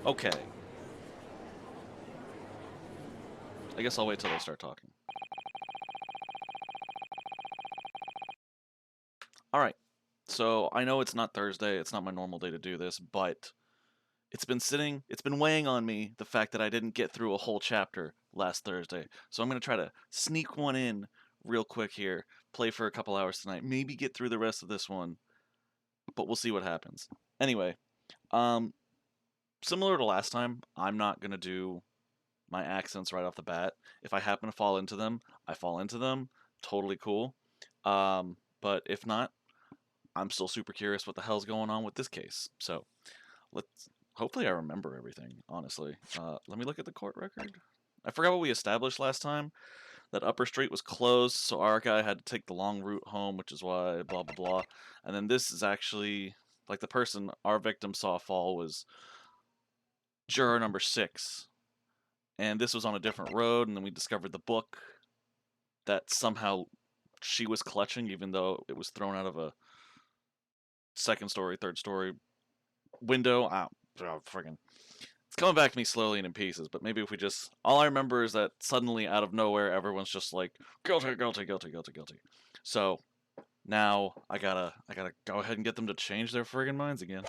Okay. I guess I'll wait till they start talking. Alright. So, I know it's not Thursday, it's not my normal day to do this, but it's been weighing on me, the fact that I didn't get through a whole chapter last Thursday. So I'm going to try to sneak one in real quick here, play for a couple hours tonight, maybe get through the rest of this one, but we'll see what happens. Anyway, similar to last time, I'm not going to do my accents right off the bat. If I happen to fall into them, I fall into them. Totally cool. But if not, I'm still super curious what the hell's going on with this case. So let's. Hopefully, I remember everything. Honestly, let me look at the court record. I forgot what we established last time. That Upper Street was closed, so our guy had to take the long route home, which is why blah blah blah. And then this is actually like the person our victim saw fall was juror number 6. And this was on a different road, and then we discovered the book that somehow she was clutching, even though it was thrown out of a second story, third story window. Friggin'. It's coming back to me slowly and in pieces, but maybe if we just... All I remember is that suddenly, out of nowhere, everyone's just like, guilty, guilty, guilty, guilty, guilty. So, now, I gotta go ahead and get them to change their friggin' minds again.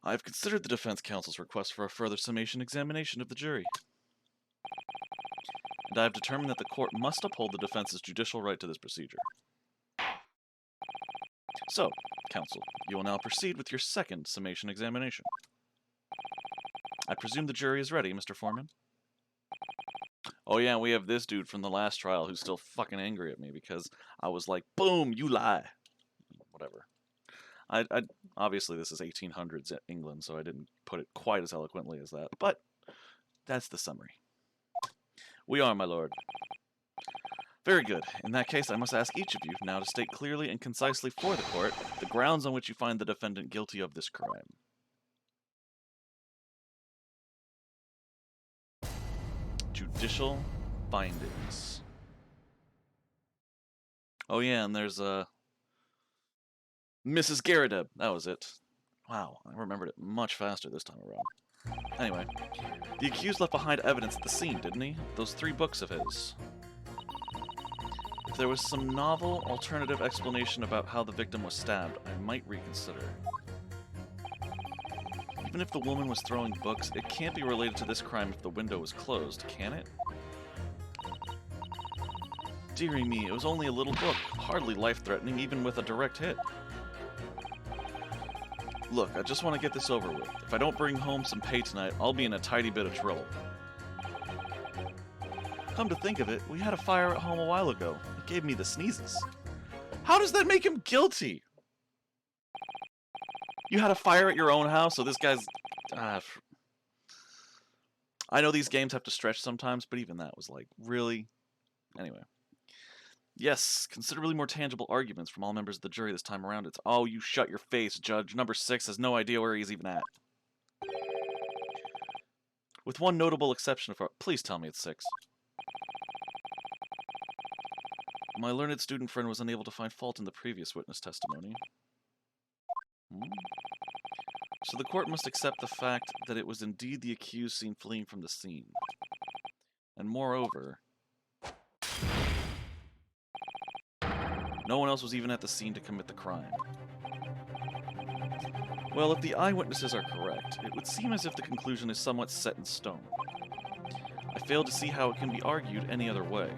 I've considered the defense counsel's request for a further summation examination of the jury, and I have determined that the court must uphold the defense's judicial right to this procedure. So, counsel, you will now proceed with your second summation examination. I presume the jury is ready, Mr. Foreman? Oh yeah, we have this dude from the last trial who's still fucking angry at me because I was like, boom, you lie. Whatever. I obviously this is 1800s England, so I didn't put it quite as eloquently as that, but that's the summary. We are, my lord. Very good. In that case, I must ask each of you now to state clearly and concisely for the court the grounds on which you find the defendant guilty of this crime. Judicial findings. Oh yeah, and there's Mrs. Garrideb. That was it. Wow, I remembered it much faster this time around. Anyway, the accused left behind evidence at the scene, didn't he? Those 3 books of his. If there was some novel, alternative explanation about how the victim was stabbed, I might reconsider. Even if the woman was throwing books, it can't be related to this crime if the window was closed, can it? Dearie me, it was only a little book, hardly life-threatening even with a direct hit. Look, I just want to get this over with. If I don't bring home some pay tonight, I'll be in a tidy bit of trouble. Come to think of it, we had a fire at home a while ago. It gave me the sneezes. How does that make him guilty? You had a fire at your own house, so this guy's... I know these games have to stretch sometimes, but even that was like, really? Anyway. Yes, considerably more tangible arguments from all members of the jury this time around. It's, oh, you shut your face, Judge. Number 6 has no idea where he's even at. With one notable exception for... Please tell me it's 6. My learned student friend was unable to find fault in the previous witness testimony. So the court must accept the fact that it was indeed the accused seen fleeing from the scene. And moreover... no one else was even at the scene to commit the crime. Well, if the eyewitnesses are correct, it would seem as if the conclusion is somewhat set in stone. I fail to see how it can be argued any other way.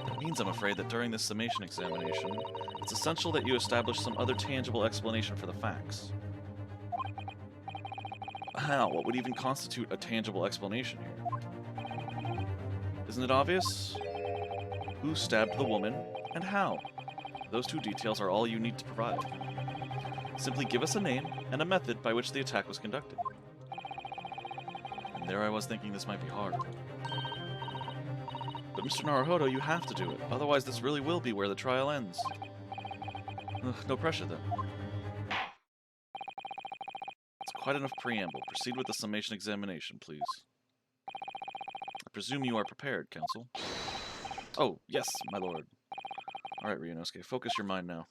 That means, I'm afraid, that during this summation examination, it's essential that you establish some other tangible explanation for the facts. How? What would even constitute a tangible explanation here? Isn't it obvious? Who stabbed the woman, and how? Those 2 details are all you need to provide. Simply give us a name and a method by which the attack was conducted. And there I was thinking this might be hard. But Mr. Naruhodo, you have to do it, otherwise this really will be where the trial ends. Ugh, no pressure then. It's quite enough preamble. Proceed with the summation examination, please. I presume you are prepared, counsel. Oh, yes, my lord. Alright, Ryunosuke, focus your mind now.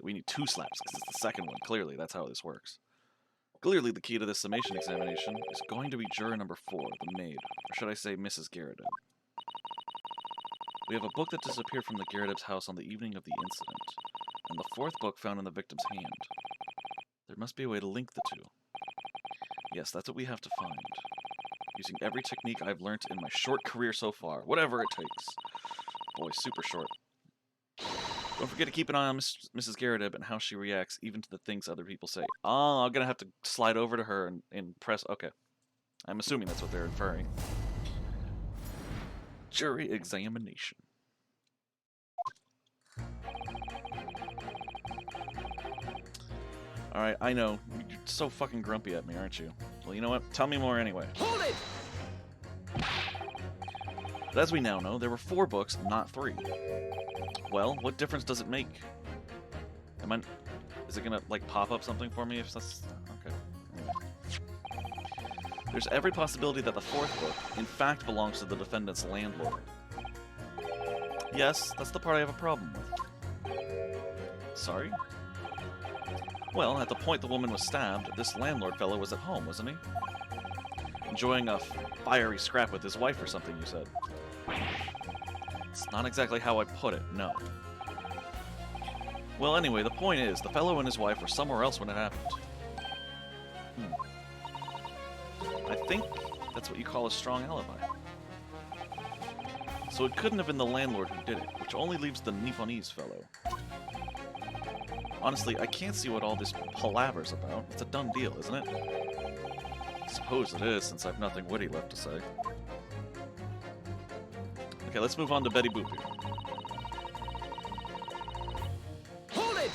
We need 2 slaps, because it's the second one. Clearly, that's how this works. Clearly, the key to this summation examination is going to be juror number 4, the maid. Or should I say Mrs. Garrett. We have a book that disappeared from the Garrett's house on the evening of the incident, and the 4th book found in the victim's hand. There must be a way to link the 2. Yes, that's what we have to find. Using every technique I've learnt in my short career so far, whatever it takes. Boy, super short. Don't forget to keep an eye on Mrs. Garrett and how she reacts even to the things other people say. Oh, I'm gonna have to slide over to her and press... Okay. I'm assuming that's what they're inferring. Jury examination. Alright, I know. You're so fucking grumpy at me, aren't you? Well, you know what? Tell me more anyway. Hold it! But as we now know, there were 4 books, not 3. Well, what difference does it make? Is it gonna, like, pop up something for me if that's... Okay. Anyway. There's every possibility that the 4th book, in fact, belongs to the defendant's landlord. Yes, that's the part I have a problem with. Sorry? Well, at the point the woman was stabbed, this landlord fellow was at home, wasn't he? Enjoying a fiery scrap with his wife or something, you said. It's not exactly how I put it, no. Well, anyway, the point is, the fellow and his wife were somewhere else when it happened. I think that's what you call a strong alibi. So it couldn't have been the landlord who did it, which only leaves the Nipponese fellow. Honestly, I can't see what all this palaver's about. It's a done deal, isn't it? I suppose it is, since I have nothing witty left to say. Okay, let's move on to Betty Boop here. Hold it!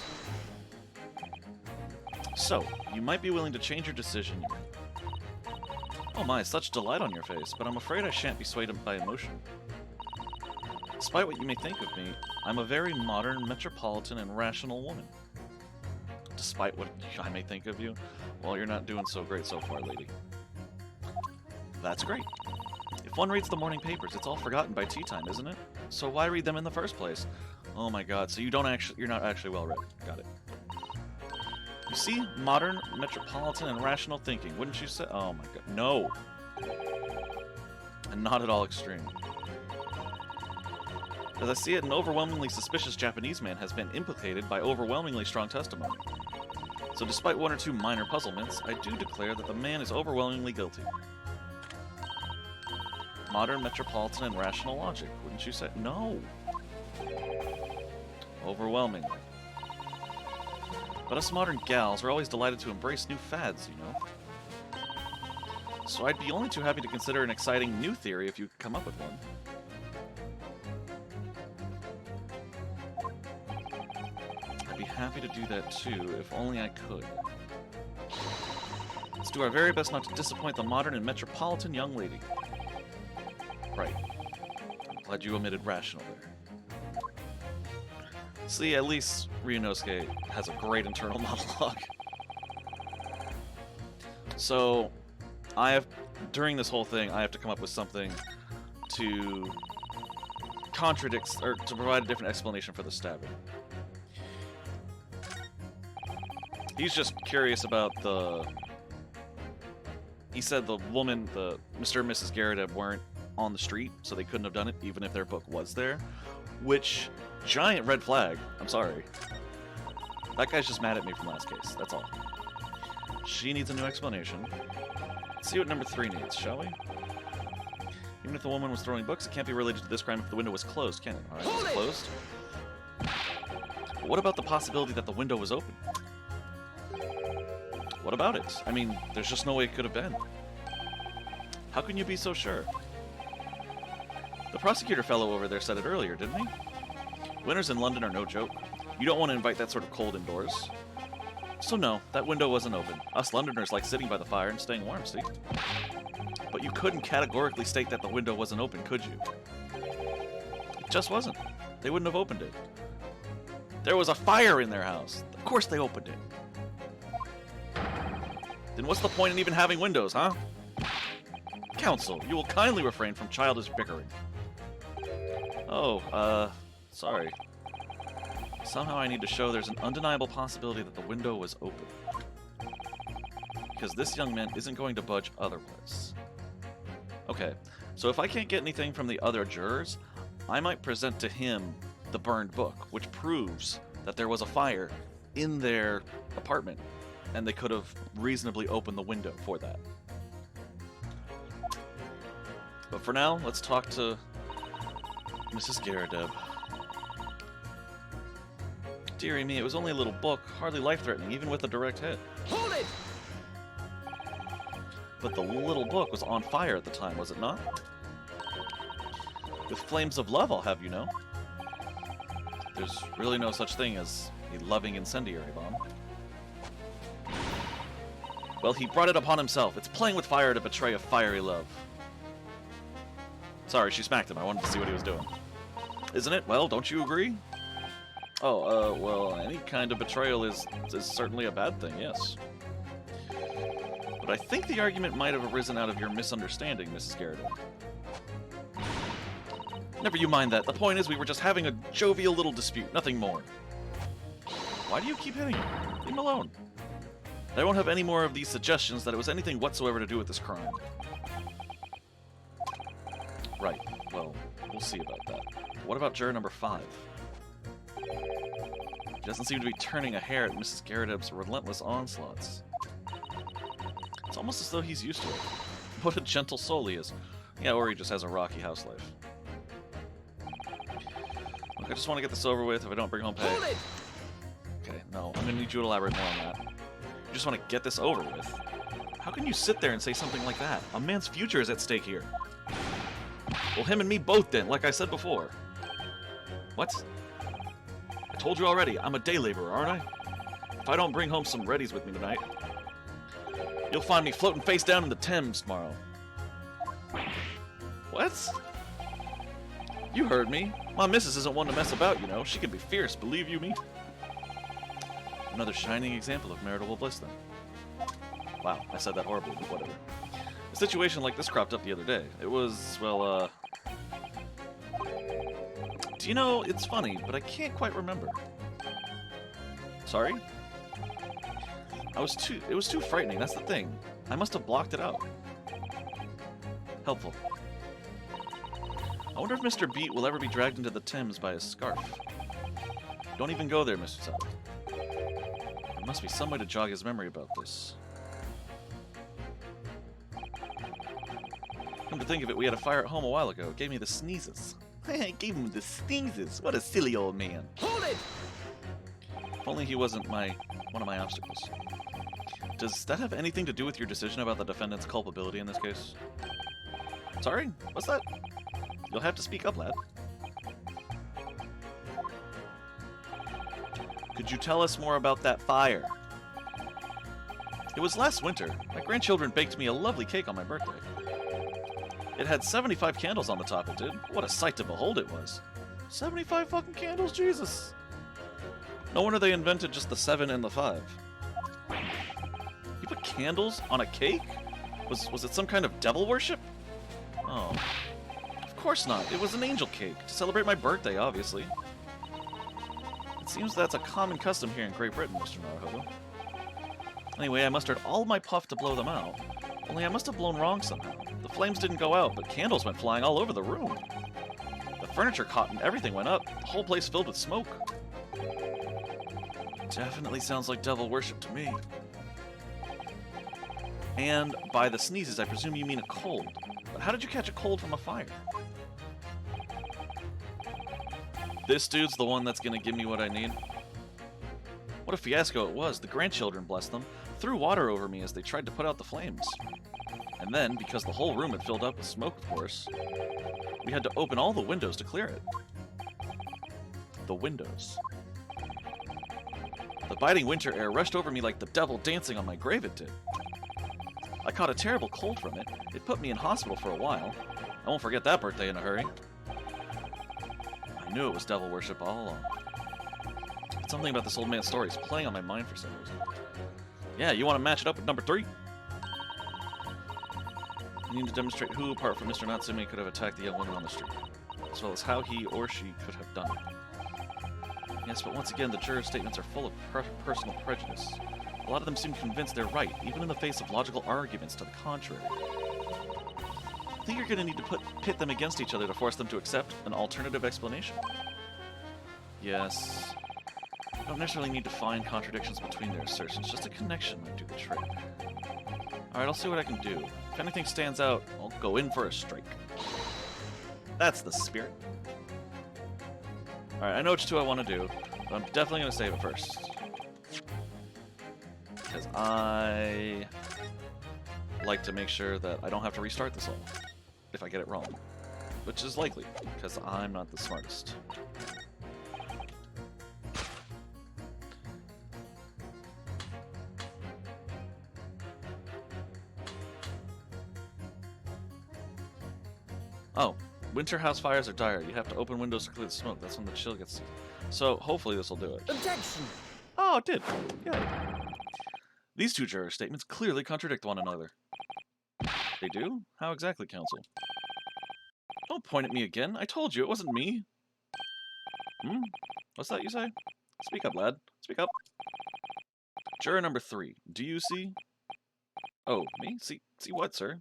So, you might be willing to change your decision. Oh my, such delight on your face, but I'm afraid I shan't be swayed by emotion. Despite what you may think of me, I'm a very modern, metropolitan, and rational woman. Despite what I may think of you? Well, you're not doing so great so far, lady. That's great. If one reads the morning papers, it's all forgotten by tea time, isn't it? So why read them in the first place? Oh my god, so you're not actually well read. Got it. You see, modern, metropolitan, and rational thinking, wouldn't you say? Oh my god, no. And not at all extreme. As I see it, an overwhelmingly suspicious Japanese man has been implicated by overwhelmingly strong testimony. So despite 1 or 2 minor puzzlements, I do declare that the man is overwhelmingly guilty. Modern, metropolitan, and rational logic, wouldn't you say? No. Overwhelmingly. But us modern gals are always delighted to embrace new fads, you know. So I'd be only too happy to consider an exciting new theory if you could come up with one. I'd be happy to do that too, if only I could. Let's do our very best not to disappoint the modern and metropolitan young lady. Right. I'm glad you omitted rational there. See, at least Ryunosuke has a great internal monologue. So, during this whole thing, I have to come up with something to contradict, or to provide a different explanation for the stabbing. He's just curious about he said the woman, the Mr. and Mrs. Garrett weren't on the street, so they couldn't have done it, even if their book was there. Which, giant red flag. I'm sorry. That guy's just mad at me from last case, that's all. She needs a new explanation. Let's see what number 3 needs, shall we? Even if the woman was throwing books, it can't be related to this crime if the window was closed, can it? Alright, it's closed. But what about the possibility that the window was open? What about it? I mean, there's just no way it could have been. How can you be so sure? The prosecutor fellow over there said it earlier, didn't he? Winters in London are no joke. You don't want to invite that sort of cold indoors. So no, that window wasn't open. Us Londoners like sitting by the fire and staying warm, see? But you couldn't categorically state that the window wasn't open, could you? It just wasn't. They wouldn't have opened it. There was a fire in their house. Of course they opened it. Then what's the point in even having windows, huh? Counsel, you will kindly refrain from childish bickering. Oh, sorry. Somehow I need to show there's an undeniable possibility that the window was open. Because this young man isn't going to budge otherwise. Okay, so if I can't get anything from the other jurors, I might present to him the burned book, which proves that there was a fire in their apartment, and they could have reasonably opened the window for that. But for now, let's talk to Mrs. Garrideb. Dearie me, it was only a little book, hardly life-threatening, even with a direct hit. Hold it! But the little book was on fire at the time, was it not? With flames of love, I'll have you know. There's really no such thing as a loving incendiary bomb. Well, he brought it upon himself. It's playing with fire to betray a fiery love. Sorry, she smacked him. I wanted to see what he was doing. Isn't it? Well, don't you agree? Oh, well, any kind of betrayal is certainly a bad thing, yes. But I think the argument might have arisen out of your misunderstanding, Mrs. Garrideb. Never you mind that. The point is we were just having a jovial little dispute, nothing more. Why do you keep hitting him? Leave him alone. I won't have any more of these suggestions that it was anything whatsoever to do with this crime. Right. Well, we'll see about that. What about juror number 5? He doesn't seem to be turning a hair at Mrs. Garrideb's relentless onslaughts. It's almost as though he's used to it. What a gentle soul he is. Yeah, or he just has a rocky house life. Look, I just want to get this over with if I don't bring home pay. Okay, no, I'm gonna need you to elaborate more on that. You just want to get this over with. How can you sit there and say something like that? A man's future is at stake here. Well, him and me both then, like I said before. What? I told you already, I'm a day laborer, aren't I? If I don't bring home some Reddies with me tonight, you'll find me floating face down in the Thames tomorrow. What? You heard me. My missus isn't one to mess about, you know. She can be fierce, believe you me. Another shining example of marital bliss, then. Wow, I said that horribly, but whatever. A situation like this cropped up the other day. It was, well, do you know, it's funny, but I can't quite remember. Sorry? It was too frightening, that's the thing. I must have blocked it out. Helpful. I wonder if Mr. Beat will ever be dragged into the Thames by his scarf. Don't even go there, Mr. South. There must be some way to jog his memory about this. Come to think of it, we had a fire at home a while ago. It gave me the sneezes. I gave him the sneezes. What a silly old man. Hold it! If only he wasn't one of my obstacles. Does that have anything to do with your decision about the defendant's culpability in this case? Sorry? What's that? You'll have to speak up, lad. Could you tell us more about that fire? It was last winter. My grandchildren baked me a lovely cake on my birthday. It had 75 candles on the top, it did. What a sight to behold it was. 75 fucking candles, Jesus! No wonder they invented just the 7 and the 5. You put candles on a cake? Was it some kind of devil worship? Oh. Of course not. It was an angel cake, to celebrate my birthday, obviously. It seems that's a common custom here in Great Britain, Mr. Naruhodo. Anyway, I mustered all my puff to blow them out. Only I must have blown wrong somehow. The flames didn't go out, but candles went flying all over the room. The furniture caught and everything went up. The whole place filled with smoke. Definitely sounds like devil worship to me. And by the sneezes, I presume you mean a cold. But how did you catch a cold from a fire? This dude's the one that's gonna give me what I need. What a fiasco it was. The grandchildren, bless them, threw water over me as they tried to put out the flames. And then, because the whole room had filled up with smoke, of course, we had to open all the windows to clear it. The windows. The biting winter air rushed over me like the devil dancing on my grave, it did. I caught a terrible cold from it. It put me in hospital for a while. I won't forget that birthday in a hurry. I knew it was devil worship all along. Something about this old man's story is playing on my mind for some reason. Yeah, you want to match it up with number 3? You need to demonstrate who, apart from Mr. Natsume, could have attacked the young woman on the street, as well as how he or she could have done it. Yes, but once again, the jurors' statements are full of personal prejudice. A lot of them seem convinced they're right, even in the face of logical arguments to the contrary. I think you're going to need to pit them against each other to force them to accept an alternative explanation. Yes. I don't necessarily need to find contradictions between their assertions, just a connection might do the trick. Alright, I'll see what I can do. If anything stands out, I'll go in for a strike. That's the spirit. Alright, I know which two I want to do, but I'm definitely going to save it first. Because I like to make sure that I don't have to restart this all if I get it wrong. Which is likely, because I'm not the smartest. Oh, winter house fires are dire. You have to open windows to clear the smoke. That's when the chill gets... So, hopefully this will do it. Objection! Oh, it did. Yeah. These two juror statements clearly contradict one another. They do? How exactly, counsel? Don't point at me again. I told you it wasn't me. Hmm? What's that you say? Speak up, lad. Speak up. Juror number 3. Do you see? Oh, me? See what, sir?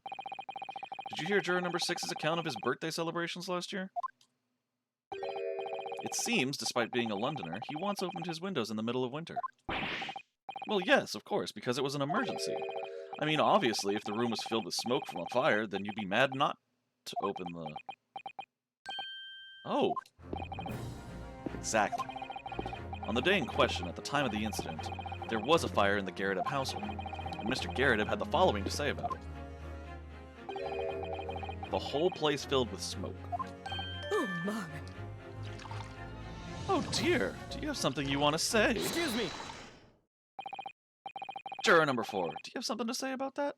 Did you hear juror number 6's account of his birthday celebrations last year? It seems, despite being a Londoner, he once opened his windows in the middle of winter. Well, yes, of course, because it was an emergency. I mean, obviously, if the room was filled with smoke from a fire, then you'd be mad not to open the... Oh. Exactly. On the day in question, at the time of the incident, there was a fire in the Garrideb household, and Mr. Garrideb had the following to say about it. The whole place filled with smoke. Oh, my. Oh dear, do you have something you want to say? Excuse me. Juror number 4, do you have something to say about that?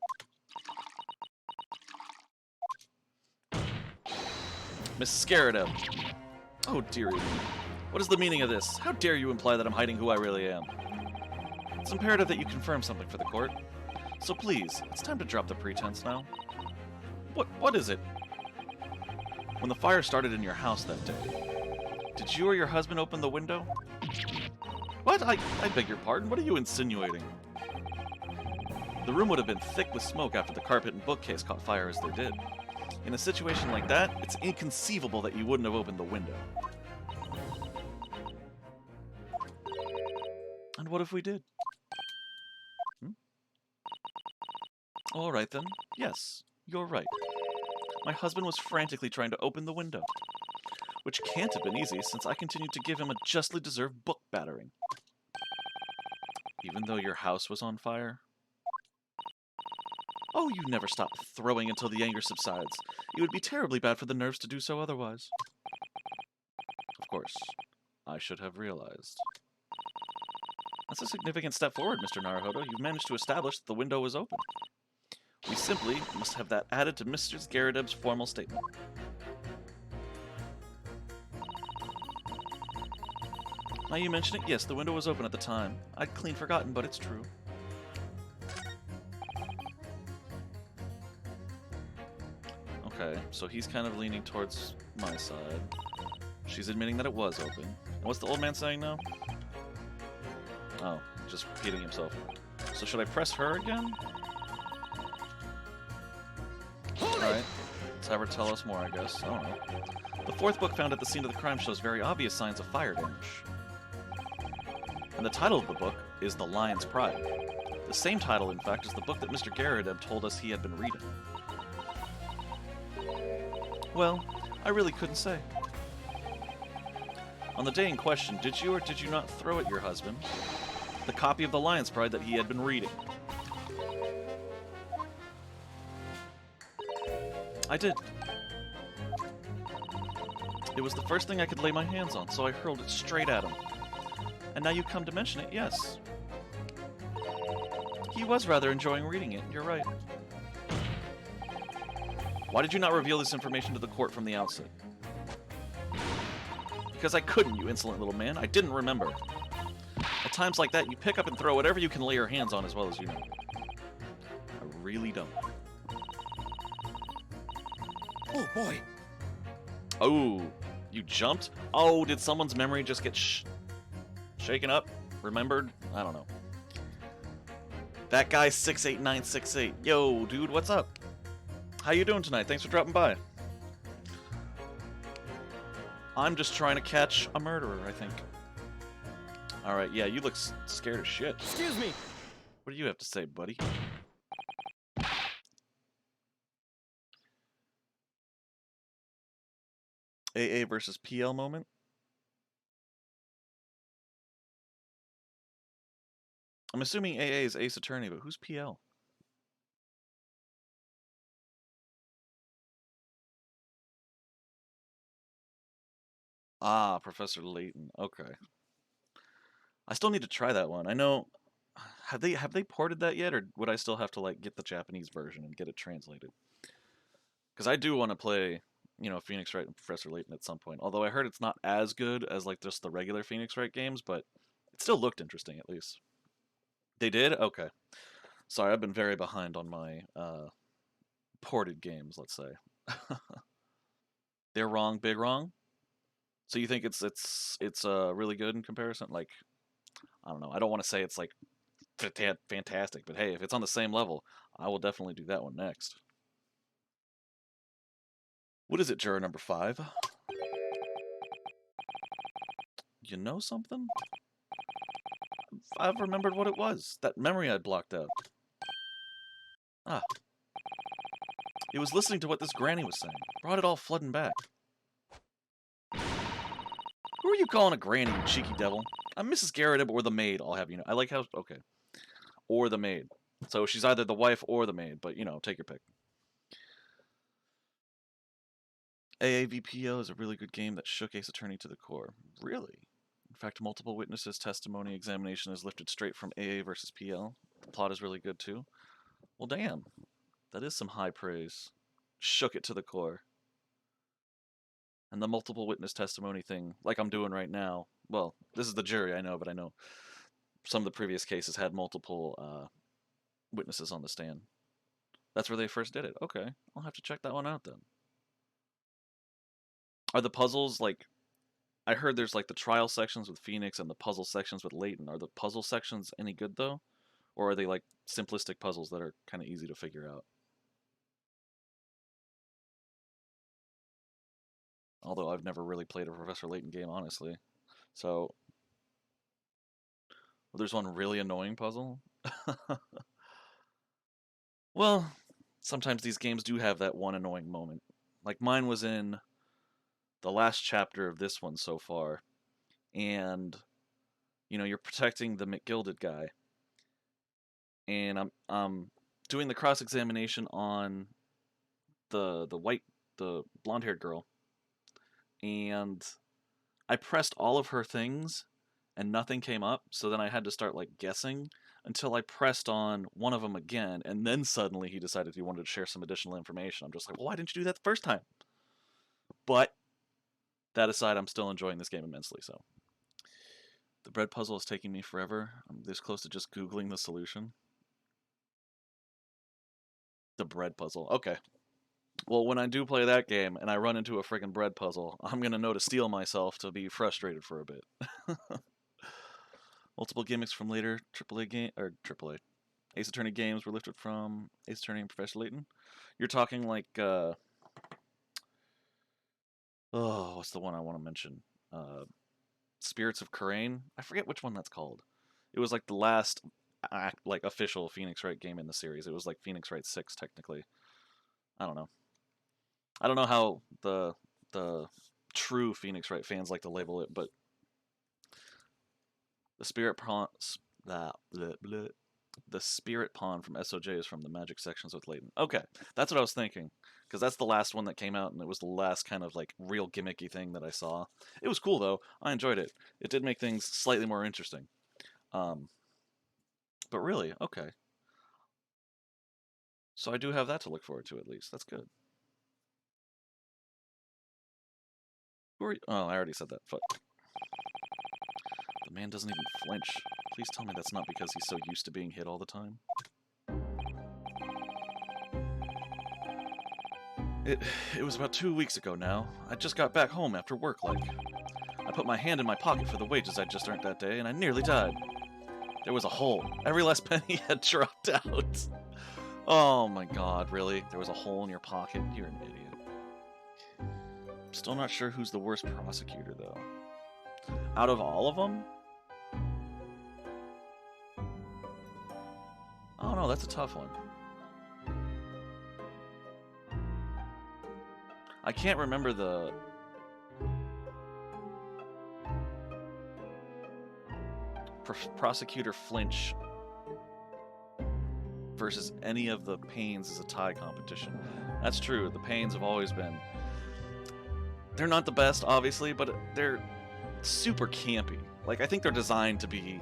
Miss Garrideb. Oh dearie me. What is the meaning of this? How dare you imply that I'm hiding who I really am? It's imperative that you confirm something for the court. So please, it's time to drop the pretense now. What is it? When the fire started in your house that day, did you or your husband open the window? What? I beg your pardon? What are you insinuating? The room would have been thick with smoke after the carpet and bookcase caught fire as they did. In a situation like that, it's inconceivable that you wouldn't have opened the window. And what if we did? All right then. Yes, you're right. My husband was frantically trying to open the window, which can't have been easy since I continued to give him a justly deserved book battering. Even though your house was on fire? Oh, you never stop throwing until the anger subsides. It would be terribly bad for the nerves to do so otherwise. Of course, I should have realized. That's a significant step forward, Mr. Naruhodo. You've managed to establish that the window was open. We simply must have that added to Mr. Garrideb's formal statement. Now you mention it, yes, the window was open at the time. I'd clean forgotten, but it's true. Okay, so he's kind of leaning towards my side. She's admitting that it was open. And what's the old man saying now? Oh, just repeating himself. So should I press her again? Alright, let's have her tell us more, I guess. I don't know. The 4th book found at the scene of the crime shows very obvious signs of fire damage. And the title of the book is The Lion's Pride. The same title, in fact, as the book that Mr. Garrideb told us he had been reading. Well, I really couldn't say. On the day in question, did you or did you not throw at your husband the copy of The Lion's Pride that he had been reading? I did. It was the first thing I could lay my hands on, so I hurled it straight at him. And now you come to mention it, yes. He was rather enjoying reading it, you're right. Why did you not reveal this information to the court from the outset? Because I couldn't, you insolent little man. I didn't remember. At times like that, you pick up and throw whatever you can lay your hands on as well as you know. I really don't. Oh, boy. Oh, you jumped? Oh, did someone's memory just get shaken up, remembered. I don't know. That guy 68968. Yo, dude, what's up? How you doing tonight? Thanks for dropping by. I'm just trying to catch a murderer, I think. Alright, yeah, you look scared as shit. Excuse me. What do you have to say, buddy? AA versus PL moment? I'm assuming AA is Ace Attorney, but who's PL? Ah, Professor Layton. Okay. I still need to try that one. I know. Have they ported that yet, or would I still have to like get the Japanese version and get it translated? Because I do want to play, you know, Phoenix Wright and Professor Layton at some point. Although I heard it's not as good as like just the regular Phoenix Wright games, but it still looked interesting at least. They did? Okay. Sorry, I've been very behind on my ported games, let's say. They're wrong, big wrong. So you think it's really good in comparison? Like, I don't know. I don't want to say it's like fantastic, but hey, if it's on the same level, I will definitely do that one next. What is it, juror number 5? You know something? I've remembered what it was. That memory I'd blocked out. Ah. It was listening to what this granny was saying. Brought it all flooding back. Who are you calling a granny, you cheeky devil? I'm Mrs. Garrett or the maid, I'll have you know. I like how... Okay. Or the maid. So she's either the wife or the maid, but, you know, take your pick. AAVPO is a really good game that shook Ace Attorney to the core. Really? In fact, multiple witnesses' testimony examination is lifted straight from AA versus PL. The plot is really good, too. Well, damn. That is some high praise. Shook it to the core. And the multiple witness testimony thing, like I'm doing right now, well, this is the jury, I know, but I know some of the previous cases had multiple witnesses on the stand. That's where they first did it. Okay, I'll have to check that one out then. Are the puzzles, like, I heard there's like the trial sections with Phoenix and the puzzle sections with Layton. Are the puzzle sections any good though? Or are they like simplistic puzzles that are kind of easy to figure out? Although I've never really played a Professor Layton game, honestly. So, well, there's one really annoying puzzle. Well, sometimes these games do have that one annoying moment. Like mine was in the last chapter of this one so far. And, you know, you're protecting the McGilded guy. And I'm doing the cross-examination on the blonde-haired girl. And I pressed all of her things and nothing came up, so then I had to start like guessing until I pressed on one of them again, and then suddenly he decided he wanted to share some additional information. I'm just like, well, why didn't you do that the first time? But that aside, I'm still enjoying this game immensely, so. The bread puzzle is taking me forever. I'm this close to just Googling the solution. The bread puzzle. Okay. Well, when I do play that game and I run into a friggin' bread puzzle, I'm gonna know to steel myself to be frustrated for a bit. Multiple gimmicks from later AAA game or AAA Ace Attorney games were lifted from Ace Attorney and Professor Layton. You're talking like oh, what's the one I want to mention? Spirits of Karain. I forget which one that's called. It was like the last like official Phoenix Wright game in the series. It was like Phoenix Wright 6 technically. I don't know. I don't know how the true Phoenix Wright fans like to label it, but the spirit pawn, the spirit pawn from SOJ is from the magic sections with Layton. Okay, that's what I was thinking, because that's the last one that came out, and it was the last kind of like real gimmicky thing that I saw. It was cool though. I enjoyed it. It did make things slightly more interesting. But really, okay. So I do have that to look forward to at least. That's good. Who are you? Oh, I already said that. Fuck. The man doesn't even flinch. Please tell me that's not because he's so used to being hit all the time. It was about 2 weeks ago now. I just got back home after work, like. I put my hand in my pocket for the wages I'd just earned that day, and I nearly died. There was a hole. Every last penny had dropped out. Oh my god, really? There was a hole in your pocket? You're an idiot. Still not sure who's the worst prosecutor, though. Out of all of them? Oh no, that's a tough one. I can't remember the... Prosecutor Flinch versus any of the Pains is a tie competition. That's true, the Pains have always been... They're not the best, obviously, but they're super campy. Like, I think they're designed to be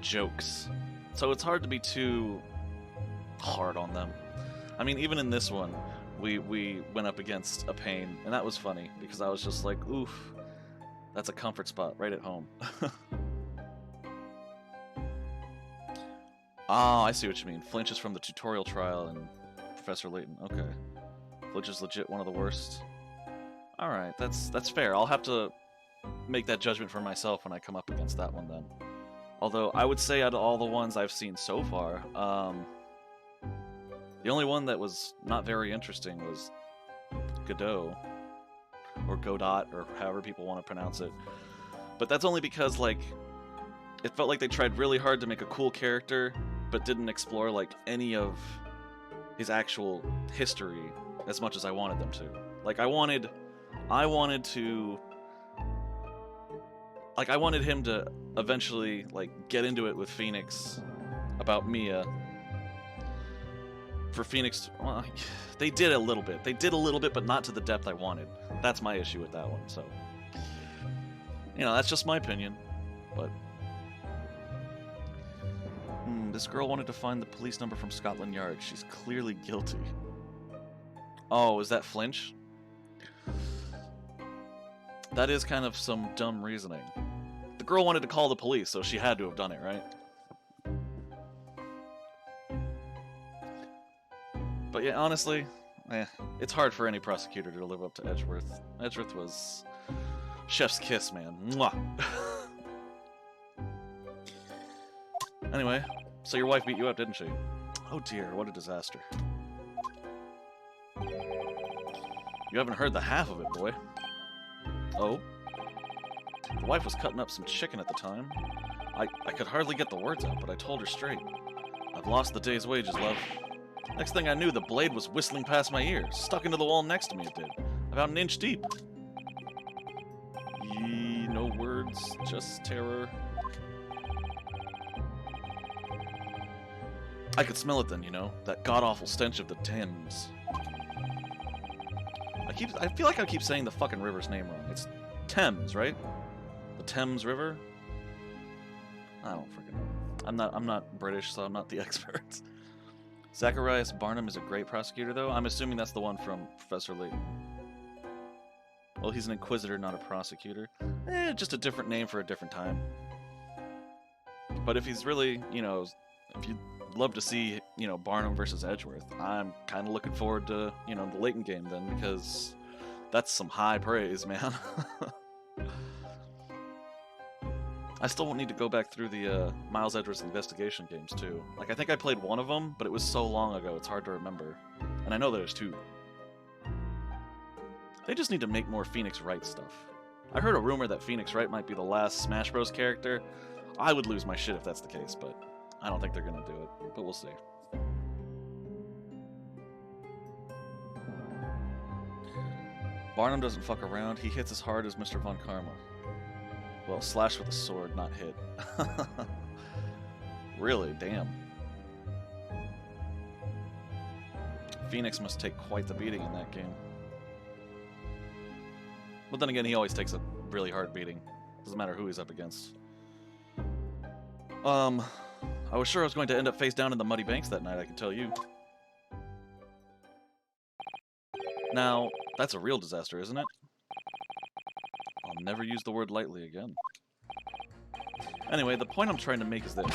jokes. So it's hard to be too hard on them. I mean, even in this one, we went up against a Pain, and that was funny, because I was just like, oof, that's a comfort spot right at home. Oh, I see what you mean. Flinch is from the tutorial trial and Professor Layton. Okay. Flinch is legit one of the worst. Alright, that's fair. I'll have to make that judgment for myself when I come up against that one then. Although, I would say out of all the ones I've seen so far, the only one that was not very interesting was Godot. Or Godot, or however people want to pronounce it. But that's only because, like, it felt like they tried really hard to make a cool character, but didn't explore, like, any of his actual history as much as I wanted them to. Like, I wanted him to eventually, like, get into it with Phoenix about Mia. For Phoenix, well, they did a little bit. They did a little bit, but not to the depth I wanted. That's my issue with that one, so... You know, that's just my opinion, but... This girl wanted to find the police number from Scotland Yard. She's clearly guilty. Oh, is that Flinch? That is kind of some dumb reasoning. The girl wanted to call the police, so she had to have done it, right? But yeah, honestly, it's hard for any prosecutor to live up to Edgeworth. Edgeworth was chef's kiss, man. Mwah! Anyway, so your wife beat you up, didn't she? Oh dear, what a disaster. You haven't heard the half of it, boy. Oh? The wife was cutting up some chicken at the time. I could hardly get the words out, but I told her straight. I've lost the day's wages, love. Next thing I knew, the blade was whistling past my ear. Stuck into the wall next to me, it did. About an inch deep. Yee, no words, just terror. I could smell it then, you know? That god-awful stench of the Thames. I feel like I keep saying the fucking river's name wrong. It's Thames, right? The Thames River? I don't freaking know. I'm not British, so I'm not the expert. Zacharias Barnum is a great prosecutor, though. I'm assuming that's the one from Professor Layton. Well, he's an inquisitor, not a prosecutor. Just a different name for a different time. But if he's really, you know, if you'd love to see, you know, Barnum versus Edgeworth, I'm kind of looking forward to, you know, the Layton game then, because that's some high praise, man. I still won't need to go back through the Miles Edgeworth's investigation games, too. Like, I think I played one of them, but it was so long ago, it's hard to remember. And I know there's two. They just need to make more Phoenix Wright stuff. I heard a rumor that Phoenix Wright might be the last Smash Bros. Character. I would lose my shit if that's the case, but I don't think they're gonna do it. But we'll see. Barnum doesn't fuck around. He hits as hard as Mr. Von Karma. Well, slash with a sword, not hit. Really? Damn. Phoenix must take quite the beating in that game. But then again, he always takes a really hard beating. Doesn't matter who he's up against. I was sure I was going to end up face down in the muddy banks that night, I can tell you. Now, that's a real disaster, isn't it? I'll never use the word lightly again. Anyway, the point I'm trying to make is this.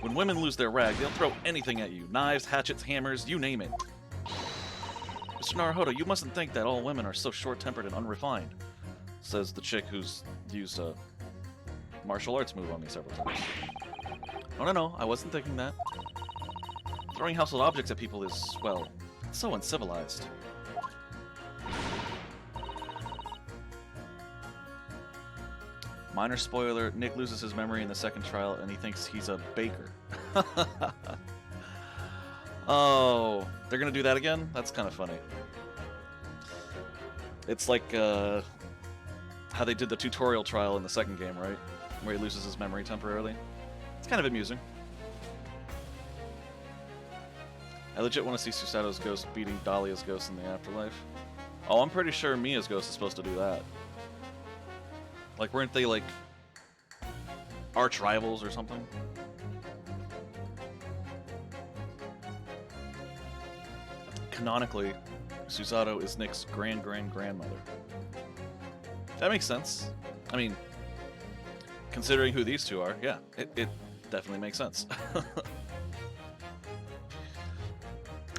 When women lose their rag, they'll throw anything at you. Knives, hatchets, hammers, you name it. Mr. Naruhodo, you mustn't think that all women are so short-tempered and unrefined. Says the chick who's used a martial arts move on me several times. Oh, no, I wasn't thinking that. Throwing household objects at people is, well, so uncivilized. Minor spoiler, Nick loses his memory in the second trial and he thinks he's a baker. Oh, they're gonna do that again? That's kind of funny. It's like how they did the tutorial trial in the second game, right? Where he loses his memory temporarily. It's kind of amusing. I legit want to see Susato's ghost beating Dahlia's ghost in the afterlife. Oh, I'm pretty sure Mia's ghost is supposed to do that. Like, weren't they, like, arch rivals or something? Canonically, Susato is Nick's grandmother. That makes sense. I mean, considering who these two are, yeah, it definitely makes sense.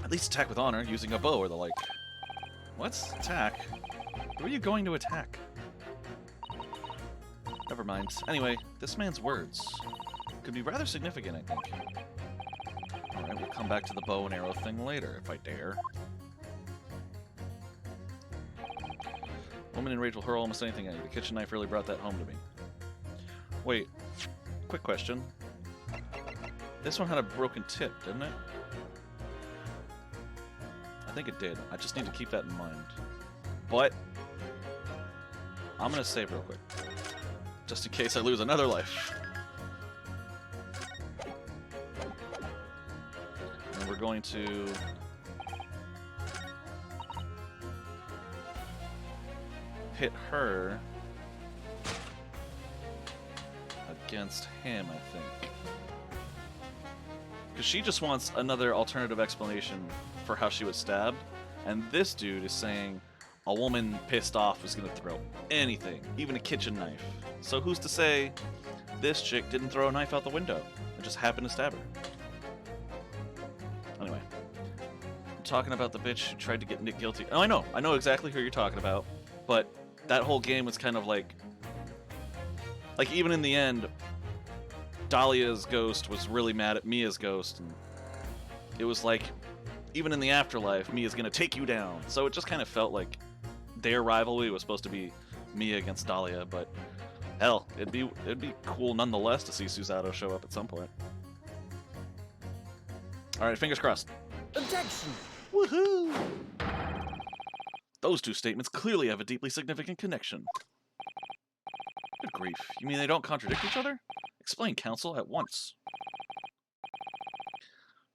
At least attack with honor using a bow or the like. What? Attack? Who are you going to attack? Never mind. Anyway, this man's words could be rather significant, I think. Alright, we'll come back to the bow and arrow thing later, if I dare. Woman in rage will hurl almost anything at you. The kitchen knife really brought that home to me. Wait, quick question. This one had a broken tip, didn't it? I think it did. I just need to keep that in mind. But I'm gonna save real quick, just in case I lose another life. And we're going to pit her against him, I think. Because she just wants another alternative explanation for how she was stabbed, and this dude is saying a woman pissed off was gonna throw anything, even a kitchen knife. So who's to say this chick didn't throw a knife out the window and just happened to stab her? Anyway, I'm talking about the bitch who tried to get Nick guilty. Oh, I know exactly who you're talking about, but that whole game was kind of like even in the end, Dahlia's ghost was really mad at Mia's ghost, and it was like, even in the afterlife, Mia's gonna take you down. So it just kind of felt like their rivalry was supposed to be Mia against Dahlia, but hell, it'd be cool nonetheless to see Susato show up at some point. Alright, fingers crossed. Objection! Woohoo! Those two statements clearly have a deeply significant connection. Good grief, you mean they don't contradict each other? Explain, counsel, at once.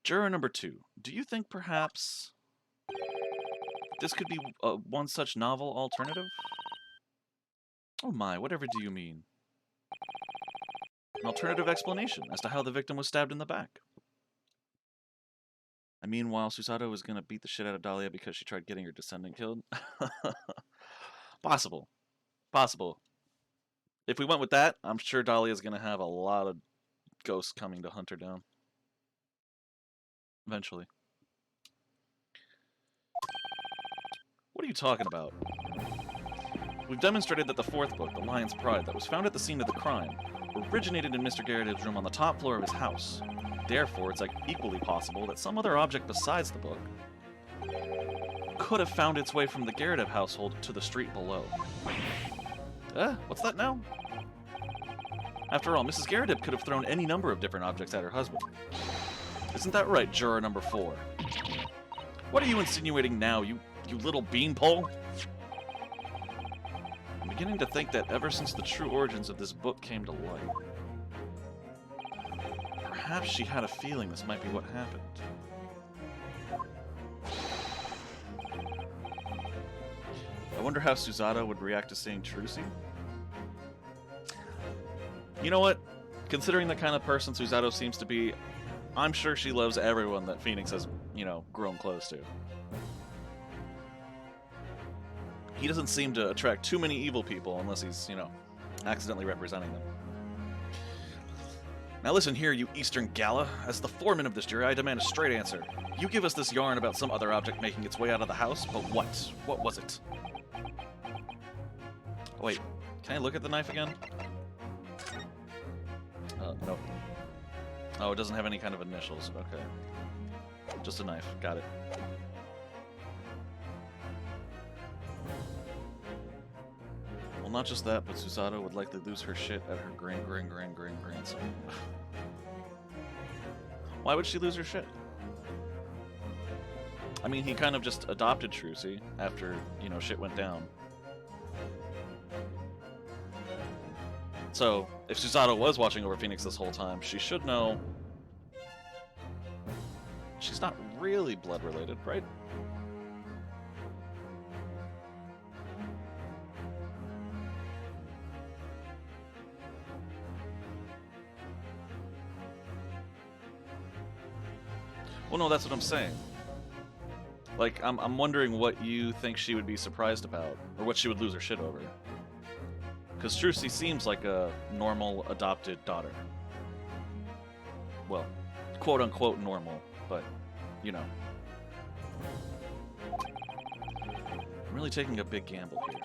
Juror number 2, do you think perhaps this could be one such novel alternative? Oh my, whatever do you mean? An alternative explanation as to how the victim was stabbed in the back. I mean, while Susato was gonna beat the shit out of Dahlia because she tried getting her descendant killed? Possible. Possible. If we went with that, I'm sure Dahlia's gonna have a lot of ghosts coming to hunt her down. Eventually. What are you talking about? We've demonstrated that the fourth book, The Lion's Pride, that was found at the scene of the crime, originated in Mr. Garrett's room on the top floor of his house. Therefore, it's like equally possible that some other object besides the book could have found its way from the Garrett household to the street below. What's that now? After all, Mrs. Garrett could have thrown any number of different objects at her husband. Isn't that right, juror number 4? What are you insinuating now, you little beanpole? I'm beginning to think that ever since the true origins of this book came to light, perhaps she had a feeling this might be what happened. I wonder how Susato would react to seeing Trucy. You know what? Considering the kind of person Susato seems to be, I'm sure she loves everyone that Phoenix has, grown close to. He doesn't seem to attract too many evil people unless he's, accidentally representing them. Now listen here, you Eastern Gala. As the foreman of this jury, I demand a straight answer. You give us this yarn about some other object making its way out of the house, but what? What was it? Wait, can I look at the knife again? No. Oh, it doesn't have any kind of initials. Okay. Just a knife. Got it. Well, not just that, but Susato would likely lose her shit at her grandson. Why would she lose her shit? I mean, he kind of just adopted Trucy after, you know, shit went down. So, if Susato was watching over Phoenix this whole time, she should know she's not really blood-related, right? Well, no, that's what I'm saying. Like, I'm wondering what you think she would be surprised about, or what she would lose her shit over. Because Trucy seems like a normal adopted daughter. Well, quote-unquote normal, but, you know. I'm really taking a big gamble here.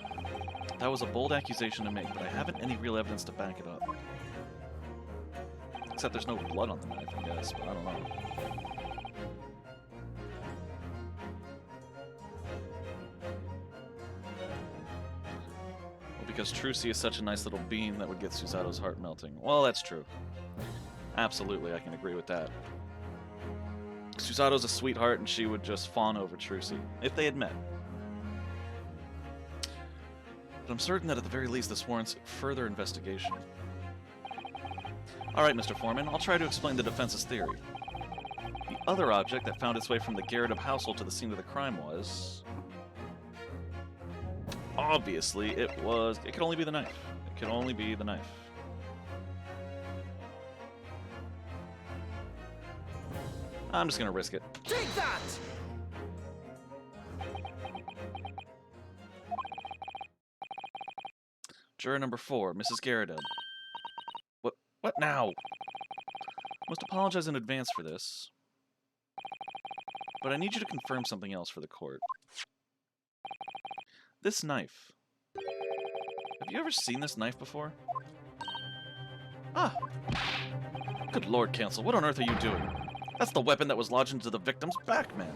That was a bold accusation to make, but I haven't any real evidence to back it up. Except there's no blood on the knife, I guess, but I don't know. Because Trucy is such a nice little bean that would get Susato's heart melting. Well, that's true. Absolutely, I can agree with that. Susato's a sweetheart, and she would just fawn over Trucy, if they had met. But I'm certain that at the very least this warrants further investigation. Alright, Mr. Foreman, I'll try to explain the defense's theory. The other object that found its way from the Garrett household to the scene of the crime was... Obviously, it could only be the knife. It could only be the knife. I'm just gonna risk it. Take that! Juror number 4, Mrs. Garrett. What now? Must apologize in advance for this. But I need you to confirm something else for the court. This knife. Have you ever seen this knife before? Ah! Good Lord, Counsel, what on earth are you doing? That's the weapon that was lodged into the victim's back, man.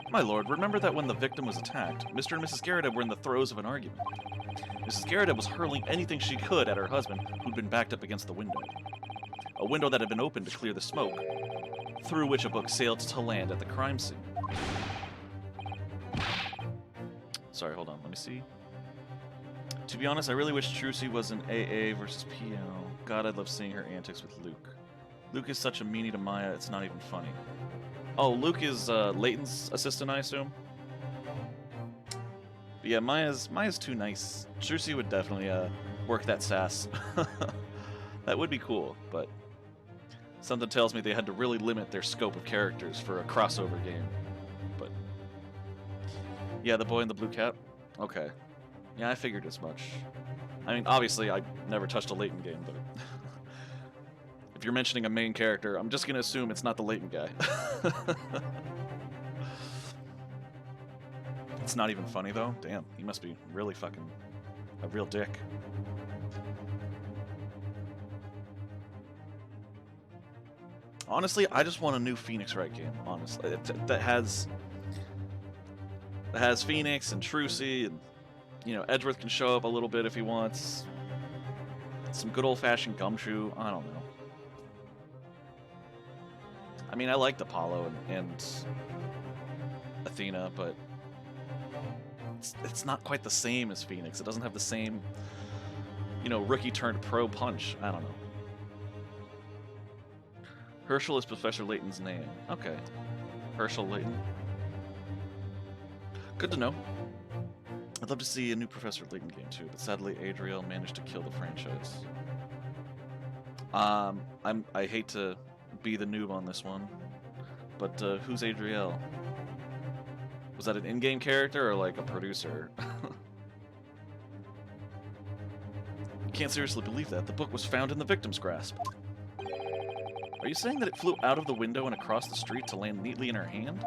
My lord, remember that when the victim was attacked, Mr. and Mrs. Garrett were in the throes of an argument. Mrs. Garrett was hurling anything she could at her husband, who'd been backed up against the window. A window that had been opened to clear the smoke, through which a book sailed to land at the crime scene. Sorry, hold on, let me see. To be honest, I really wish Trucy was an AA versus PL. God, I'd love seeing her antics with Luke. Luke is such a meanie to Maya, it's not even funny. Oh, Luke is Layton's assistant, I assume? But yeah, Maya's too nice. Trucy would definitely work that sass. That would be cool, but something tells me they had to really limit their scope of characters for a crossover game. But yeah, the boy in the blue cap? Okay. Yeah, I figured as much. I mean, obviously, I never touched a Layton game, but if you're mentioning a main character, I'm just gonna assume it's not the Layton guy. It's not even funny, though. Damn, he must be really fucking a real dick. Honestly, I just want a new Phoenix Wright game, honestly. That has Phoenix and Trucy, and, you know, Edgeworth can show up a little bit if he wants. Some good old-fashioned Gumshoe, I don't know. I mean, I liked Apollo and Athena, but it's not quite the same as Phoenix. It doesn't have the same, you know, rookie-turned-pro punch. I don't know. Herschel is Professor Layton's name. Okay. Herschel Layton. Good to know. I'd love to see a new Professor Layton game too, but sadly Adriel managed to kill the franchise. I hate to be the noob on this one, but who's Adriel? Was that an in-game character or like a producer? Can't seriously believe that. The book was found in the victim's grasp. Are you saying that it flew out of the window and across the street to land neatly in her hand?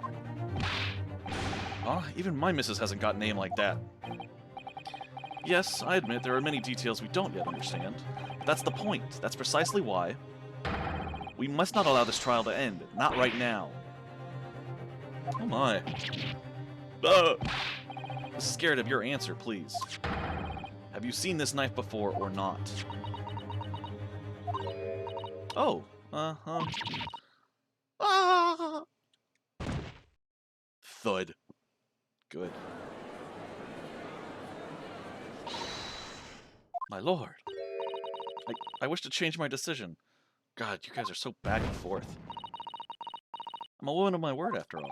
Even my missus hasn't got a name like that. Yes, I admit there are many details we don't yet understand, but that's the point. That's precisely why we must not allow this trial to end. Not right now. Oh my. I'm scared of your answer, please. Have you seen this knife before or not? Oh, Ah! Thud. Good. My lord. I wish to change my decision. God, you guys are so back and forth. I'm a woman of my word, after all.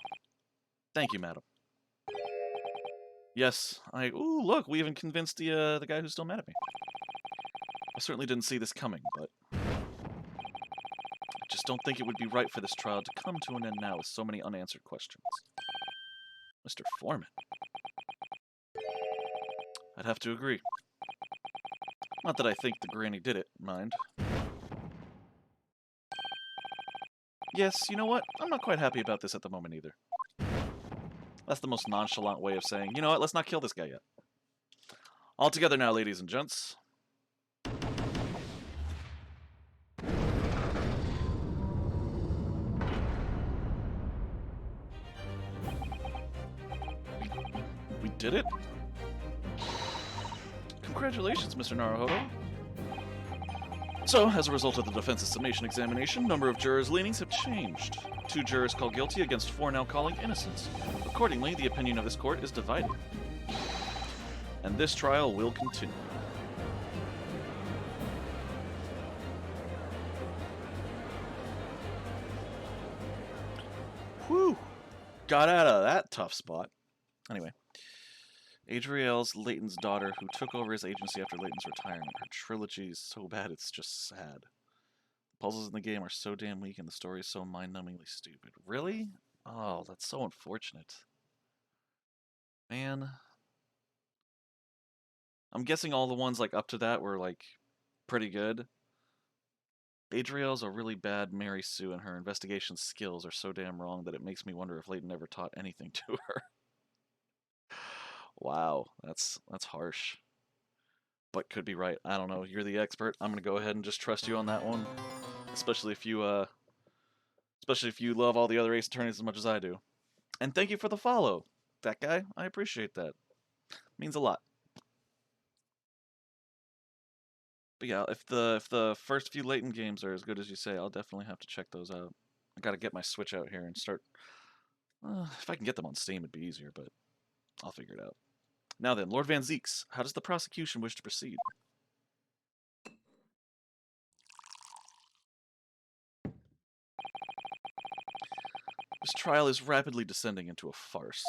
Thank you, madam. Yes, Ooh, look, we even convinced the guy who's still mad at me. I certainly didn't see this coming, but I just don't think it would be right for this trial to come to an end now with so many unanswered questions. Mr. Foreman. I'd have to agree. Not that I think the granny did it, mind. Yes, you know what? I'm not quite happy about this at the moment either. That's the most nonchalant way of saying, you know what, let's not kill this guy yet. All together now, ladies and gents. We did it? Congratulations, Mr. Naruhodo. So, as a result of the defense's summation examination, number of jurors' leanings have changed. 2 jurors call guilty against 4 now calling innocent. Accordingly, the opinion of this court is divided. And this trial will continue. Whew! Got out of that tough spot. Anyway. Adriel's Leighton's daughter, who took over his agency after Leighton's retirement. Her trilogy is so bad, it's just sad. The puzzles in the game are so damn weak, and the story is so mind-numbingly stupid. Really? Oh, that's so unfortunate. Man. I'm guessing all the ones, like, up to that were, like, pretty good. Adriel's a really bad Mary Sue, and her investigation skills are so damn wrong that it makes me wonder if Leighton ever taught anything to her. Wow, that's harsh. But could be right. I don't know. You're the expert. I'm gonna go ahead and just trust you on that one. Especially if you love all the other Ace Attorneys as much as I do. And thank you for the follow, that guy. I appreciate that. Means a lot. But yeah, if the first few Leighton games are as good as you say, I'll definitely have to check those out. I gotta get my Switch out here and start. If I can get them on Steam, it'd be easier, but I'll figure it out. Now then, Lord Van Zeeks, how does the prosecution wish to proceed? This trial is rapidly descending into a farce.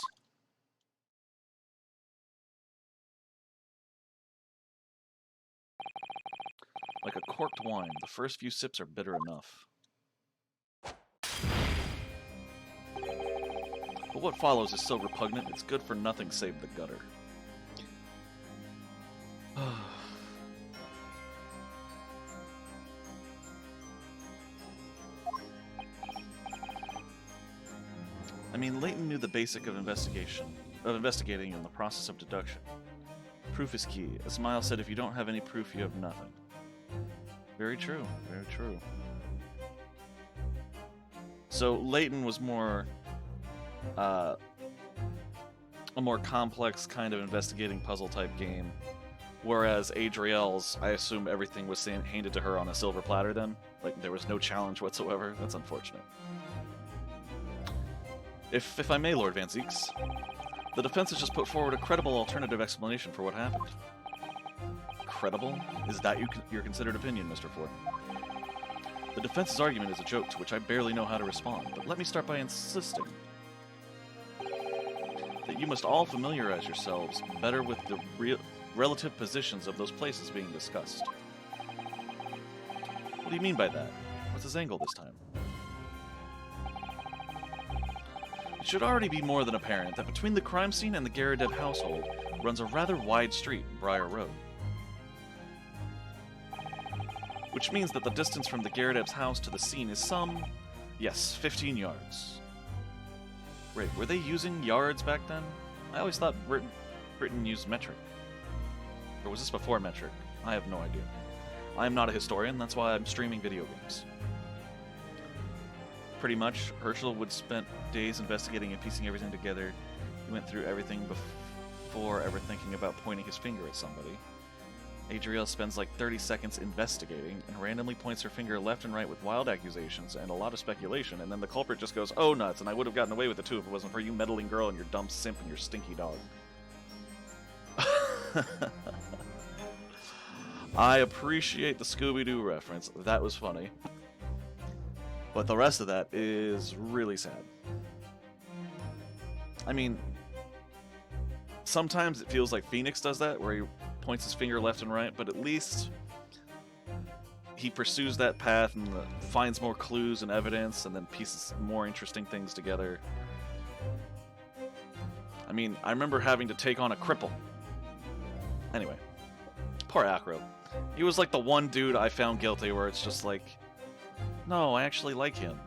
Like a corked wine, the first few sips are bitter enough. But what follows is so repugnant, it's good for nothing save the gutter. I mean, Leighton knew the basic of investigating in the process of deduction. Proof is key. As Miles said, if you don't have any proof, you have nothing. Very true, very true. So Leighton was more a more complex kind of investigating puzzle type game, whereas Adriel's, I assume everything was handed to her on a silver platter then? Like, there was no challenge whatsoever? That's unfortunate. If I may, Lord Van Zeeks, the defense has just put forward a credible alternative explanation for what happened. Credible? Is that your considered opinion, Mr. Ford? The defense's argument is a joke to which I barely know how to respond, but let me start by insisting that you must all familiarize yourselves better with the relative positions of those places being discussed. What do you mean by that? What's his angle this time? It should already be more than apparent that between the crime scene and the Garadev household runs a rather wide street, Briar Road. Which means that the distance from the Garadev's house to the scene is some, yes, 15 yards. Wait, were they using yards back then? I always thought Britain used metric. Or was this before metric? I have no idea. I am not a historian, that's why I'm streaming video games. Pretty much, Herschel would spend days investigating and piecing everything together. He went through everything before ever thinking about pointing his finger at somebody. Adriel spends like 30 seconds investigating and randomly points her finger left and right with wild accusations and a lot of speculation, and then the culprit just goes, "Oh nuts, and I would have gotten away with it too if it wasn't for you meddling girl and your dumb simp and your stinky dog." I appreciate the Scooby-Doo reference. That was funny. But the rest of that is really sad. I mean, sometimes it feels like Phoenix does that, where he points his finger left and right, but at least he pursues that path and finds more clues and evidence and then pieces more interesting things together. I mean, I remember having to take on a cripple. Anyway, poor Acro. He was like the one dude I found guilty where it's just like, no, I actually like him.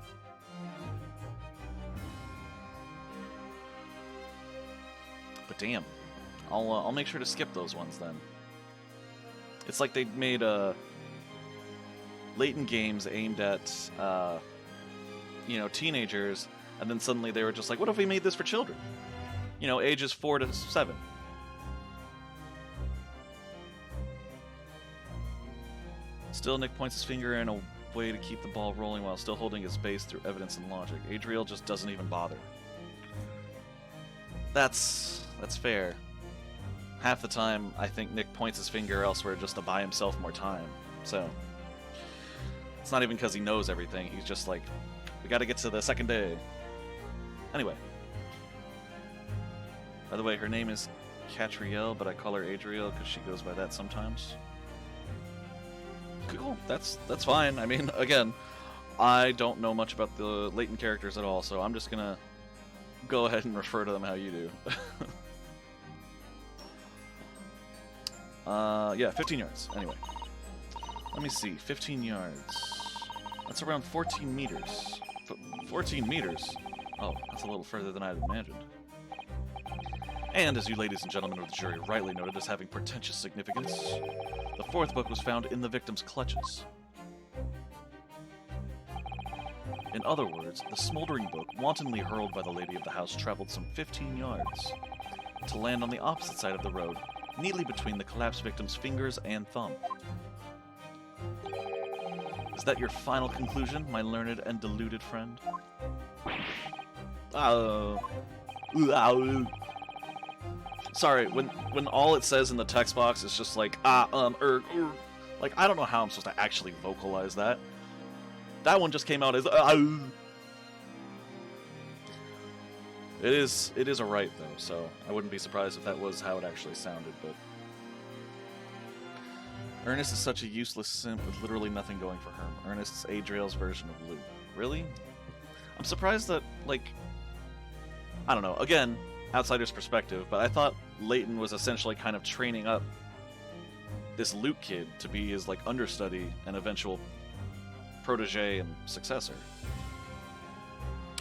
But damn, I'll make sure to skip those ones then. It's like they made Layton games aimed at you know, teenagers, and then suddenly they were just like, what if we made this for children? You know, ages 4 to 7. Still, Nick points his finger in a way to keep the ball rolling while still holding his base through evidence and logic. Adriel just doesn't even bother. That's fair. Half the time, I think Nick points his finger elsewhere just to buy himself more time. So, it's not even because he knows everything. He's just like, we gotta get to the second day. Anyway. By the way, her name is Catriel, but I call her Adriel because she goes by that sometimes. Cool, that's fine. I mean, again, I don't know much about the Layton characters at all, so I'm just gonna go ahead and refer to them how you do. Yeah, 15 yards. Anyway, let me see. 15 yards. That's around 14 meters. 14 meters? Oh, that's a little further than I had imagined. And, as you ladies and gentlemen of the jury rightly noted as having portentous significance, the fourth book was found in the victim's clutches. In other words, the smoldering book, wantonly hurled by the lady of the house, traveled some 15 yards to land on the opposite side of the road, neatly between the collapsed victim's fingers and thumb. Is that your final conclusion, my learned and deluded friend? Sorry, when all it says in the text box is just like, like, I don't know how I'm supposed to actually vocalize that. That one just came out as, It is a right, though, so I wouldn't be surprised if that was how it actually sounded, but... Ernest is such a useless simp with literally nothing going for him. Ernest's Adriel's version of Luke. Really? I'm surprised that, like... I don't know, again, outsider's perspective, but I thought Layton was essentially kind of training up this Luke kid to be his, like, understudy and eventual protege and successor.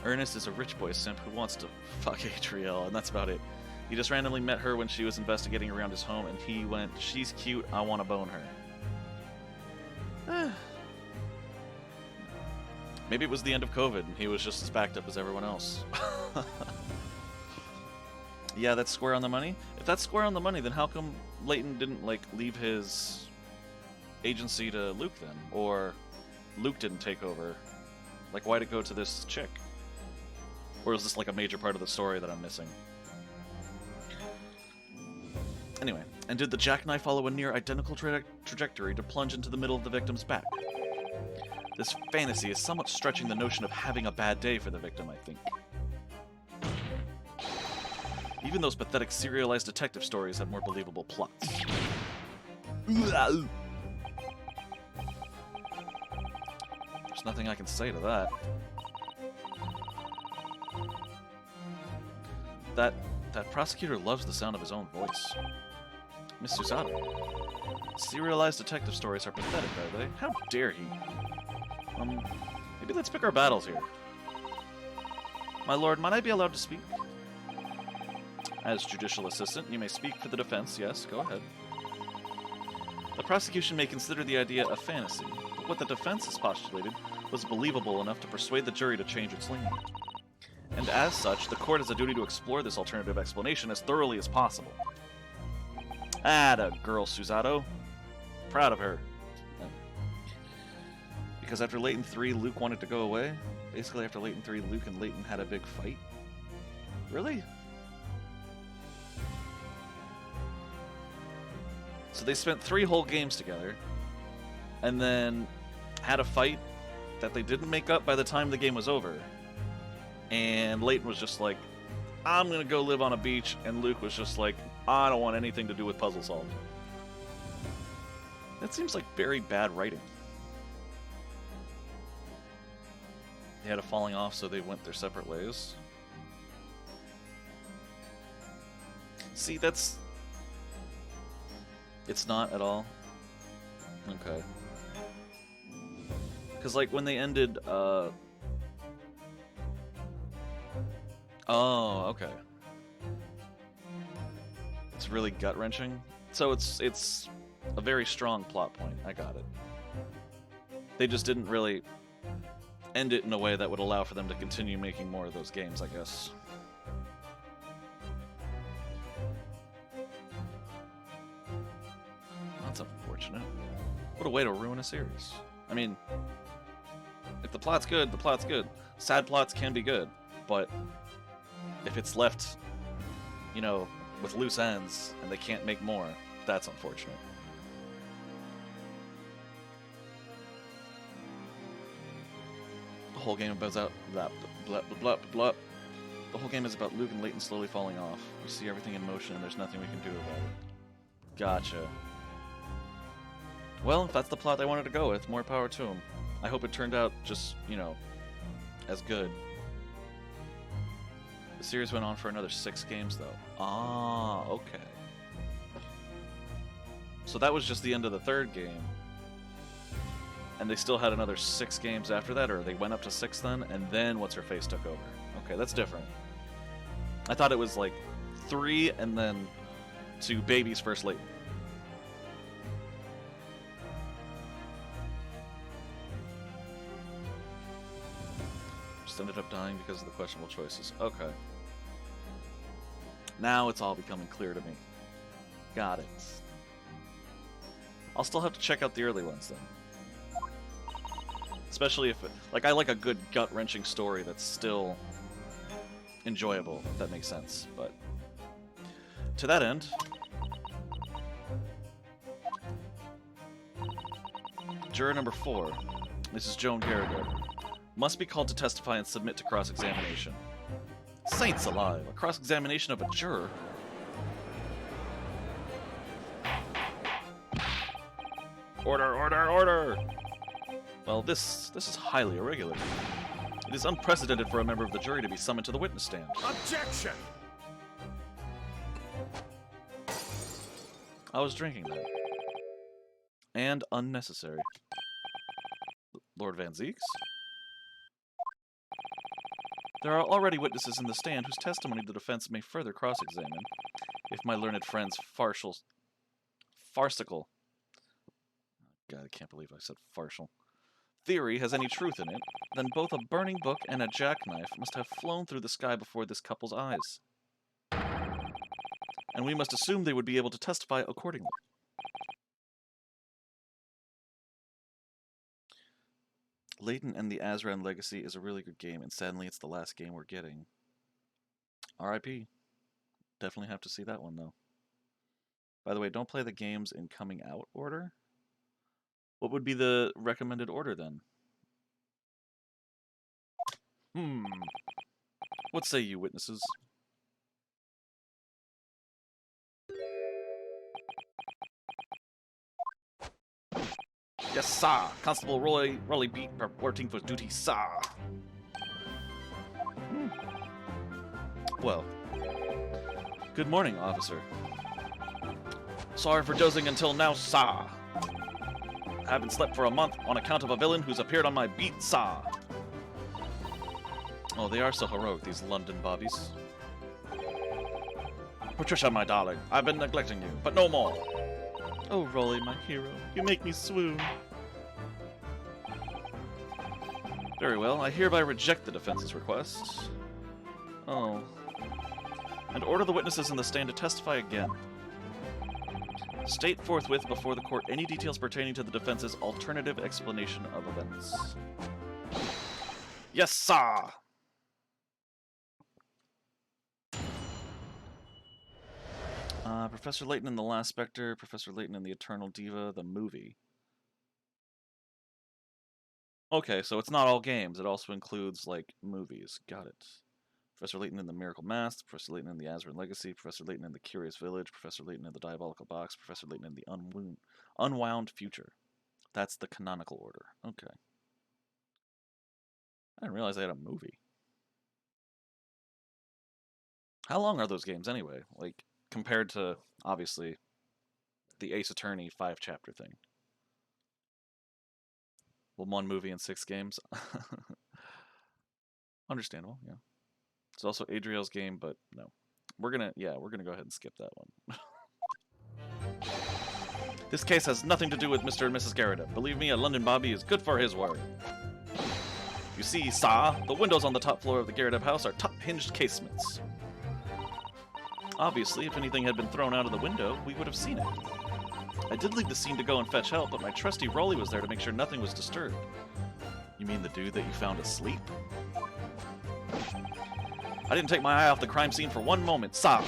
Ernest is a rich boy simp who wants to fuck Adriel, and that's about it. He just randomly met her when she was investigating around his home, and he went, she's cute, I want to bone her. Maybe it was the end of COVID, and he was just as backed up as everyone else. Yeah, that's square on the money. If that's square on the money, then how come Layton didn't, like, leave his agency to Luke then? Or Luke didn't take over? Like, why'd it go to this chick? Or is this, like, a major part of the story that I'm missing? Anyway, and did the jackknife follow a near-identical trajectory to plunge into the middle of the victim's back? This fantasy is somewhat stretching the notion of having a bad day for the victim, I think. Even those pathetic serialized detective stories have more believable plots. There's nothing I can say to that. That prosecutor loves the sound of his own voice. Miss Susato. Serialized detective stories are pathetic, are they? How dare he? Maybe let's pick our battles here. My lord, might I be allowed to speak? As judicial assistant, you may speak for the defense. Yes, go ahead. The prosecution may consider the idea a fantasy, but what the defense has postulated was believable enough to persuade the jury to change its leaning. And as such, the court has a duty to explore this alternative explanation as thoroughly as possible. Atta girl, Susato. Proud of her. Because after Layton 3, Luke wanted to go away? Basically, after Layton 3, Luke and Layton had a big fight? Really? So they spent 3 whole games together, and then had a fight that they didn't make up by the time the game was over. And Layton was just like, I'm gonna go live on a beach, and Luke was just like, I don't want anything to do with puzzle solving. That seems like very bad writing. They had a falling off, so they went their separate ways. See, that's... It's not at all? Okay. Because, like, when they ended, Oh, okay. It's really gut-wrenching. So it's a very strong plot point. I got it. They just didn't really end it in a way that would allow for them to continue making more of those games, I guess. That's unfortunate. What a way to ruin a series. I mean, if the plot's good, the plot's good. Sad plots can be good, but if it's left, you know, with loose ends and they can't make more, that's unfortunate. The whole game about blah, blah, blah, blah, blah. The whole game is about Luke and Layton slowly falling off. We see everything in motion and there's nothing we can do about it. Gotcha. Well, if that's the plot they wanted to go with, more power to them. I hope it turned out just, you know, as good. The series went on for another 6 games, though. Ah, okay. So that was just the end of the 3rd game. And they still had another 6 games after that, or they went up to 6 then, and then What's-Her-Face took over. Okay, that's different. I thought it was like 3 and then to Baby's first Layton. Just ended up dying because of the questionable choices. Okay. Now it's all becoming clear to me. Got it. I'll still have to check out the early ones then. Especially if it, like, I like a good gut-wrenching story that's still enjoyable, if that makes sense. But to that end, juror number 4, Mrs. Joan Garrigan, must be called to testify and submit to cross-examination. Saints alive! A cross-examination of a juror? Order, order, order! Well, this is highly irregular. It is unprecedented for a member of the jury to be summoned to the witness stand. Objection! I was drinking that. And unnecessary. Lord Van Zeeks? There are already witnesses in the stand whose testimony the defense may further cross-examine. If my learned friend's farcical... God, I can't believe I said farcical. Theory has any truth in it, then both a burning book and a jackknife must have flown through the sky before this couple's eyes. And we must assume they would be able to testify accordingly. Layton and the Azran Legacy is a really good game, and sadly it's the last game we're getting. R.I.P. Definitely have to see that one, though. By the way, don't play the games in coming out order. What would be the recommended order, then? What say you, witnesses? Yes, sir. Constable Raleigh beat reporting for duty, sir. Well, good morning, officer. Sorry for dozing until now, sir. Haven't slept for a month on account of a villain who's appeared on my beat, sir. Oh, they are so heroic, these London bobbies. Patricia, my darling, I've been neglecting you, but no more. Oh, Rolly, my hero, you make me swoon. Very well, I hereby reject the defense's request. Oh. And order the witnesses in the stand to testify again. State forthwith before the court any details pertaining to the defense's alternative explanation of events. Yes, sir! Professor Layton and the Last Spectre, Professor Layton and the Eternal Diva, the movie. Okay, so it's not all games. It also includes, like, movies. Got it. Professor Layton in the Miracle Mask, Professor Layton in the Azran Legacy, Professor Layton in the Curious Village, Professor Layton in the Diabolical Box, Professor Layton in the Unwound Future. That's the canonical order. Okay. I didn't realize they had a movie. How long are those games anyway? Like, compared to, obviously, the Ace Attorney 5-chapter thing. Well, 1 movie and 6 games. Understandable, yeah. It's also Adriel's game, but no. We're gonna go ahead and skip that one. This case has nothing to do with Mr. and Mrs. Garrett. Believe me, a London Bobby is good for his word. You see, Sa, the windows on the top floor of the Garrett house are top-hinged casements. Obviously, if anything had been thrown out of the window, we would have seen it. I did leave the scene to go and fetch help, but my trusty Rolly was there to make sure nothing was disturbed. You mean the dude that you found asleep? I didn't take my eye off the crime scene for 1 moment, Sa.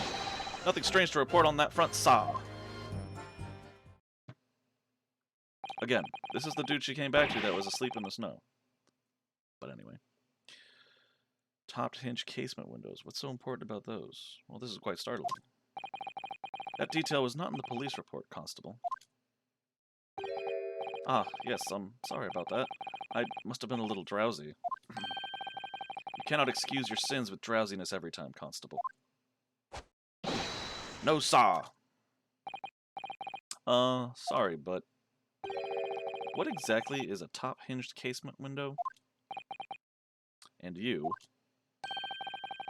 Nothing strange to report on that front, Sa. Again, this is the dude she came back to that was asleep in the snow. But anyway. Topped hinge casement windows. What's so important about those? Well, this is quite startling. That detail was not in the police report, Constable. Ah, yes, I'm sorry about that. I must have been a little drowsy. You cannot excuse your sins with drowsiness every time, Constable. No, sir! Sorry, but... what exactly is a top-hinged casement window? And you...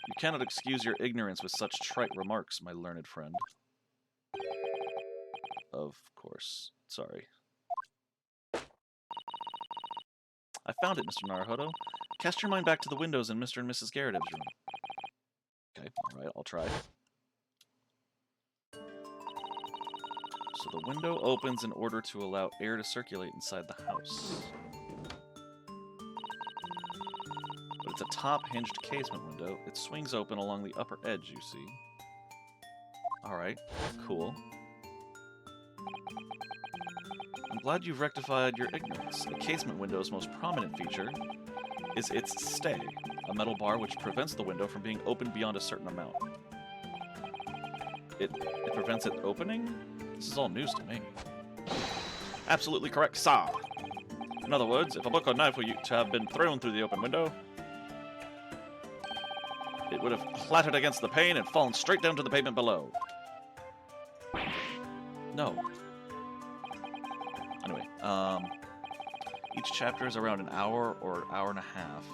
you cannot excuse your ignorance with such trite remarks, my learned friend. Of course. Sorry. I found it, Mr. Naruhodo. Cast your mind back to the windows in Mr. and Mrs. Garrett's room. Okay, alright, I'll try. So the window opens in order to allow air to circulate inside the house. But it's a top-hinged casement window. It swings open along the upper edge, you see. Alright, cool. I'm glad you've rectified your ignorance. A casement window's most prominent feature is its stay, a metal bar which prevents the window from being opened beyond a certain amount. It prevents it opening? This is all news to me. Absolutely correct, sir. In other words, if a book or knife were to have been thrown through the open window, it would have clattered against the pane and fallen straight down to the pavement below. No. Anyway, each chapter is around an hour or an hour and a half.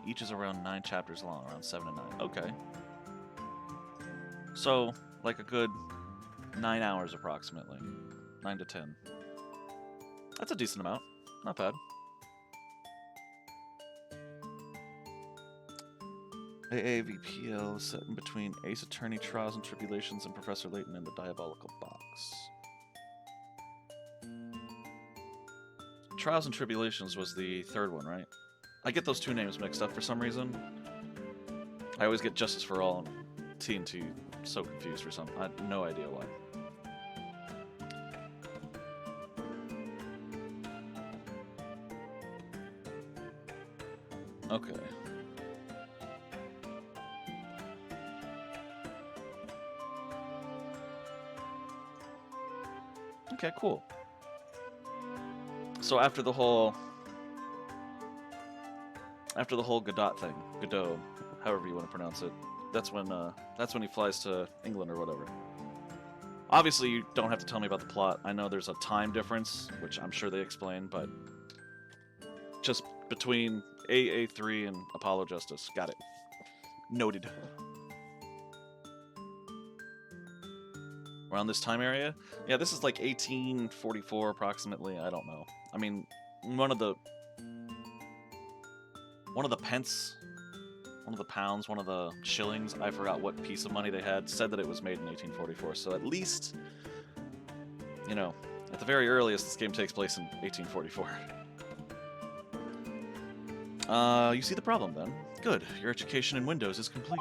Each is around 9 chapters long, around 7 to 9. Okay. So, like a good 9 hours approximately. 9 to 10. That's a decent amount. Not bad. AAVPL set in between Ace Attorney Trials and Tribulations and Professor Layton in the Diabolical Box. Trials and Tribulations was the 3rd one, right? I get those 2 names mixed up for some reason. I always get Justice for All and TNT so confused for some. I have no idea why. Okay. Okay, cool. So after the whole Godot thing, Godot, however you want to pronounce it, that's when he flies to England or whatever. Obviously, you don't have to tell me about the plot. I know there's a time difference, which I'm sure they explain, but just between AA3 and Apollo Justice. Got it. Noted. Around this time area? Yeah, this is like 1844 approximately. I don't know. I mean, one of the pence, one of the pounds, one of the shillings, I forgot what piece of money they had, said that it was made in 1844. So at least, you know, at the very earliest, this game takes place in 1844. You see the problem then? Good. Your education in Windows is complete.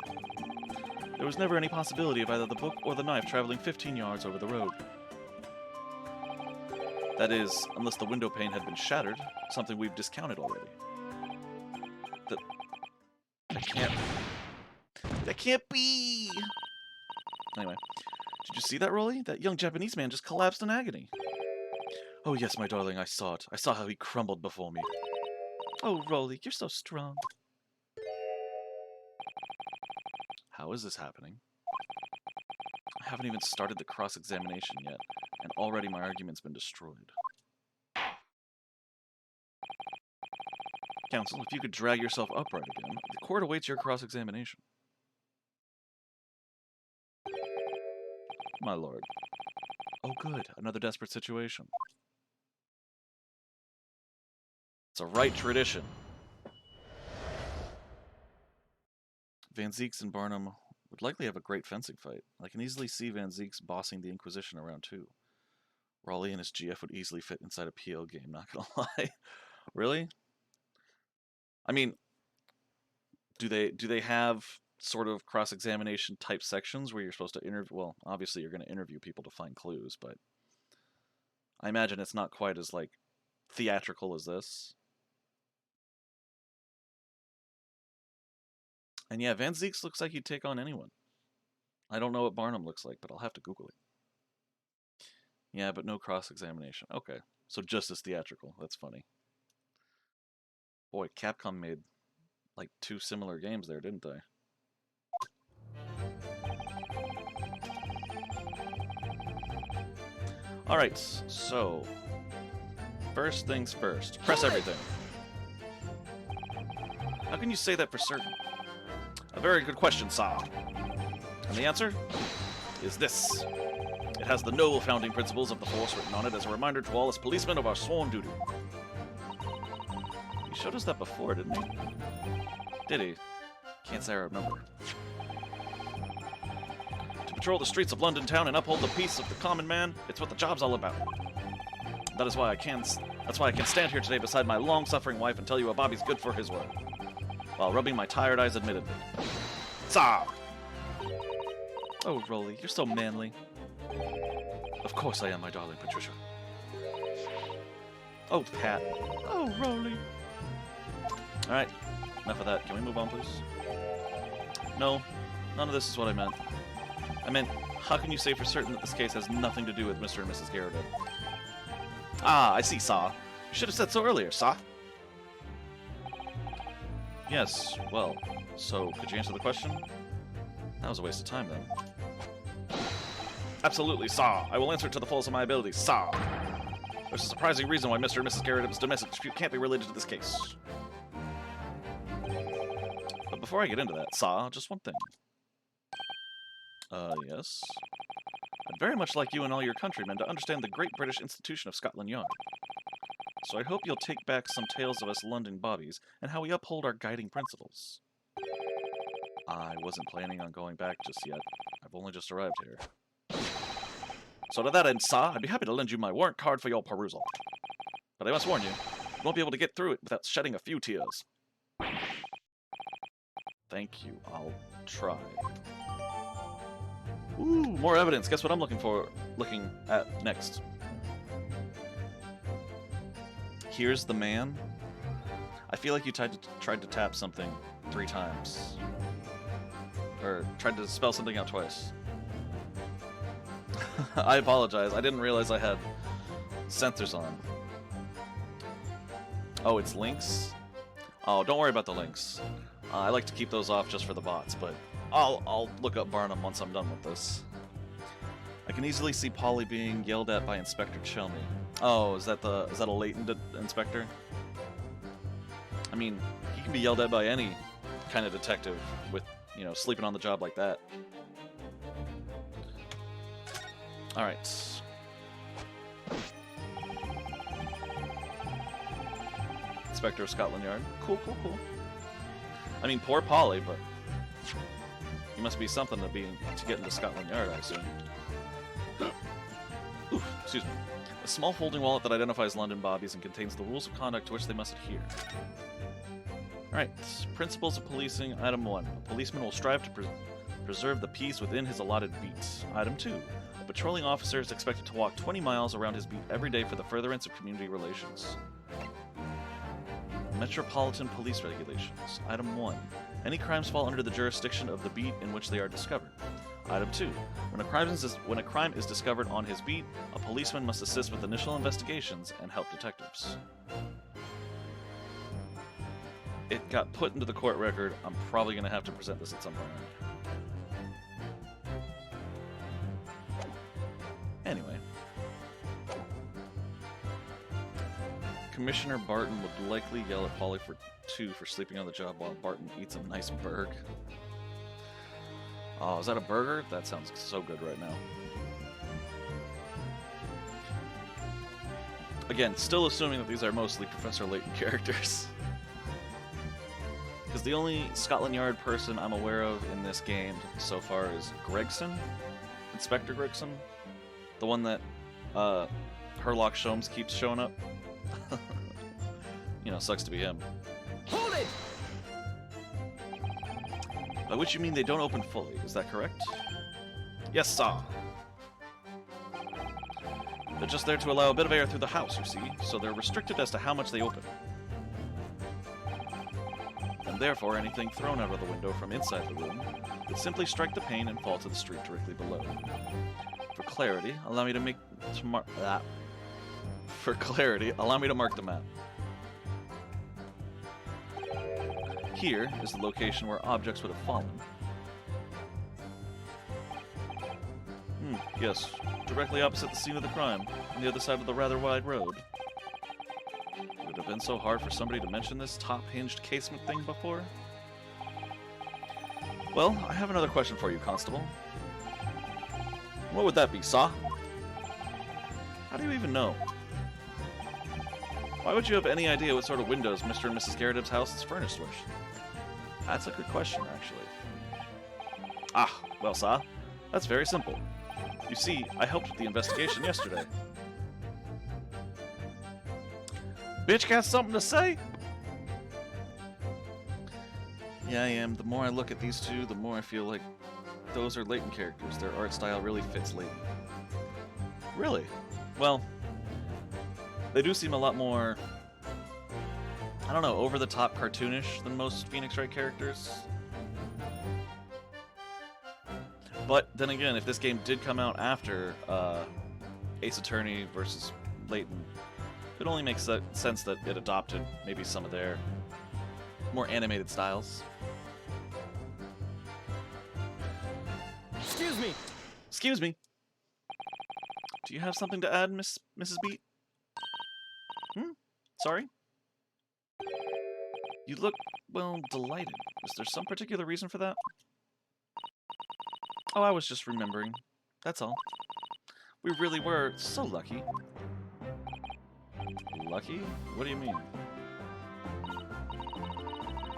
There was never any possibility of either the book or the knife traveling 15 yards over the road. That is, unless the window pane had been shattered, something we've discounted already. That can't be! Anyway, did you see that, Rolly? That young Japanese man just collapsed in agony. Oh yes, my darling, I saw it. I saw how he crumbled before me. Oh, Rolly, you're so strong. How is this happening? I haven't even started the cross-examination yet, and already my argument's been destroyed. Counsel, if you could drag yourself upright again, the court awaits your cross-examination. My lord. Oh good, another desperate situation. It's a right tradition. Van Zeeks and Barnum would likely have a great fencing fight. I can easily see Van Zeeks bossing the Inquisition around too. Raleigh and his GF would easily fit inside a PL game, not gonna lie. Really? I mean, do they have sort of cross-examination type sections where you're supposed to interview? Well, obviously you're going to interview people to find clues, but I imagine it's not quite as like theatrical as this. And yeah, Van Zeeks looks like he'd take on anyone. I don't know what Barnum looks like, but I'll have to Google it. Yeah, but no cross-examination. Okay, so just as theatrical. That's funny. Boy, Capcom made like 2 similar games there, didn't they? Alright, so first things first. Press everything. How can you say that for certain? A very good question, Saw. And the answer is this. It has the noble founding principles of the Force written on it as a reminder to all us policemen of our sworn duty. He showed us that before, didn't he? Did he? Can't say I remember. To patrol the streets of London town and uphold the peace of the common man, it's what the job's all about. That's why I can stand here today beside my long-suffering wife and tell you what Bobby's good for his word, while rubbing my tired eyes admittedly. Saw! Oh, Rolly, you're so manly. Of course I am, my darling Patricia. Oh, Pat. Oh, Rolly. Alright, enough of that. Can we move on, please? No, none of this is what I meant. I meant, how can you say for certain that this case has nothing to do with Mr. and Mrs. Garrett? Ah, I see, Saw. You should have said so earlier, Saw. Yes, well, so could you answer the question? That was a waste of time, then. Absolutely, Saw. I will answer it to the fullest of my ability, Saw. There's a surprising reason why Mr. and Mrs. Garrett's domestic dispute can't be related to this case. But before I get into that, Saw, just one thing. Yes? I'd very much like you and all your countrymen to understand the great British institution of Scotland Yard. So I hope you'll take back some tales of us London bobbies and how we uphold our guiding principles. I wasn't planning on going back just yet. I've only just arrived here. So to that end, Saw, I'd be happy to lend you my warrant card for your perusal. But I must warn you, you won't be able to get through it without shedding a few tears. Thank you. I'll try. Ooh, more evidence. Guess what I'm looking at next. Here's the man. I feel like you tried to tap something 3 times. Or tried to spell something out twice. I apologize. I didn't realize I had sensors on. Oh, it's links? Oh, don't worry about the links. I like to keep those off just for the bots, but I'll look up Barnum once I'm done with this. I can easily see Polly being yelled at by Inspector Chelmy. Oh, is that a latent inspector? I mean, He can be yelled at by any kind of detective with, you know, sleeping on the job like that. Alright. Inspector of Scotland Yard. Cool, cool, cool. I mean, poor Polly, but he must be something to get into Scotland Yard, I assume. Oof, excuse me. A small folding wallet that identifies London bobbies and contains the rules of conduct to which they must adhere. Alright, principles of policing. Item 1. A policeman will strive to preserve the peace within his allotted beat. Item 2. A patrolling officer is expected to walk 20 miles around his beat every day for the furtherance of community relations. Metropolitan Police Regulations. Item 1. Any crimes fall under the jurisdiction of the beat in which they are discovered. Item 2. When a crime is discovered on his beat, a policeman must assist with initial investigations and help detectives. It got put into the court record. I'm probably going to have to present this at some point. Anyway. Commissioner Barton would likely yell at Polly for sleeping on the job while Barton eats a nice burg. Oh, is that a burger? That sounds so good right now. Again, still assuming that these are mostly Professor Layton characters. Because the only Scotland Yard person I'm aware of in this game so far is Gregson? Inspector Gregson? The one that Herlock Sholmes keeps showing up. You know, sucks to be him. Hold it! By which you mean they don't open fully, is that correct? Yes, sir. They're just there to allow a bit of air through the house, you see, so they're restricted as to how much they open. And therefore, anything thrown out of the window from inside the room would simply strike the pane and fall to the street directly below. For clarity, allow me to mark the map. Here is the location where objects would have fallen. Yes, directly opposite the scene of the crime, on the other side of the rather wide road. Would it have been so hard for somebody to mention this top-hinged casement thing before? Well, I have another question for you, Constable. What would that be, Saw? How do you even know? Why would you have any idea what sort of windows Mr. and Mrs. Garretibb's house is furnished with? That's a good question, actually. Ah, well, Saw, that's very simple. You see, I helped with the investigation yesterday. Bitch got something to say? Yeah, I am. The more I look at these two, the more I feel like those are Layton characters. Their art style really fits Layton. Really? Well, they do seem a lot more, I don't know, over-the-top cartoonish than most Phoenix Wright characters. But then again, if this game did come out after Ace Attorney versus Layton, it only makes sense that it adopted maybe some of their more animated styles. Excuse me. Excuse me. Do you have something to add, Mrs. Beat? Sorry? You look, well, delighted. Was there some particular reason for that? Oh, I was just remembering. That's all. We really were so lucky. Lucky? What do you mean?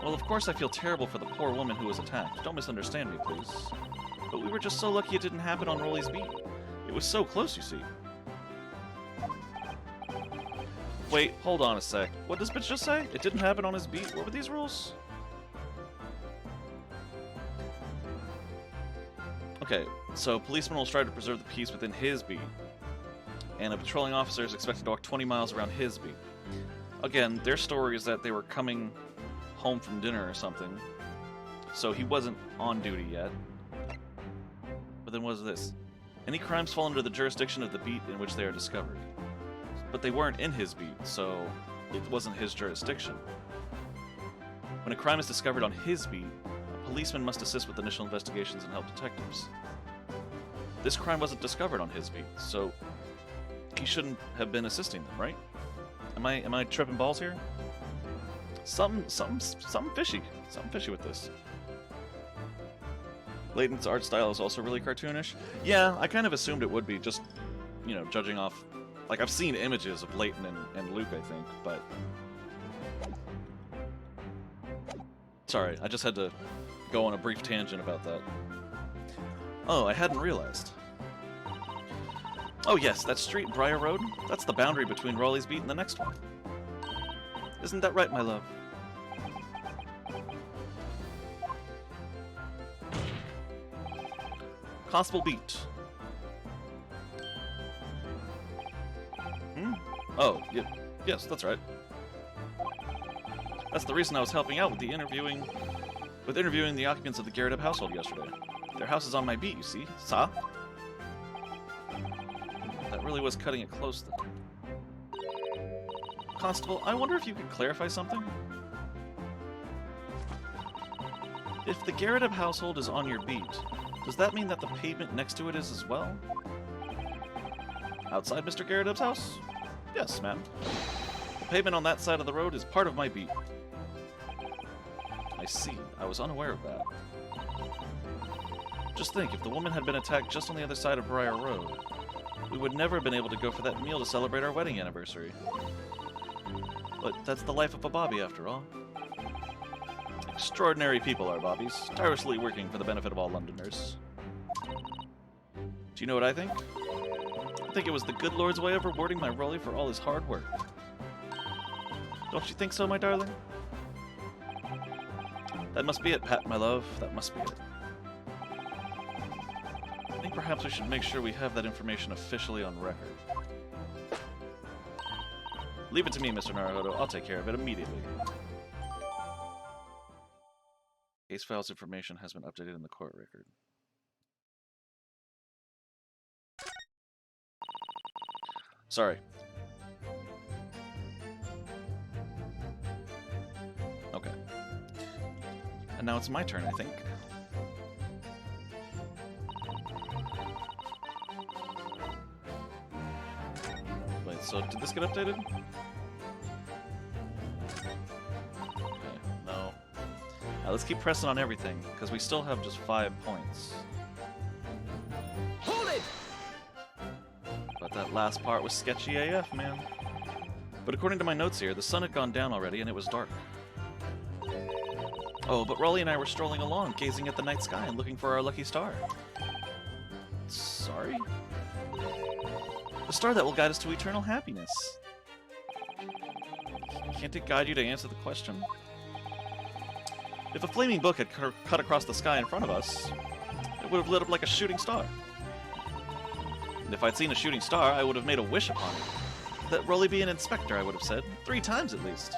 Well, of course I feel terrible for the poor woman who was attacked. Don't misunderstand me, please. But we were just so lucky it didn't happen on Rolly's beat. It was so close, you see. Wait, hold on a sec. What does bitch just say? It didn't happen on his beat? What were these rules? Okay, so policemen will strive to preserve the peace within his beat. And a patrolling officer is expected to walk 20 miles around his beat. Again, their story is that they were coming home from dinner or something. So he wasn't on duty yet. But then what is this? Any crimes fall under the jurisdiction of the beat in which they are discovered. But they weren't in his beat, so it wasn't his jurisdiction. When a crime is discovered on his beat, a policeman must assist with initial investigations and help detectives. This crime wasn't discovered on his beat, so he shouldn't have been assisting them, right? Am I tripping balls here? Something fishy. Something fishy with this. Layton's art style is also really cartoonish. Yeah, I kind of assumed it would be, just, you know, judging off... Like, I've seen images of Layton and Luke, I think, but... Sorry, I just had to go on a brief tangent about that. Oh, I hadn't realized. Oh yes, that street, Briar Road, that's the boundary between Raleigh's Beat and the next one. Isn't that right, my love? Constable Beat. Hmm? Oh, yes, that's right. That's the reason I was helping out with interviewing the occupants of the Garrett household yesterday. Their house is on my beat, you see. Sa? That really was cutting it close then. Constable, I wonder if you could clarify something? If the Garrett household is on your beat, does that mean that the pavement next to it is as well? Outside Mr. Garrett's house? Yes, ma'am. The pavement on that side of the road is part of my beat. I see. I was unaware of that. Just think, if the woman had been attacked just on the other side of Briar Road, we would never have been able to go for that meal to celebrate our wedding anniversary. But that's the life of a Bobby, after all. Extraordinary people are Bobbies, tirelessly working for the benefit of all Londoners. Do you know what I think? I think it was the good Lord's way of rewarding my Rolly for all his hard work. Don't you think so, my darling? That must be it, Pat, my love. That must be it. I think perhaps we should make sure we have that information officially on record. Leave it to me, Mr. Naruhodo. I'll take care of it immediately. Case files information has been updated in the court record. Sorry. Okay. And now it's my turn, I think. Wait, so did this get updated? Okay, no. Now let's keep pressing on everything, because we still have just 5 points. Hold it! But that last part was sketchy AF, man. But according to my notes here, the sun had gone down already and it was dark. Oh, but Raleigh and I were strolling along, gazing at the night sky and looking for our lucky star. Sorry? The star that will guide us to eternal happiness. Can't it guide you to answer the question? If a flaming book had cut across the sky in front of us, it would have lit up like a shooting star. And if I'd seen a shooting star, I would have made a wish upon it. That Rolly be an inspector, I would have said. 3 times at least.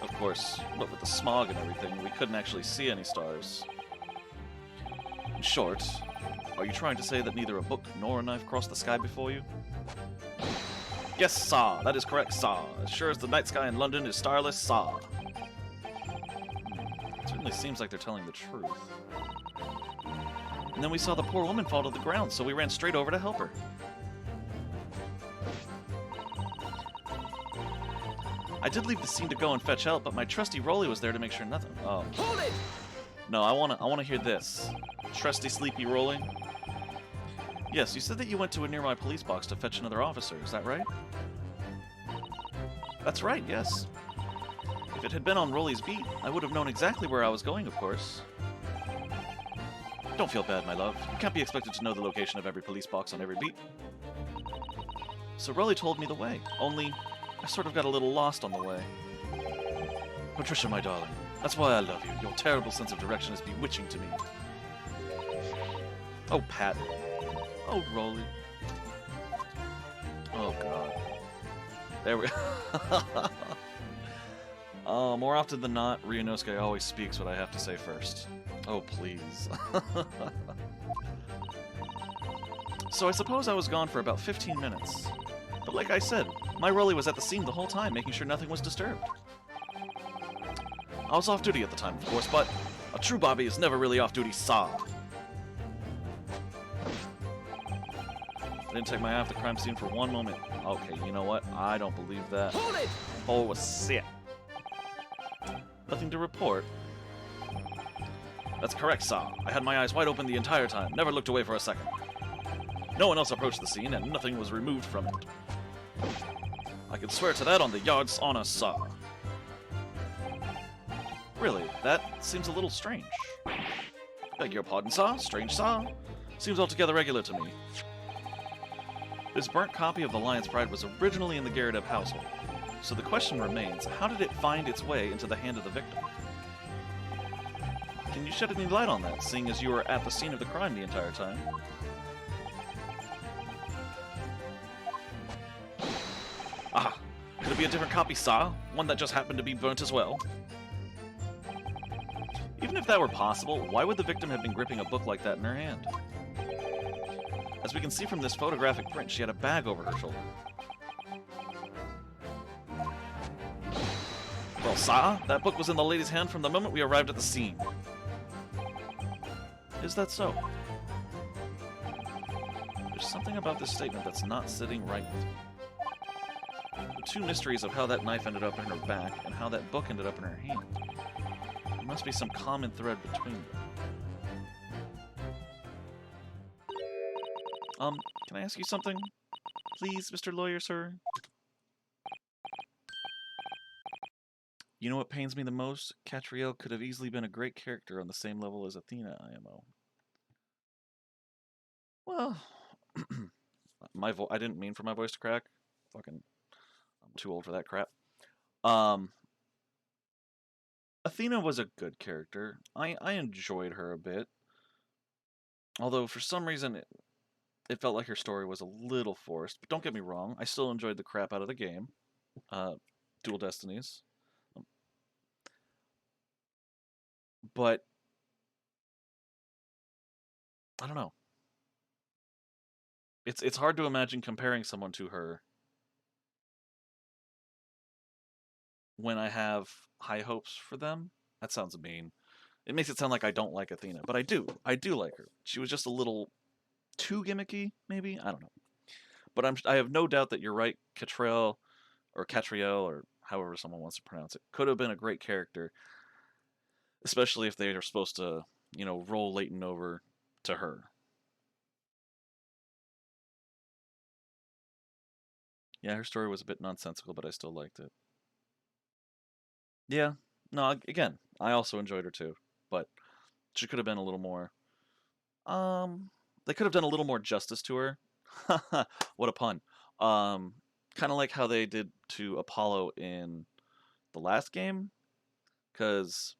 Of course, what with the smog and everything, we couldn't actually see any stars. In short, are you trying to say that neither a book nor a knife crossed the sky before you? Yes, sir. That is correct, sir. As sure as the night sky in London is starless, sir. It certainly seems like they're telling the truth. And then we saw the poor woman fall to the ground, so we ran straight over to help her. I did leave the scene to go and fetch help, but my trusty Rolly was there to make sure nothing. Oh. Hold it! No, I wanna hear this. Trusty sleepy Rolly. Yes, you said that you went to a nearby police box to fetch another officer, is that right? That's right, yes. If it had been on Rolly's beat, I would have known exactly where I was going, of course. Don't feel bad, my love. You can't be expected to know the location of every police box on every beat. So Rolly told me the way, only I sort of got a little lost on the way. Patricia, my darling, that's why I love you. Your terrible sense of direction is bewitching to me. Oh, Pat. Oh, Rolly. Oh, God. There we more often than not, Ryunosuke always speaks what I have to say first. Oh, please. So I suppose I was gone for about 15 minutes. But like I said, my Rolly was at the scene the whole time, making sure nothing was disturbed. I was off duty at the time, of course, but a true Bobby is never really off duty, saw. I didn't take my eye off the crime scene for one moment. Okay, you know what? I don't believe that. Hold it! Oh, shit. Nothing to report. That's correct, sir. I had my eyes wide open the entire time, never looked away for a second. No one else approached the scene, and nothing was removed from it. I can swear to that on the yard's honor, sir. Really, that seems a little strange. Beg your pardon, sir? Strange, sir? Seems altogether regular to me. This burnt copy of the Lion's Pride was originally in the Garrett household, so the question remains, how did it find its way into the hand of the victim? Can you shed any light on that, seeing as you were at the scene of the crime the entire time? Ah, could it be a different copy, sir? One that just happened to be burnt as well? Even if that were possible, why would the victim have been gripping a book like that in her hand? As we can see from this photographic print, she had a bag over her shoulder. Well, sir, that book was in the lady's hand from the moment we arrived at the scene. Is that so? There's something about this statement that's not sitting right with me. The two mysteries of how that knife ended up in her back and how that book ended up in her hand. There must be some common thread between them. Can I ask you something? Please, Mr. Lawyer, sir? You know what pains me the most? Catriel could have easily been a great character on the same level as Athena IMO. Well, I didn't mean for my voice to crack. I'm too old for that crap. Athena was a good character. I enjoyed her a bit. Although, for some reason, it felt like her story was a little forced. But don't get me wrong, I still enjoyed the crap out of the game. Dual Destinies. But I don't know. It's hard to imagine comparing someone to her when I have high hopes for them. That sounds mean. It makes it sound like I don't like Athena, but I do. I do like her. She was just a little too gimmicky, maybe? I don't know. But I have no doubt that you're right. Catriel, or however someone wants to pronounce it, could have been a great character. Especially if they are supposed to, roll Leighton over to her. Yeah, her story was a bit nonsensical, but I still liked it. Yeah, no, again, I also enjoyed her too, but she could have been a little more. They could have done a little more justice to her. What a pun. Kind of like how they did to Apollo in the last game, because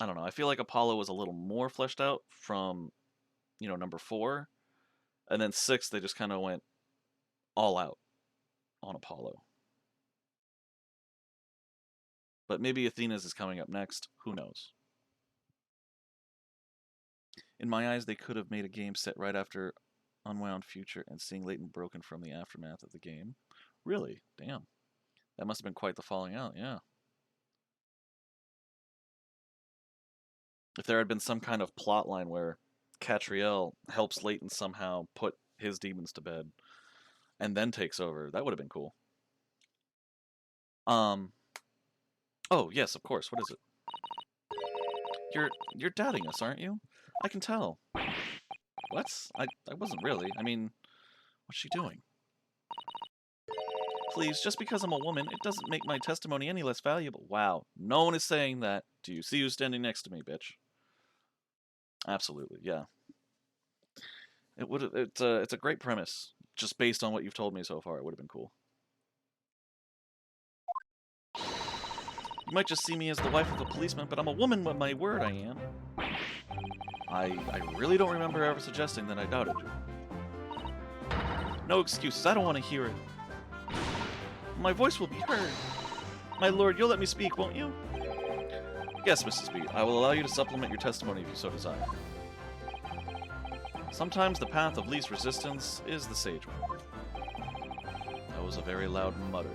I don't know. I feel like Apollo was a little more fleshed out from, number 4. And then 6, they just kind of went all out on Apollo. But maybe Athena's is coming up next. Who knows? In my eyes, they could have made a game set right after Unwound Future and seeing Leighton broken from the aftermath of the game. Really? Damn. That must have been quite the falling out, yeah. If there had been some kind of plot line where Catriel helps Leighton somehow put his demons to bed and then takes over, that would have been cool. Oh, yes, of course. What is it? You're doubting us, aren't you? I can tell. What? I wasn't really. I mean, what's she doing? Please, just because I'm a woman, it doesn't make my testimony any less valuable. Wow, no one is saying that. Do you see who's standing next to me, bitch? Absolutely, yeah. It's a great premise. Just based on what you've told me so far, it would have been cool. You might just see me as the wife of a policeman, but I'm a woman with my word I am. I really don't remember ever suggesting that I doubted you. No excuses, I don't want to hear it. My voice will be heard. My lord, you'll let me speak, won't you? Yes, Mrs. B. I will allow you to supplement your testimony if you so desire. Sometimes the path of least resistance is the sage one. That was a very loud mutter.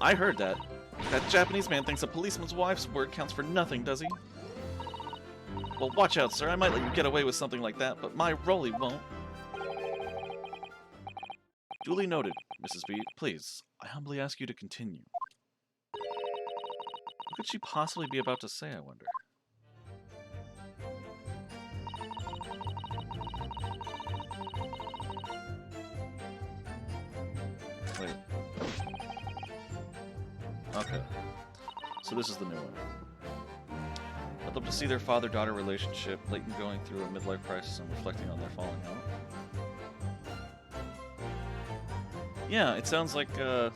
I heard that. That Japanese man thinks a policeman's wife's word counts for nothing, does he? Well, watch out, sir. I might let you get away with something like that, but my Rolly won't. Duly noted, Mrs. B. Please, I humbly ask you to continue. could she possibly be about to say, I wonder? Wait. Okay. So this is the new one. I'd love to see their father-daughter relationship, Layton going through a midlife crisis and reflecting on their falling out. Yeah, it sounds like, I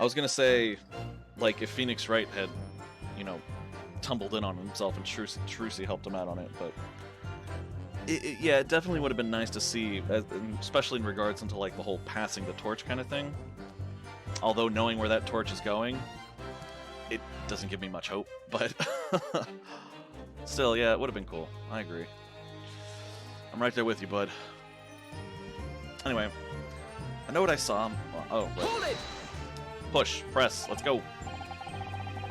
was gonna say, like, if Phoenix Wright had, you know, tumbled in on himself and Trucy helped him out on it, but... yeah, it definitely would have been nice to see, especially in regards into, like, the whole passing the torch kind of thing. Although knowing where that torch is going, it doesn't give me much hope, but... still, yeah, it would have been cool. I agree. I'm right there with you, bud. Anyway, I know what I saw. Oh, right. Hold it! Push, press, let's go.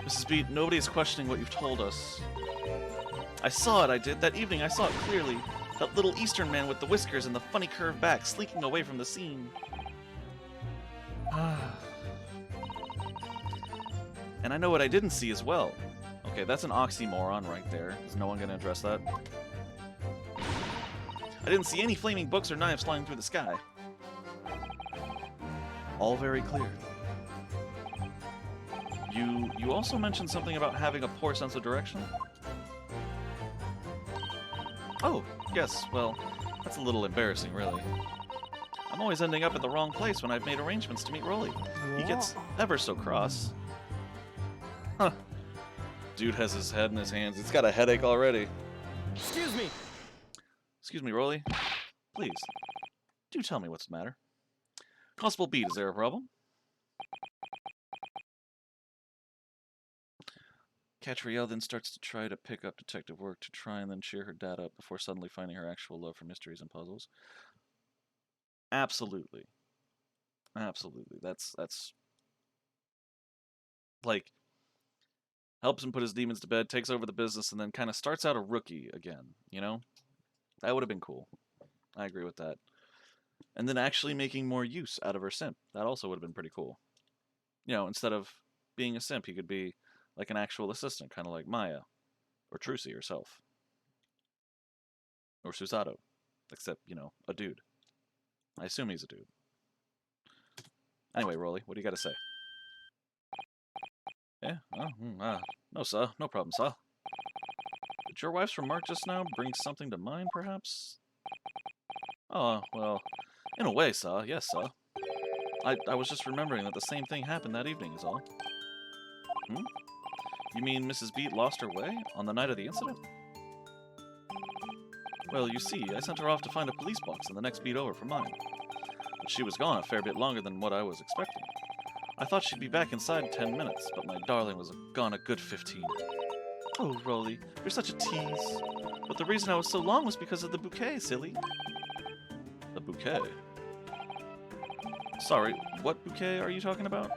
Mrs. Beat, nobody is questioning what you've told us. I saw it, I did. That evening, I saw it clearly. That little Eastern man with the whiskers and the funny curved back, slinking away from the scene. And I know what I didn't see as well. Okay, that's an oxymoron right there. Is no one going to address that? I didn't see any flaming books or knives flying through the sky. All very clear. You also mentioned something about having a poor sense of direction? Oh, yes, well, that's a little embarrassing, really. I'm always ending up at the wrong place when I've made arrangements to meet Rolly. He gets ever so cross. Huh. Dude has his head in his hands. He's got a headache already. Excuse me. Excuse me, Rolly. Please, do tell me what's the matter. Constable Beat, is there a problem? Catriel then starts to try to pick up detective work to try and then cheer her dad up before suddenly finding her actual love for mysteries and puzzles. Absolutely. Absolutely. That's like, helps him put his demons to bed, takes over the business, and then kind of starts out a rookie again, you know? That would have been cool. I agree with that. And then actually making more use out of her simp. That also would have been pretty cool. You know, instead of being a simp, he could be like an actual assistant, kind of like Maya, or Trucy herself, or Susato, except, you know, a dude. I assume he's a dude. Anyway, Rolly, what do you got to say? Yeah, no, sir, no problem, sir. Did your wife's remark just now bring something to mind, perhaps? Oh, well, in a way, sir, yes, sir. I was just remembering that the same thing happened that evening, is all. Hmm? You mean Mrs. Beat lost her way on the night of the incident? Well, you see, I sent her off to find a police box in the next beat over from mine. But she was gone a fair bit longer than what I was expecting. I thought she'd be back inside in 10 minutes, but my darling was gone a good 15. Oh, Rolly, you're such a tease. But the reason I was so long was because of the bouquet, silly. The bouquet? Sorry, what bouquet are you talking about?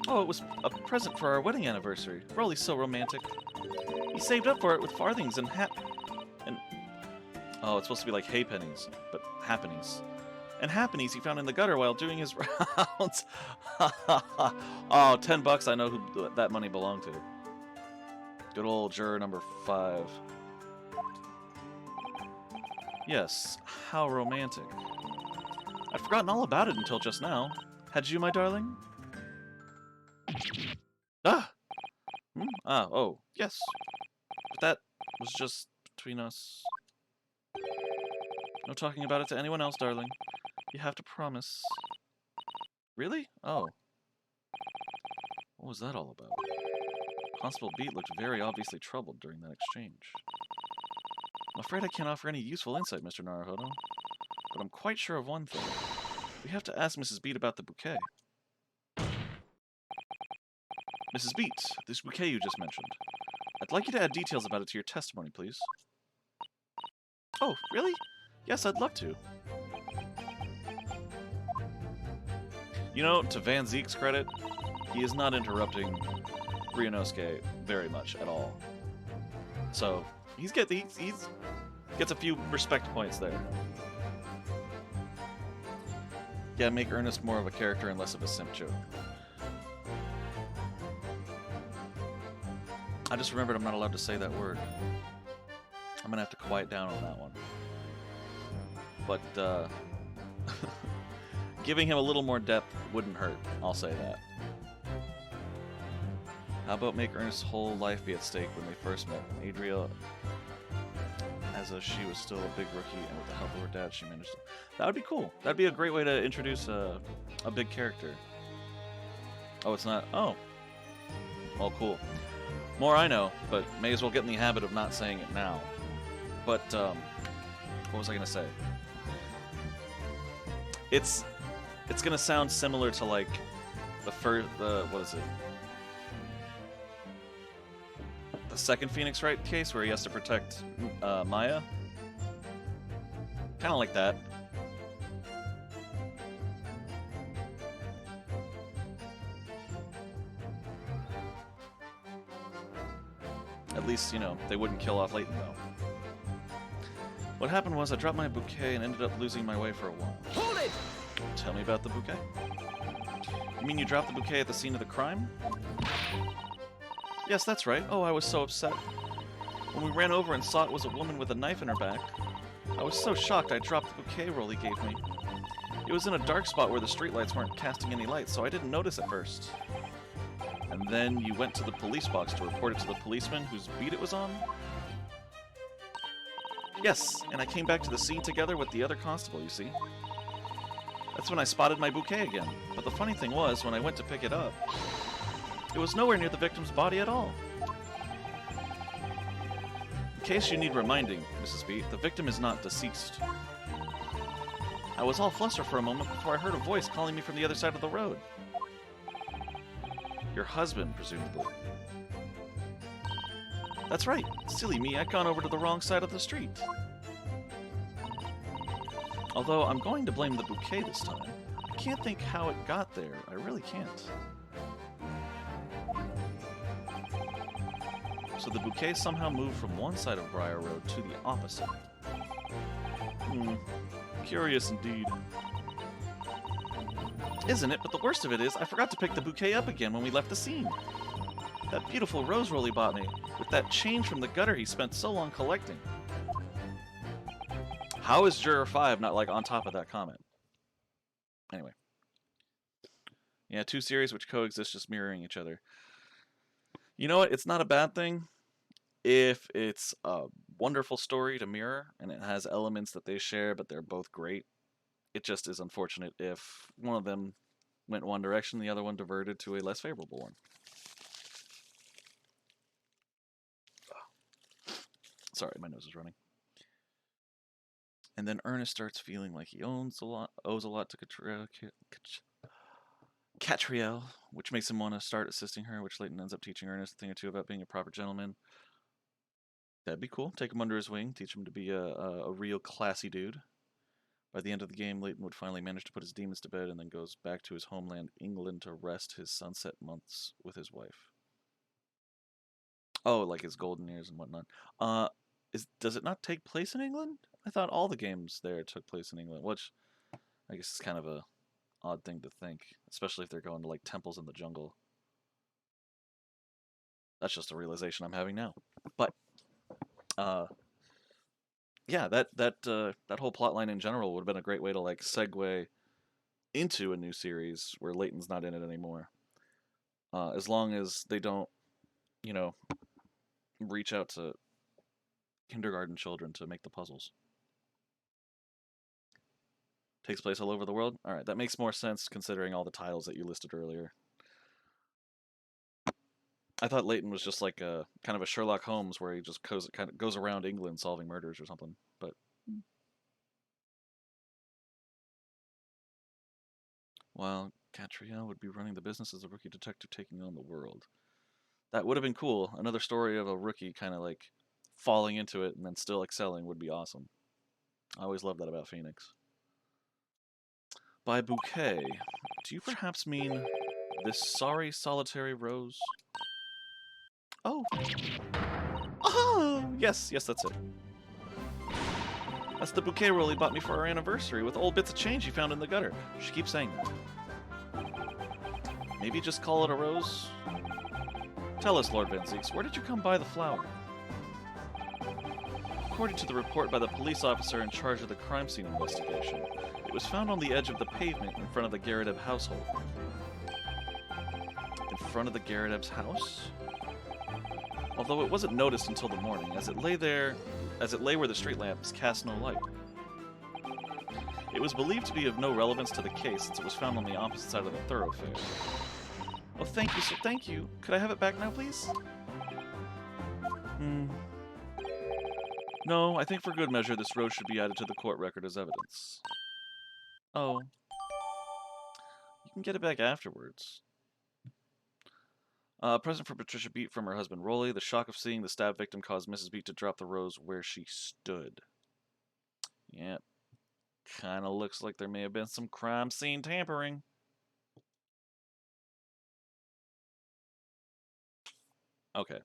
Oh, it was a present for our wedding anniversary. Rolly's so romantic. He saved up for it with farthings and oh, it's supposed to be like haypennies, but happenings. And happenings he found in the gutter while doing his rounds. Oh, $10, I know who that money belonged to. Good old juror number 5. Yes, how romantic. I'd forgotten all about it until just now. Had you, my darling? Ah! Oh, yes. But that was just between us. No talking about it to anyone else, darling. You have to promise. Really? Oh. What was that all about? Constable Beat looked very obviously troubled during that exchange. I'm afraid I can't offer any useful insight, Mr. Naruhodo. But I'm quite sure of one thing. We have to ask Mrs. Beat about the bouquet. Mrs. Beat, this bouquet you just mentioned. I'd like you to add details about it to your testimony, please. Oh, really? Yes, I'd love to. You know, to Van Zeek's credit, he is not interrupting Ryunosuke very much at all. So, he gets a few respect points there. Yeah, make Ernest more of a character and less of a simp joke. I just remembered I'm not allowed to say that word. I'm gonna have to quiet down on that one. But, giving him a little more depth wouldn't hurt, I'll say that. How about make Ernest's whole life be at stake when they first met? Adriel, as she was still a big rookie, and with the help of her dad, she managed to... That would be cool. That'd be a great way to introduce a big character. Oh, it's not... Oh. Oh, cool. More I know, but may as well get in the habit of not saying it now. But, what was I gonna say? It's gonna sound similar to, like, what is it? The second Phoenix Wright case where he has to protect Maya. Kind of like that. At least, you know, they wouldn't kill off Layton, though. What happened was I dropped my bouquet and ended up losing my way for a while. Hold it! Tell me about the bouquet. You mean you dropped the bouquet at the scene of the crime? Yes, that's right. Oh, I was so upset. When we ran over and saw it was a woman with a knife in her back, I was so shocked I dropped the bouquet roll he gave me. It was in a dark spot where the streetlights weren't casting any light, so I didn't notice at first. And then you went to the police box to report it to the policeman whose beat it was on? Yes, and I came back to the scene together with the other constable, you see. That's when I spotted my bouquet again. But the funny thing was, when I went to pick it up, it was nowhere near the victim's body at all. In case you need reminding, Mrs. B, the victim is not deceased. I was all flustered for a moment before I heard a voice calling me from the other side of the road. Your husband, presumably. That's right. Silly me, I'd gone over to the wrong side of the street. Although I'm going to blame the bouquet this time. I can't think how it got there. I really can't. So the bouquet somehow moved from one side of Briar Road to the opposite. Curious indeed. Isn't it? But the worst of it is, I forgot to pick the bouquet up again when we left the scene. That beautiful rose roll he bought me, with that change from the gutter he spent so long collecting. How is Juror 5 not, like, on top of that comment? Anyway. Yeah, two series which coexist, just mirroring each other. You know what? It's not a bad thing if it's a wonderful story to mirror, and it has elements that they share, but they're both great. It just is unfortunate if one of them went one direction, the other one diverted to a less favorable one. Sorry, my nose is running. And then Ernest starts feeling like he owes a lot to Catriel, which makes him want to start assisting her, which Layton ends up teaching Ernest a thing or two about being a proper gentleman. That'd be cool. Take him under his wing, teach him to be a real classy dude. By the end of the game, Layton would finally manage to put his demons to bed and then goes back to his homeland, England, to rest his sunset months with his wife. Oh, like his golden years and whatnot. Does it not take place in England? I thought all the games there took place in England, which I guess is kind of a odd thing to think, especially if they're going to like temples in the jungle. That's just a realization I'm having now. But yeah, that whole plotline in general would have been a great way to like segue into a new series where Layton's not in it anymore. As long as they don't, you know, reach out to kindergarten children to make the puzzles. Takes place all over the world? Alright, that makes more sense considering all the titles that you listed earlier. I thought Layton was just like a kind of a Sherlock Holmes where he just goes around England solving murders or something, but while Catriel would be running the business as a rookie detective taking on the world. That would have been cool. Another story of a rookie kind of like falling into it and then still excelling would be awesome. I always love that about Phoenix. By bouquet, do you perhaps mean this sorry solitary rose? Oh. Oh, yes, that's it. That's the bouquet Rolly bought me for our anniversary with old bits of change he found in the gutter. She keeps saying that. Maybe just call it a rose? Tell us, Lord Van Zeeks, where did you come by the flower? According to the report by the police officer in charge of the crime scene investigation, it was found on the edge of the pavement in front of the Garadeb household. In front of the Garadeb's house? Although it wasn't noticed until the morning, as it lay where the street lamps cast no light. It was believed to be of no relevance to the case since it was found on the opposite side of the thoroughfare. Oh, thank you, sir, thank you. Could I have it back now, please? No, I think for good measure this rose should be added to the court record as evidence. Oh. You can get it back afterwards. Present for Patricia Beat from her husband Rolly. The shock of seeing the stab victim caused Mrs. Beat to drop the rose where she stood. Yep. Kinda looks like there may have been some crime scene tampering. Okay.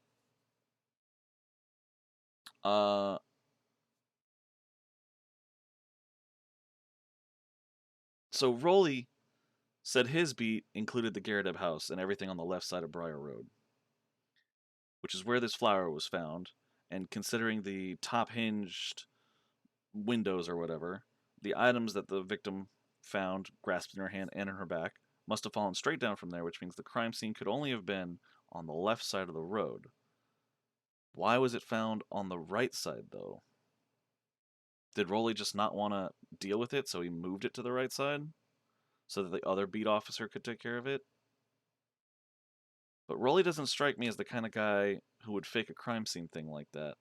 So Rolly said his beat included the Garadeb house and everything on the left side of Briar Road, which is where this flower was found, and considering the top-hinged windows or whatever, the items that the victim found grasped in her hand and in her back must have fallen straight down from there, which means the crime scene could only have been on the left side of the road. Why was it found on the right side, though? Did Rolly just not want to deal with it, so he moved it to the right side? So that the other beat officer could take care of it? But Rolly doesn't strike me as the kind of guy who would fake a crime scene thing like that.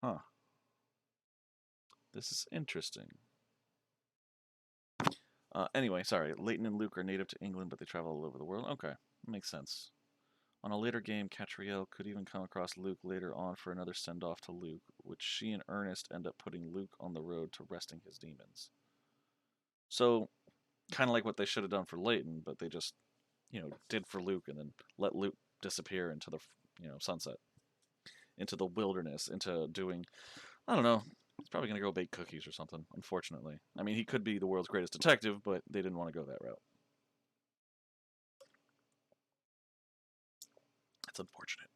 Huh. This is interesting. Anyway, sorry. Leighton and Luke are native to England, but they travel all over the world. Okay, makes sense. On a later game, Catriel could even come across Luke later on for another send-off to Luke, which she and Ernest end up putting Luke on the road to resting his demons. So, kind of like what they should have done for Leighton, but they just, did for Luke and then let Luke disappear into the, sunset. Into the wilderness, into doing, I don't know, he's probably going to go bake cookies or something, unfortunately. I mean, he could be the world's greatest detective, but they didn't want to go that route. That's unfortunate.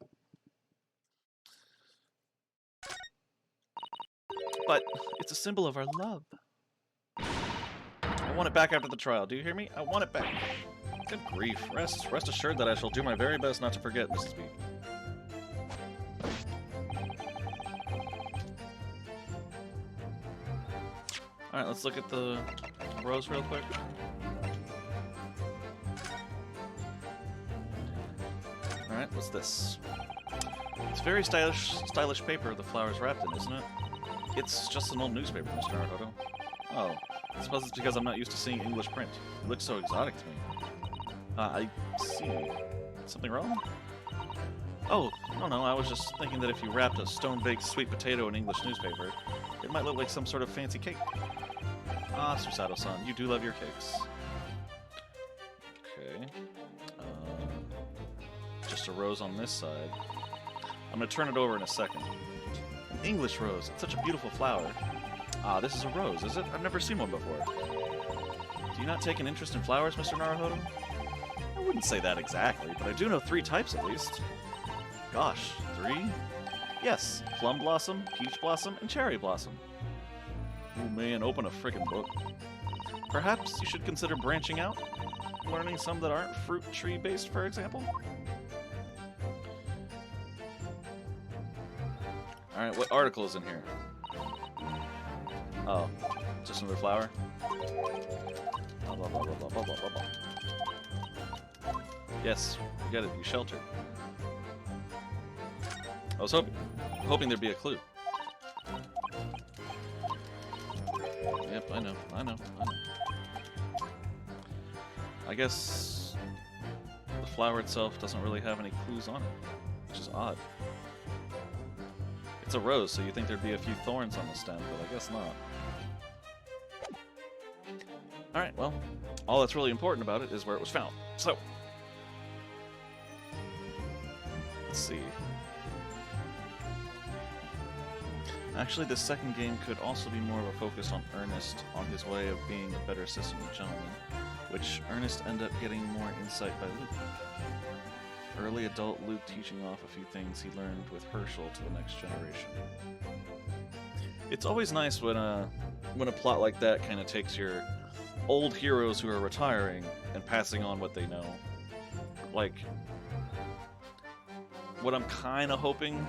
But it's a symbol of our love. I want it back after the trial. Do you hear me? I want it back. Good grief. Rest assured that I shall do my very best not to forget, Mrs. B. Alright, let's look at the rose real quick. Alright, what's this? It's very stylish paper the flower's wrapped in, isn't it? It's just an old newspaper, Mr. Naruto. Oh, I suppose it's because I'm not used to seeing English print. It looks so exotic to me. I see. Something wrong? Oh, no, I was just thinking that if you wrapped a stone-baked sweet potato in English newspaper, it might look like some sort of fancy cake. Ah, Susato-san, you do love your cakes. Okay. Just a rose on this side. I'm going to turn it over in a second. An English rose. It's such a beautiful flower. Ah, this is a rose, is it? I've never seen one before. Do you not take an interest in flowers, Mr. Naruhodo? I wouldn't say that exactly, but I do know 3 types at least. Gosh, 3? Yes, plum blossom, peach blossom, and cherry blossom. Oh man, open a frickin' book. Perhaps you should consider branching out? Learning some that aren't fruit tree based, for example? Alright, what article is in here? Oh, just another flower? Blah, blah, blah, blah, blah, blah, blah, blah. Yes, you got it, you sheltered. I was hoping there'd be a clue. Yep, I know. I guess the flower itself doesn't really have any clues on it, which is odd. It's a rose, so you think there'd be a few thorns on the stem, but I guess not. Alright, well, all that's really important about it is where it was found. So, let's see. Actually, this second game could also be more of a focus on Ernest on his way of being a better system of gentleman, which Ernest ended up getting more insight by Luke. Early adult Luke teaching off a few things he learned with Herschel to the next generation. It's always nice when a plot like that kind of takes your old heroes who are retiring and passing on what they know. Like, what I'm kind of hoping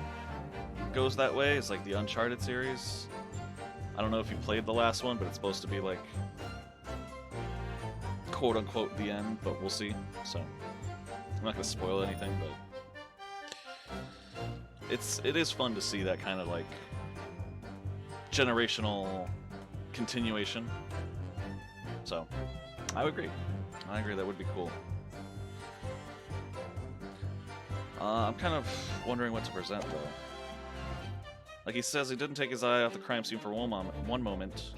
goes that way is like the Uncharted series. I don't know if you played the last one, but it's supposed to be like quote unquote the end, but we'll see. So I'm not gonna spoil anything, but it is fun to see that kind of like generational continuation. So I would agree. I agree, that would be cool. I'm kind of wondering what to present though. Like he says, he didn't take his eye off the crime scene for one moment,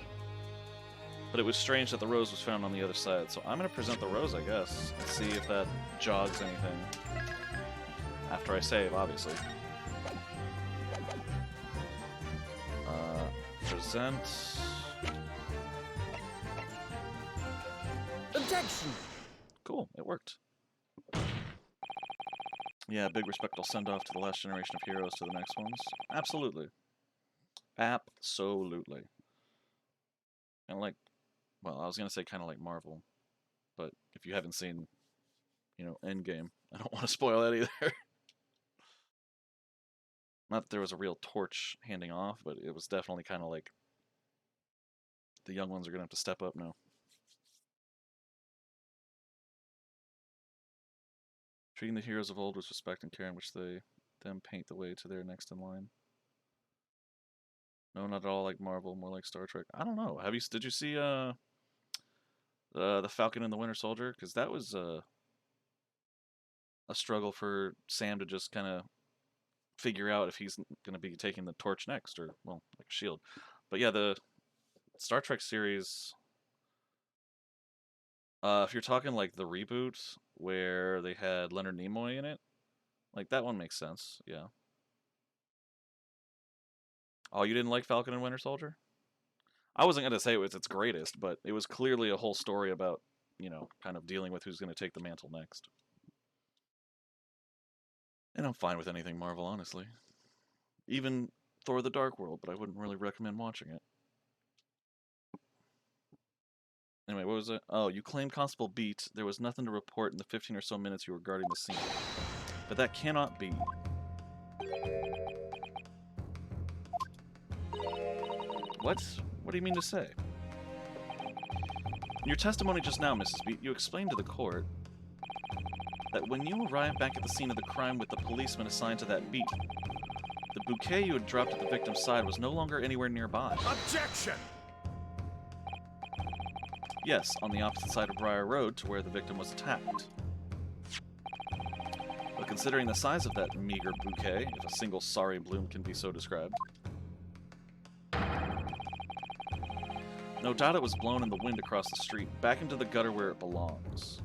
but it was strange that the rose was found on the other side. So I'm going to present the rose, I guess, and see if that jogs anything. After I save, obviously. Present. Objection! Cool, it worked. Yeah, big respectful send-off to the last generation of heroes to the next ones. Absolutely. Absolutely. And like, well, I was going to say kind of like Marvel, but if you haven't seen, you know, Endgame, I don't want to spoil that either. Not that there was a real torch handing off, but it was definitely kind of like the young ones are going to have to step up now. Treating the heroes of old with respect and care in which they them paint the way to their next in line. No, not at all like Marvel, more like Star Trek. I don't know. Did you see the Falcon and the Winter Soldier? Because that was a struggle for Sam to just kind of figure out if he's going to be taking the torch next, or well, like a shield. But yeah, the Star Trek series. If you're talking like the reboot where they had Leonard Nimoy in it, like that one makes sense. Yeah. Oh, you didn't like Falcon and Winter Soldier? I wasn't going to say it was its greatest, but it was clearly a whole story about, you know, kind of dealing with who's going to take the mantle next. And I'm fine with anything Marvel, honestly. Even Thor the Dark World, but I wouldn't really recommend watching it. Anyway, what was it? Oh, you claimed Constable Beat. There was nothing to report in the 15 or so minutes you were guarding the scene. But that cannot be. What? What do you mean to say? In your testimony just now, Mrs. Beat, you explained to the court that when you arrived back at the scene of the crime with the policeman assigned to that beat, the bouquet you had dropped at the victim's side was no longer anywhere nearby. Objection! Yes, on the opposite side of Briar Road to where the victim was attacked. But considering the size of that meager bouquet, if a single sorry bloom can be so described, no doubt it was blown in the wind across the street, back into the gutter where it belongs.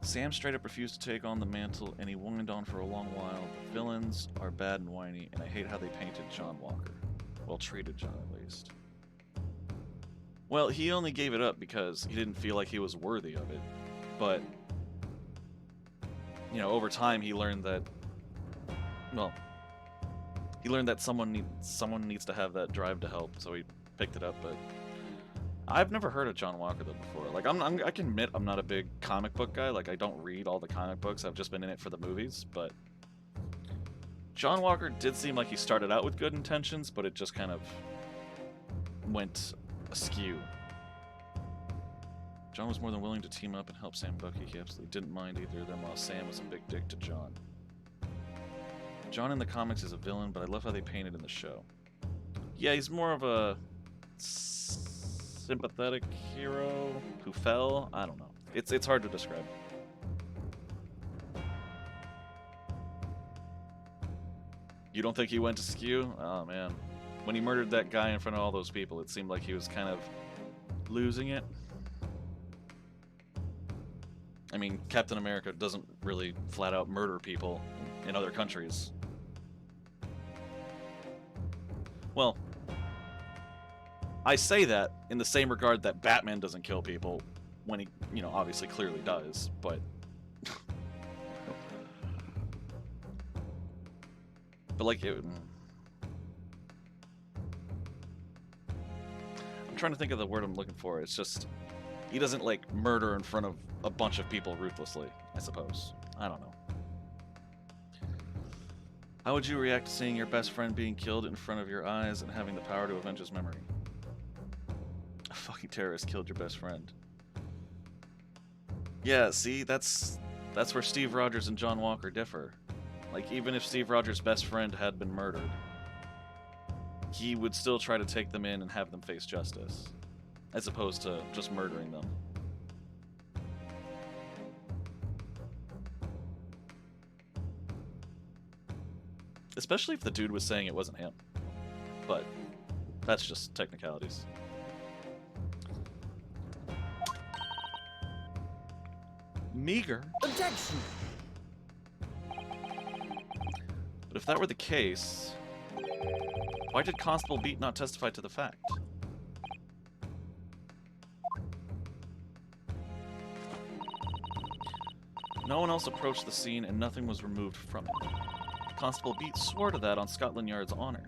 Sam straight up refused to take on the mantle, and he whined on for a long while. The villains are bad and whiny, and I hate how they painted John Walker. Well treated John, at least. Well, he only gave it up because he didn't feel like he was worthy of it. But, you know, over time he learned that, well, he learned that someone needs to have that drive to help, so he picked it up. But I've never heard of John Walker though before. Like I can admit I'm not a big comic book guy. Like I don't read all the comic books. I've just been in it for the movies. But John Walker did seem like he started out with good intentions, but it just kind of went askew. John was more than willing to team up and help Sam and Bucky. He absolutely didn't mind either of them, while Sam was a big dick to John. John in the comics is a villain, but I love how they painted in the show. Yeah, he's more of a sympathetic hero who fell. I don't know. It's hard to describe. You don't think he went to skew? Oh man. When he murdered that guy in front of all those people, it seemed like he was kind of losing it. I mean, Captain America doesn't really flat out murder people in other countries. Well, I say that in the same regard that Batman doesn't kill people when he, obviously clearly does, but... but, like, I'm trying to think of the word I'm looking for. It's just... he doesn't, like, murder in front of a bunch of people ruthlessly, I suppose. I don't know. How would you react to seeing your best friend being killed in front of your eyes and having the power to avenge his memory? A fucking terrorist killed your best friend. Yeah, see, that's where Steve Rogers and John Walker differ. Like, even if Steve Rogers' best friend had been murdered, he would still try to take them in and have them face justice, as opposed to just murdering them. Especially if the dude was saying it wasn't him. But that's just technicalities. Meager. Objection. But if that were the case, why did Constable Beat not testify to the fact? No one else approached the scene and nothing was removed from it. Constable Beat swore to that on Scotland Yard's honor.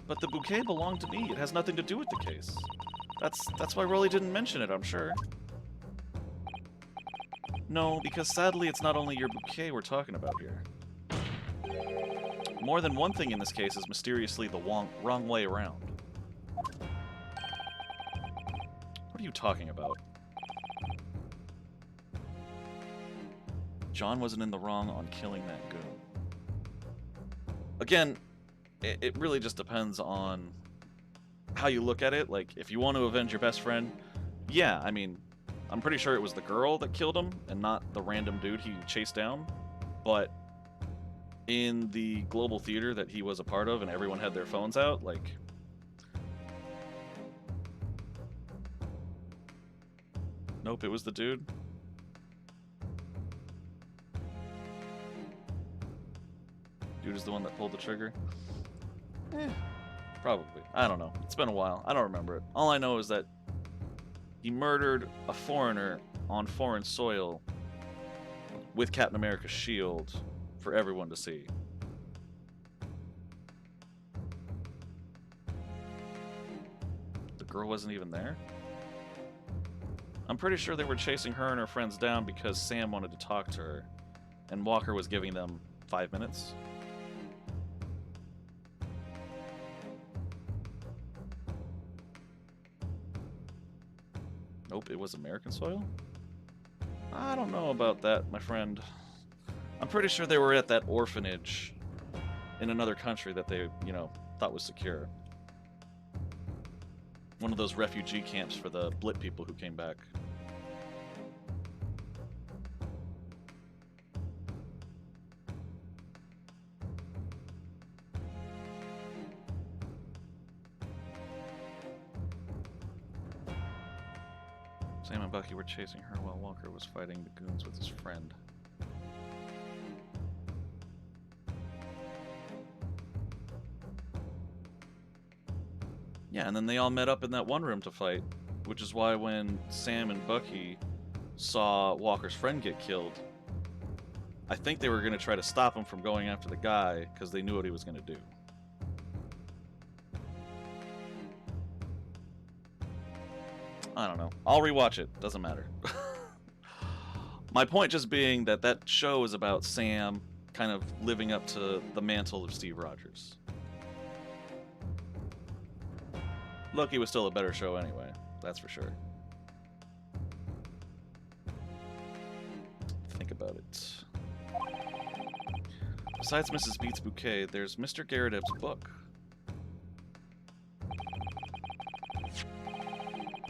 But the bouquet belonged to me. It has nothing to do with the case. That's why Rolly didn't mention it, I'm sure. No, because sadly it's not only your bouquet we're talking about here. More than one thing in this case is mysteriously the wrong way around. What are you talking about? John wasn't in the wrong on killing that goon. Again, it really just depends on how you look at it. Like, if you want to avenge your best friend, yeah, I mean, I'm pretty sure it was the girl that killed him and not the random dude he chased down. But in the global theater that he was a part of and everyone had their phones out, like... Nope, it was the dude. Dude is the one that pulled the trigger. Probably. I don't know. It's been a while. I don't remember it. All I know is that he murdered a foreigner on foreign soil with Captain America's shield for everyone to see. The girl wasn't even there? I'm pretty sure they were chasing her and her friends down because Sam wanted to talk to her, and Walker was giving them 5 minutes. Nope, it was American soil? I don't know about that, my friend. I'm pretty sure they were at that orphanage in another country that they, thought was secure. One of those refugee camps for the Blit people who came back. Sam and Bucky were chasing her while Walker was fighting the goons with his friend. Yeah, and then they all met up in that one room to fight, which is why when Sam and Bucky saw Walker's friend get killed, I think they were going to try to stop him from going after the guy because they knew what he was going to do. I don't know. I'll rewatch it. Doesn't matter. My point just being that that show is about Sam kind of living up to the mantle of Steve Rogers. Loki was still a better show anyway, that's for sure. Think about it. Besides Mrs. Beat's bouquet, there's Mr. Garredeb's book.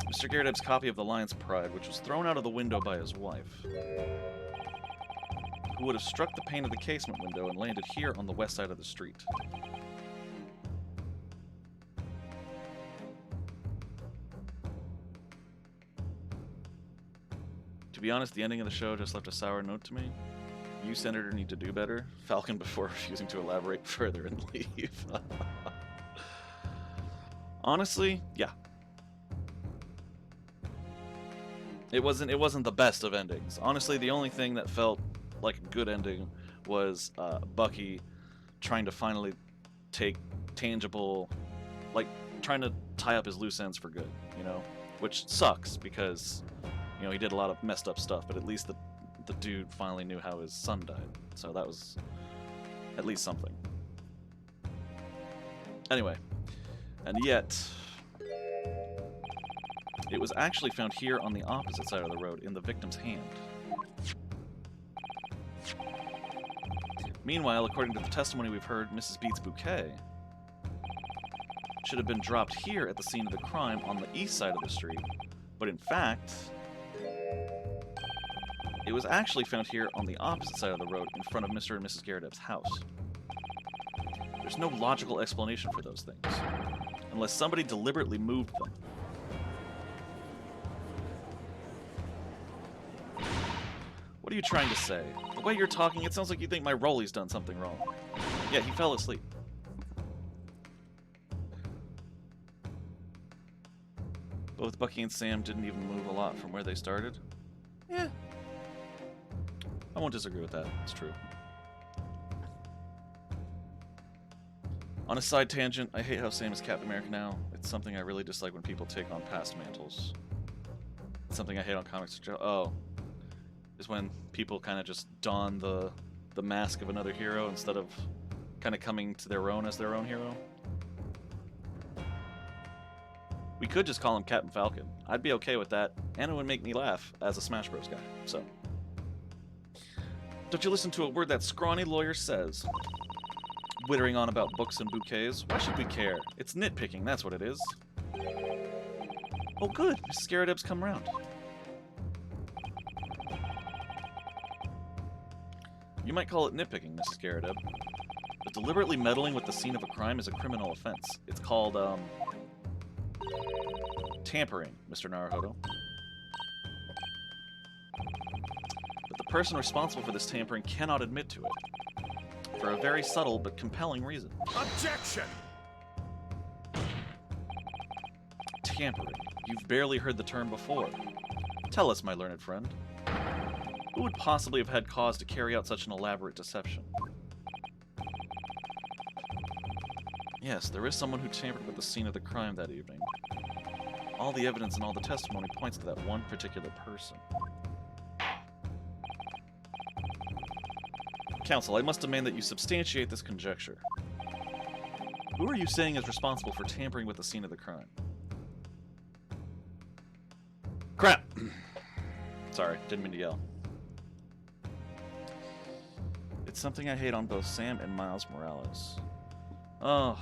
Mr. Garredeb's copy of The Lion's Pride, which was thrown out of the window by his wife, who would have struck the pane of the casement window and landed here on the west side of the street. To be honest, the ending of the show just left a sour note to me. You, Senator, need to do better. Falcon before refusing to elaborate further and leave. Honestly, yeah. It wasn't the best of endings. Honestly, the only thing that felt like a good ending was Bucky trying to finally take tangible, like trying to tie up his loose ends for good, you know, which sucks because, you know, he did a lot of messed up stuff, but at least the dude finally knew how his son died, so that was at least something. Anyway, and yet it was actually found here on the opposite side of the road in the victim's hand. Meanwhile, according to the testimony we've heard, Mrs. Beats' bouquet should have been dropped here at the scene of the crime on the east side of the street, but in fact, it was actually found here on the opposite side of the road in front of Mr. and Mrs. Garredeb's house. There's no logical explanation for those things, unless somebody deliberately moved them. What are you trying to say? The way you're talking, it sounds like you think my Rolly's done something wrong. Yeah, he fell asleep. Both Bucky and Sam didn't even move a lot from where they started. Yeah. I won't disagree with that. It's true. On a side tangent, I hate how Sam is Captain America now. It's something I really dislike when people take on past mantles. It's something I hate on comics. Oh. Is when people kind of just don the mask of another hero instead of kind of coming to their own as their own hero. We could just call him Captain Falcon. I'd be okay with that, and it would make me laugh as a Smash Bros. Guy, so. Don't you listen to a word that scrawny lawyer says. Wittering on about books and bouquets. Why should we care? It's nitpicking, that's what it is. Oh good, Mrs. Garredeb's come round. You might call it nitpicking, Mrs. Garredeb. But deliberately meddling with the scene of a crime is a criminal offense. It's called, tampering, Mr. Naruhodo. But the person responsible for this tampering cannot admit to it. For a very subtle but compelling reason. Objection! Tampering. You've barely heard the term before. Tell us, my learned friend. Who would possibly have had cause to carry out such an elaborate deception? Yes, there is someone who tampered with the scene of the crime that evening. All the evidence and all the testimony points to that one particular person. Counsel, I must demand that you substantiate this conjecture. Who are you saying is responsible for tampering with the scene of the crime? Crap! Sorry, didn't mean to yell. It's something I hate on both Sam and Miles Morales. Oh.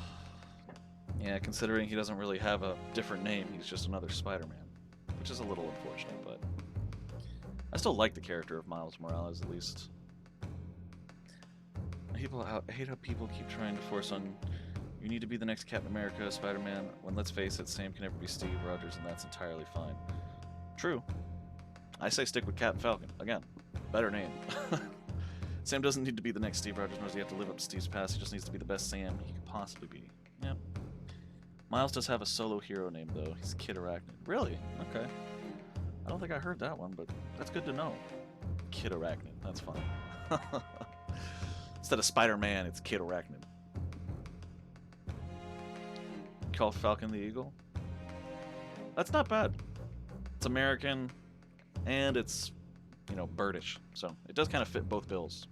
Yeah, considering he doesn't really have a different name, he's just another Spider-Man. Which is a little unfortunate, but... I still like the character of Miles Morales, at least. I hate how people keep trying to force on, you need to be the next Captain America, Spider-Man, when let's face it, Sam can never be Steve Rogers, and that's entirely fine. True. I say stick with Captain Falcon. Again, better name. Sam doesn't need to be the next Steve Rogers, nor does he have to live up to Steve's past. He just needs to be the best Sam he could possibly be. Yep. Miles does have a solo hero name, though. He's Kid Arachnid. Really? Okay. I don't think I heard that one, but that's good to know. Kid Arachnid. That's fine. Instead of Spider-Man, it's Kid Arachnid. Call Falcon the Eagle? That's not bad. It's American, and it's, you know, birdish. So it does kind of fit both bills.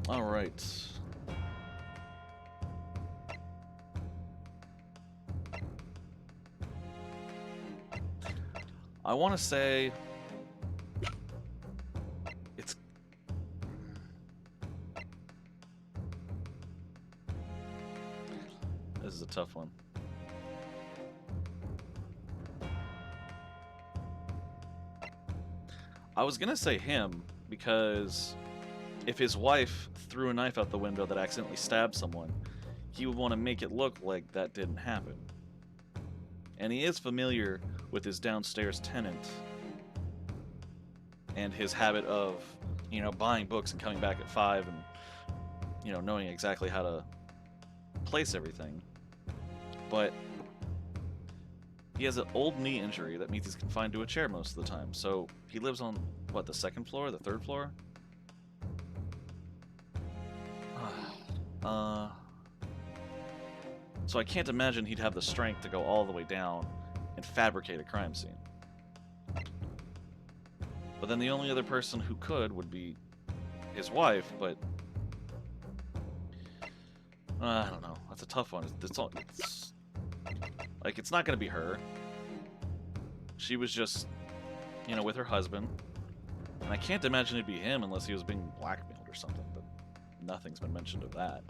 All right. I want to say it's this is a tough one. I was gonna say him because if his wife threw a knife out the window that accidentally stabbed someone, he would want to make it look like that didn't happen. And he is familiar with his downstairs tenant and his habit of, you know, buying books and coming back at 5 and, you know, knowing exactly how to replace everything. But he has an old knee injury that means he's confined to a chair most of the time. So he lives on, what, the second floor? The third floor? So I can't imagine he'd have the strength to go all the way down and fabricate a crime scene. But then the only other person who could would be his wife, but I don't know. That's a tough one. It's not gonna be her. She was just, you know, with her husband, and I can't imagine it'd be him unless he was being blackmailed or something. But nothing's been mentioned of that.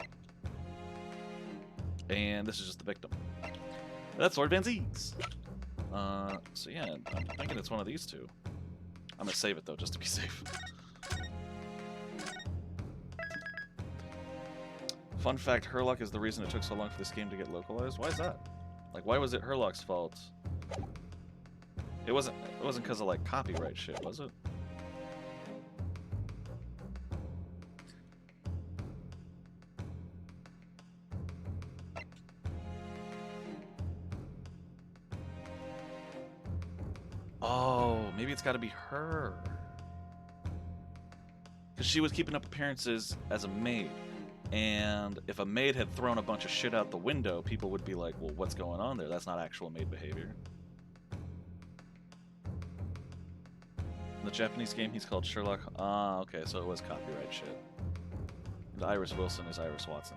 And this is just the victim. That's Lord Van Zeeks. So yeah, I'm thinking it's one of these two. I'm gonna save it though, just to be safe. Fun fact, Herlock is the reason it took so long for this game to get localized. Why is that? Like, why was it Herlock's fault? It wasn't because of like copyright shit, was it? Oh, maybe it's got to be her. Because she was keeping up appearances as a maid. And if a maid had thrown a bunch of shit out the window, people would be like, well, what's going on there? That's not actual maid behavior. In the Japanese game, he's called Sherlock. Ah, okay, so it was copyright shit. And Iris Wilson is Iris Watson.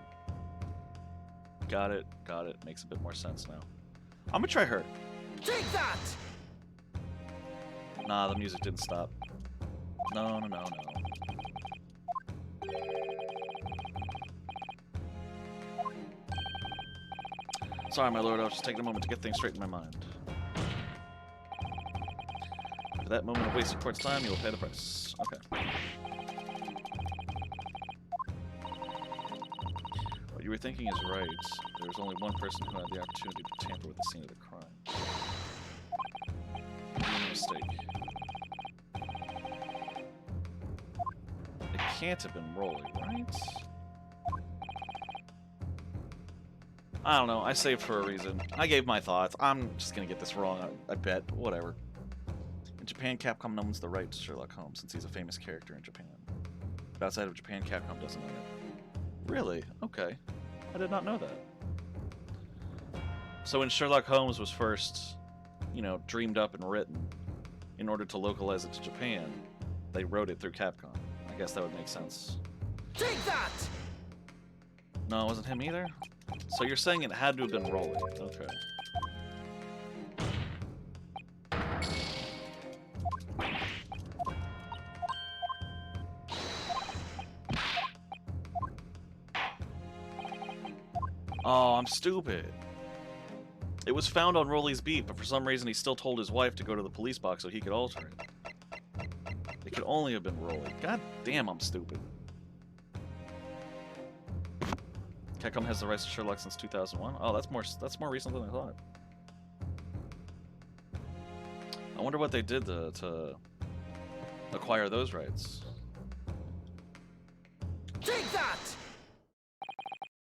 Got it, got it. Makes a bit more sense now. I'm gonna try her. Take that! Nah, the music didn't stop. No, no, no, no. Sorry, my lord, I was just taking a moment to get things straight in my mind. For that moment of wasted court's time, you will pay the price. Okay. What you were thinking is right. There was only one person who had the opportunity to tamper with the scene of the crime. No mistake. It can't have been Rolly, right? I don't know. I saved for a reason. I gave my thoughts. I'm just gonna get this wrong, I bet. But whatever. In Japan, Capcom owns the right to Sherlock Holmes since he's a famous character in Japan. But outside of Japan, Capcom doesn't own it. Really? Okay. I did not know that. So when Sherlock Holmes was first, you know, dreamed up and written, in order to localize it to Japan, they wrote it through Capcom. I guess that would make sense. Take that! No, it wasn't him either? So you're saying it had to have been Rolly. Okay. Oh, I'm stupid. It was found on Rolly's beat, but for some reason he still told his wife to go to the police box so he could alter it. It could only have been Rolly. God damn, I'm stupid. Capcom has the rights to Sherlock since 2001. Oh, that's more recent than I thought. I wonder what they did to acquire those rights. Take that!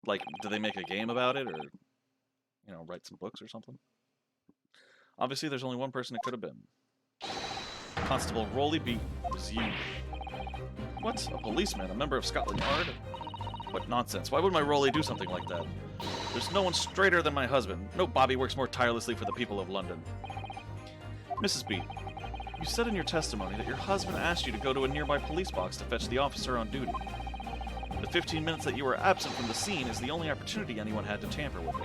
Like, did they make a game about it, or, you know, write some books or something? Obviously, there's only one person it could have been. Constable Rolly Beat was you. What? A policeman? A member of Scotland Yard? What nonsense. Why would my Rolly do something like that? There's no one straighter than my husband. No Bobby works more tirelessly for the people of London. Mrs. B, you said in your testimony that your husband asked you to go to a nearby police box to fetch the officer on duty. The 15 minutes that you were absent from the scene is the only opportunity anyone had to tamper with it.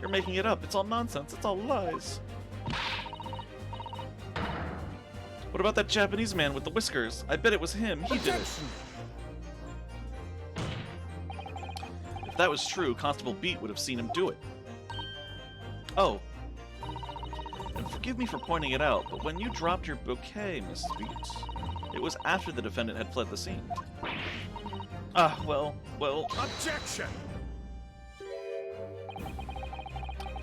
You're making it up. It's all nonsense. It's all lies. What about that Japanese man with the whiskers? I bet it was him. He did it. If that was true, Constable Beat would have seen him do it. Oh. And forgive me for pointing it out, but when you dropped your bouquet, Mrs. Beat, it was after the defendant had fled the scene. Ah, well... Objection!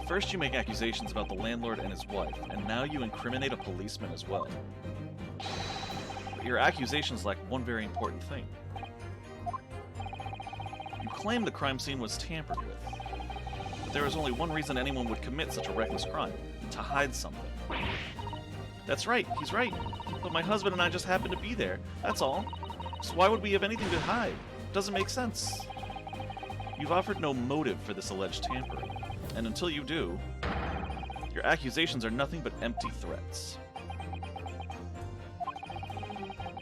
First you make accusations about the landlord and his wife, and now you incriminate a policeman as well. But your accusations lack one very important thing. You claim the crime scene was tampered with. But there is only one reason anyone would commit such a reckless crime: to hide something. That's right, he's right. But my husband and I just happened to be there, that's all. So why would we have anything to hide? Doesn't make sense. You've offered no motive for this alleged tampering, and until you do, your accusations are nothing but empty threats.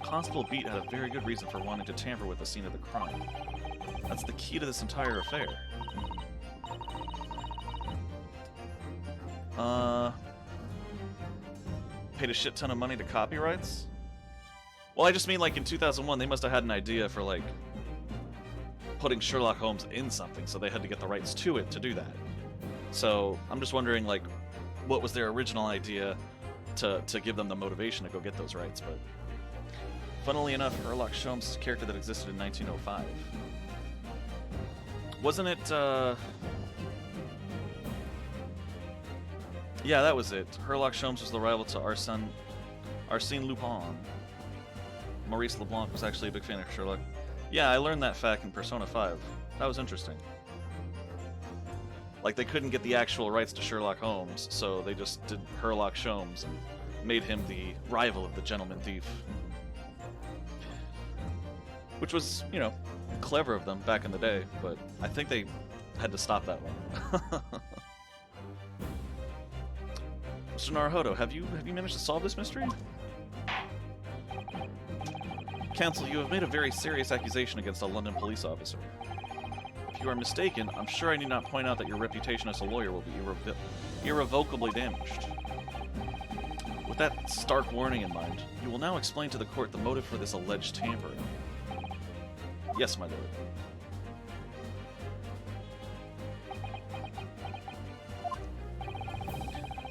Constable Beat had a very good reason for wanting to tamper with the scene of the crime. That's the key to this entire affair. Paid a shit ton of money to copyrights? Well, I just mean, like, in 2001, they must have had an idea for, like, putting Sherlock Holmes in something, so they had to get the rights to it to do that. So, I'm just wondering, like, what was their original idea to give them the motivation to go get those rights, but... Funnily enough, Sherlock Holmes is a character that existed in 1905. Wasn't it, Yeah, that was it. Sherlock Holmes was the rival to Arsène Lupin. Maurice LeBlanc was actually a big fan of Sherlock. Yeah, I learned that fact in Persona 5. That was interesting. Like, they couldn't get the actual rights to Sherlock Holmes, so they just did Sherlock Holmes and made him the rival of the gentleman thief. Which was, you know, clever of them back in the day, but I think they had to stop that one. Mr. Naruhodo, have you managed to solve this mystery? Counsel, you have made a very serious accusation against a London police officer. If you are mistaken, I'm sure I need not point out that your reputation as a lawyer will be irrevocably damaged. With that stark warning in mind, you will now explain to the court the motive for this alleged tampering. Yes, my lord.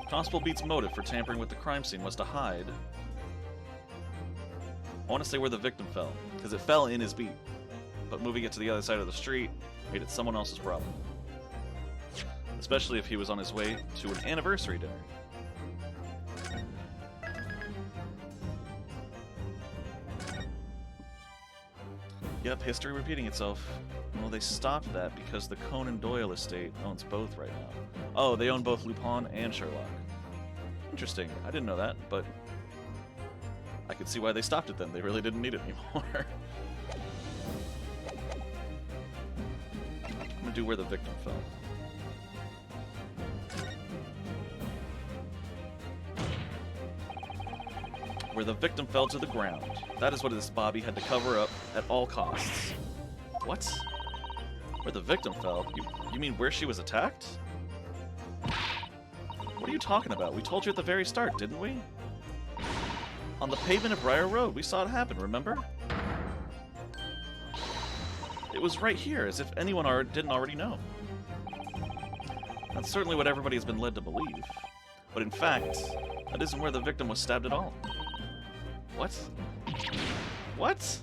Constable Beat's motive for tampering with the crime scene was to hide... I want to say where the victim fell, because it fell in his beat. But moving it to the other side of the street made it someone else's problem. Especially if he was on his way to an anniversary dinner. Yep, history repeating itself. Well, they stopped that because the Conan Doyle estate owns both right now. Oh, they own both Lupin and Sherlock. Interesting. I didn't know that, but I could see why they stopped it then. They really didn't need it anymore. I'm gonna do where the victim fell. Where the victim fell to the ground. That is what this Bobby had to cover up at all costs. What? Where the victim fell? You mean where she was attacked? What are you talking about? We told you at the very start, didn't we? On the pavement of Briar Road, we saw it happen, remember? It was right here, as if anyone didn't already know. That's certainly what everybody has been led to believe. But in fact, that isn't where the victim was stabbed at all. What? What?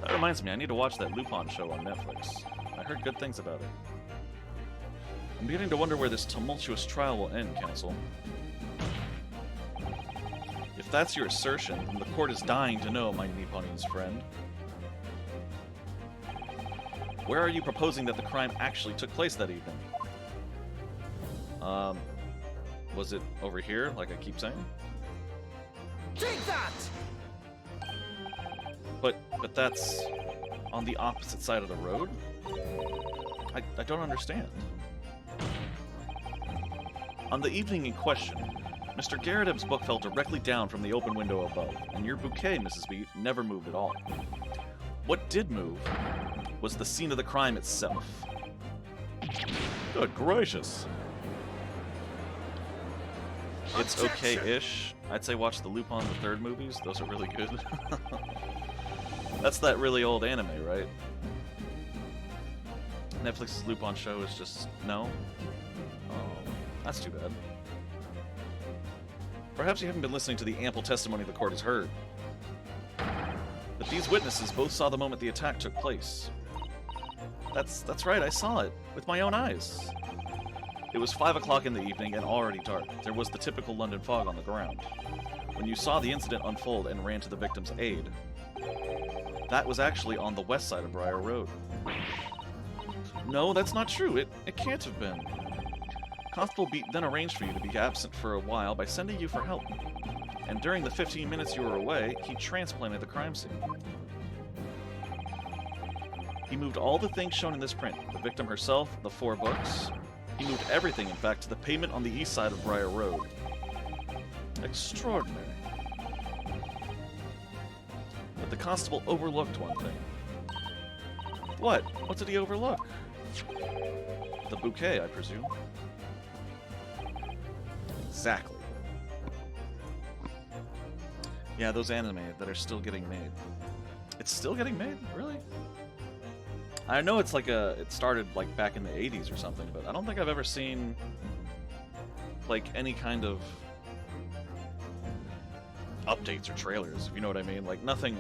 That reminds me, I need to watch that Lupin show on Netflix. I heard good things about it. I'm beginning to wonder where this tumultuous trial will end, Counsel. If that's your assertion, then the court is dying to know, my Nipponese friend. Where are you proposing that the crime actually took place that evening? Was it over here, like I keep saying? Take that! But that's on the opposite side of the road? I don't understand. On the evening in question, Mr. Garrett's book fell directly down from the open window above, and your bouquet, Mrs. Beat, never moved at all. What did move was the scene of the crime itself. Good gracious. It's okay-ish. I'd say watch the Lupin the Third movies. Those are really good. That's that really old anime, right? Netflix's Lupin show is just... no? Oh, that's too bad. Perhaps you haven't been listening to the ample testimony the court has heard. But these witnesses both saw the moment the attack took place. That's right, I saw it. With my own eyes. It was 5 o'clock in the evening and already dark. There was the typical London fog on the ground. When you saw the incident unfold and ran to the victim's aid, That was actually on the west side of Briar Road. No, that's not true. It can't have been. Constable Beat then arranged for you to be absent for a while by sending you for help. And during the 15 minutes you were away, he transplanted the crime scene. He moved all the things shown in this print, the victim herself, the 4 books. He moved everything, in fact, to the pavement on the east side of Briar Road. Extraordinary. But the constable overlooked one thing. What? What did he overlook? The bouquet, I presume. Exactly. Yeah, those anime that are still getting made. It's still getting made? Really? I know it's like it started like back in the 80s or something, but I don't think I've ever seen like any kind of updates or trailers, if you know what I mean. Like nothing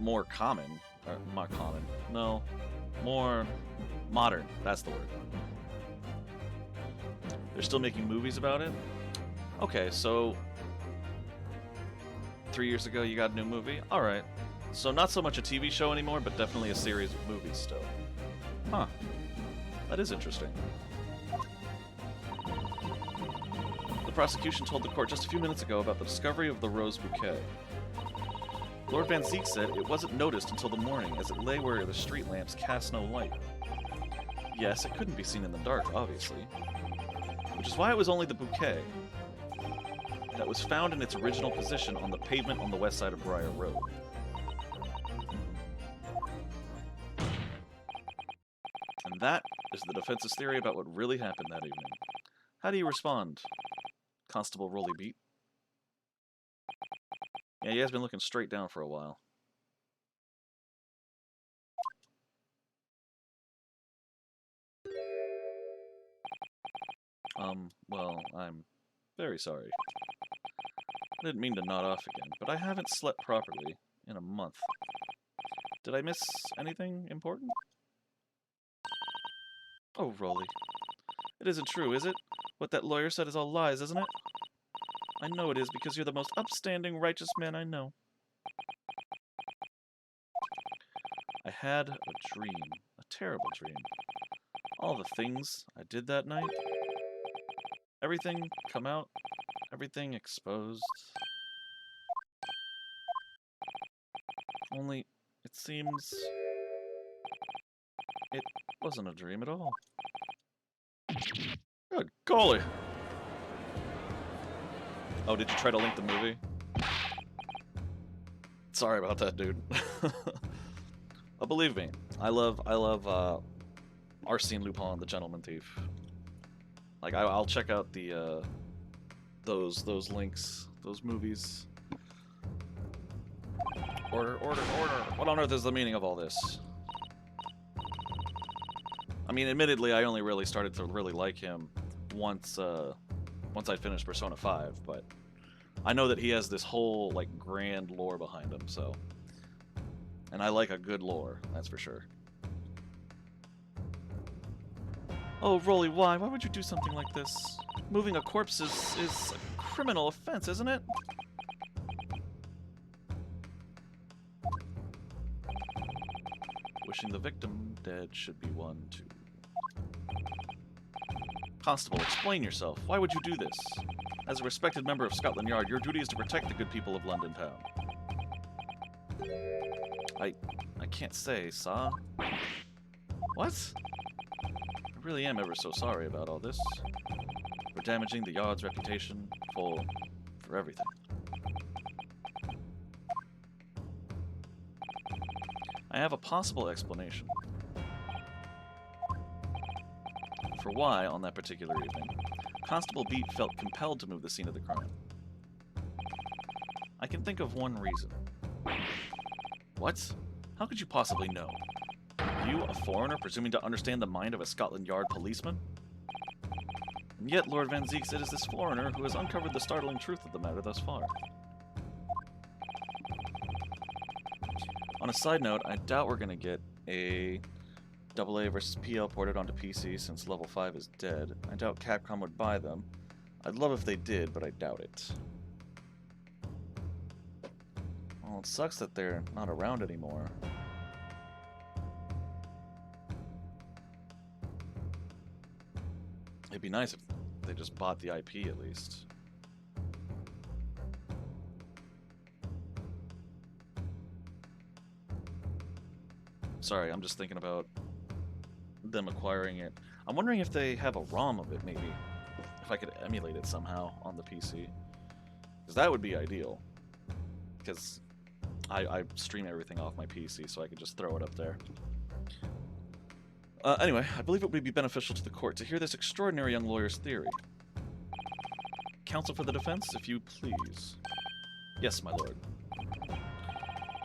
more common, or not common, no, more modern, that's the word. They're still making movies about it? Okay, so 3 years ago you got a new movie? Alright. So not so much a TV show anymore, but definitely a series of movies still. Huh. That is interesting. The prosecution told the court just a few minutes ago about the discovery of the rose bouquet. Lord Van Zeek said it wasn't noticed until the morning, as it lay where the street lamps cast no light. Yes, it couldn't be seen in the dark, obviously. Which is why it was only the bouquet that was found in its original position on the pavement on the west side of Briar Road. And that is the defense's theory about what really happened that evening. How do you respond, Constable Rolly Beat? Yeah, he has been looking straight down for a while. Well, I'm very sorry. I didn't mean to nod off again, but I haven't slept properly in a month. Did I miss anything important? Oh, Rolly. It isn't true, is it? What that lawyer said is all lies, isn't it? I know it is, because you're the most upstanding, righteous man I know. I had a dream. A terrible dream. All the things I did that night. Everything come out. Everything exposed. Only, it seems... it wasn't a dream at all. Good golly! Oh, did you try to link the movie? Sorry about that, dude. But believe me, I love Arsene Lupin, the Gentleman Thief. Like I'll check out the those links, those movies. Order, order, order! What on earth is the meaning of all this? I mean, admittedly, I only really started to really like him once I finished Persona 5, but I know that he has this whole like grand lore behind him, so. And I like a good lore, that's for sure. Oh, Rolly, why? Why would you do something like this? Moving a corpse is a criminal offense, isn't it? Wishing the victim dead should be one, too. Constable, explain yourself. Why would you do this? As a respected member of Scotland Yard, your duty is to protect the good people of London Town. I can't say, sir. What? I really am ever so sorry about all this. For damaging the Yard's reputation, for everything. I have a possible explanation for why, on that particular evening, Constable Beat felt compelled to move the scene of the crime. I can think of one reason. What? How could you possibly know? You, a foreigner, presuming to understand the mind of a Scotland Yard policeman? And yet, Lord Van Zeek said it is this foreigner who has uncovered the startling truth of the matter thus far. On a side note, I doubt we're going to get a AA versus PL ported onto PC since level 5 is dead. I doubt Capcom would buy them. I'd love if they did, but I doubt it. Well, it sucks that they're not around anymore. It'd be nice if they just bought the IP at least. Sorry, I'm just thinking about them acquiring it. I'm wondering if they have a ROM of it, maybe. If I could emulate it somehow on the PC. Because that would be ideal. Because I stream everything off my PC, so I could just throw it up there. Anyway, I believe it would be beneficial to the court to hear this extraordinary young lawyer's theory. Counsel for the defense, if you please. Yes, my lord.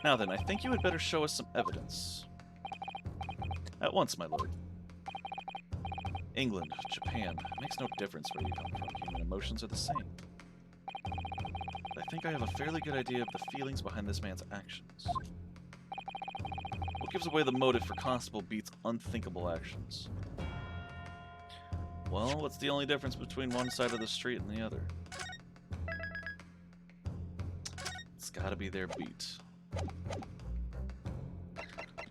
Now then, I think you had better show us some evidence. At once, my lord. England, Japan, makes no difference where you come from. Human emotions are the same. But I think I have a fairly good idea of the feelings behind this man's actions. What gives away the motive for Constable Beat's unthinkable actions? Well, what's the only difference between one side of the street and the other? It's gotta be their beat.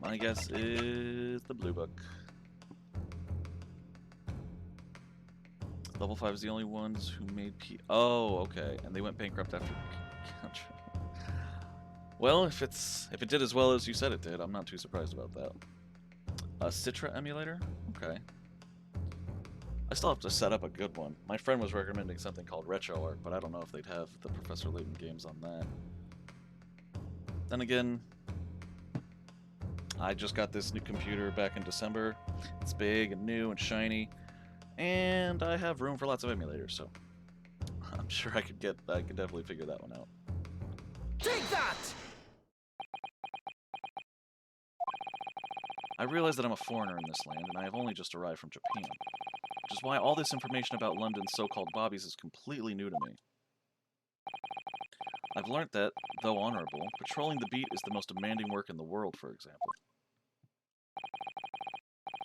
My guess is the Blue Book. Level 5 is the only ones who made P. Oh, okay. And they went bankrupt after. Well, if it did as well as you said it did, I'm not too surprised about that. A Citra emulator? Okay. I still have to set up a good one. My friend was recommending something called RetroArch, but I don't know if they'd have the Professor Layton games on that. Then again, I just got this new computer back in December. It's big and new and shiny, and I have room for lots of emulators, so I'm sure I could definitely figure that one out. Take that! I realize that I'm a foreigner in this land, and I have only just arrived from Japan, which is why all this information about London's so-called bobbies is completely new to me. I've learnt that, though honorable, patrolling the beat is the most demanding work in the world, for example.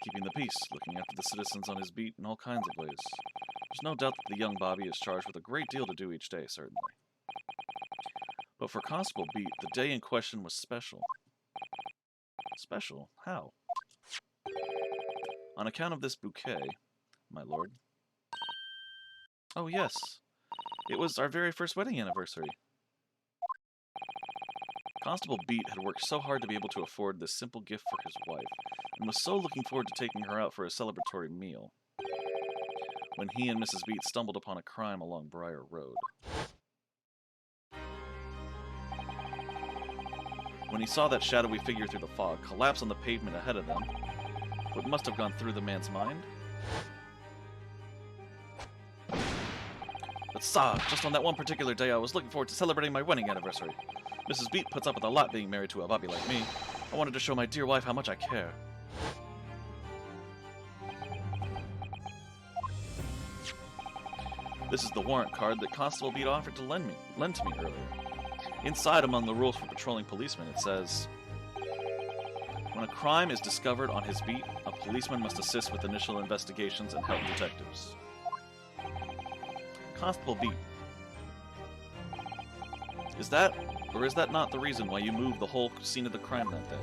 Keeping the peace, looking after the citizens on his beat in all kinds of ways. There's no doubt that the young Bobby is charged with a great deal to do each day, certainly. But for Constable Beat, the day in question was special. Special? How? On account of this bouquet, my lord. Oh yes, it was our very first wedding anniversary. Constable Beat had worked so hard to be able to afford this simple gift for his wife, and was so looking forward to taking her out for a celebratory meal, when he and Mrs. Beat stumbled upon a crime along Briar Road. When he saw that shadowy figure through the fog collapse on the pavement ahead of them, what must have gone through the man's mind? But just on that one particular day I was looking forward to celebrating my wedding anniversary. Mrs. Beat puts up with a lot being married to a bobby like me. I wanted to show my dear wife how much I care. This is the warrant card that Constable Beat offered to lend to me earlier. Inside, among the rules for patrolling policemen, it says, when a crime is discovered on his beat, a policeman must assist with initial investigations and help detectives. Constable Beat. Is that, or is that not the reason why you moved the whole scene of the crime that day?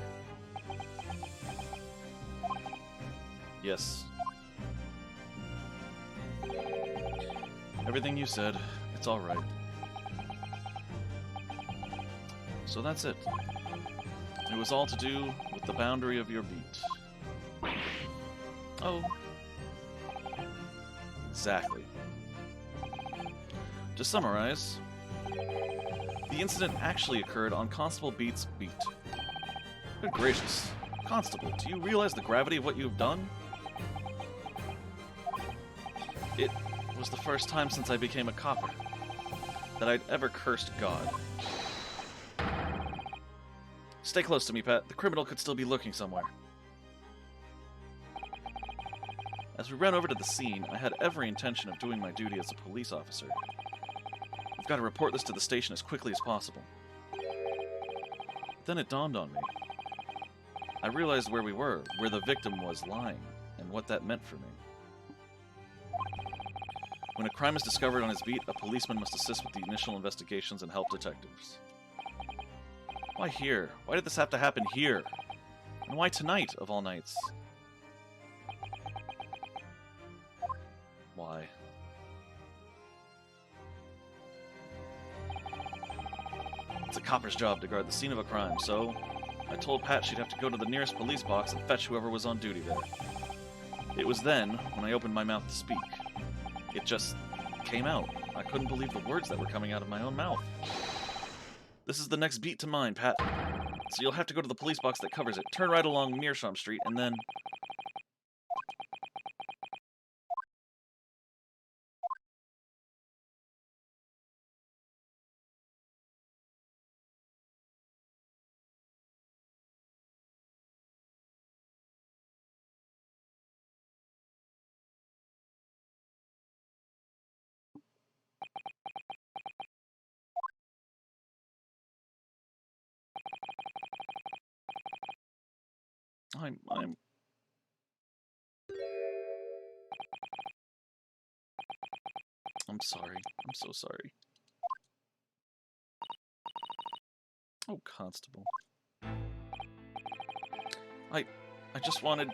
Yes. Everything you said, it's all right. So that's it. It was all to do with the boundary of your beat. Oh. Exactly. To summarize, the incident actually occurred on Constable Beat's beat. Good gracious. Constable, do you realize the gravity of what you have done? It was the first time since I became a copper that I'd ever cursed God. Stay close to me, Pat. The criminal could still be lurking somewhere. As we ran over to the scene, I had every intention of doing my duty as a police officer. I've got to report this to the station as quickly as possible. But then it dawned on me. I realized where we were, where the victim was lying, and what that meant for me. When a crime is discovered on his beat, a policeman must assist with the initial investigations and help detectives. Why here? Why did this have to happen here? And why tonight, of all nights? Why? It's a copper's job to guard the scene of a crime, so I told Pat she'd have to go to the nearest police box and fetch whoever was on duty there. It was then, when I opened my mouth to speak. It just came out. I couldn't believe the words that were coming out of my own mouth. This is the next beat to mine, Pat. So you'll have to go to the police box that covers it, turn right along Meerschaum Street, and then... I'm sorry. I'm so sorry. Oh, Constable. I just wanted...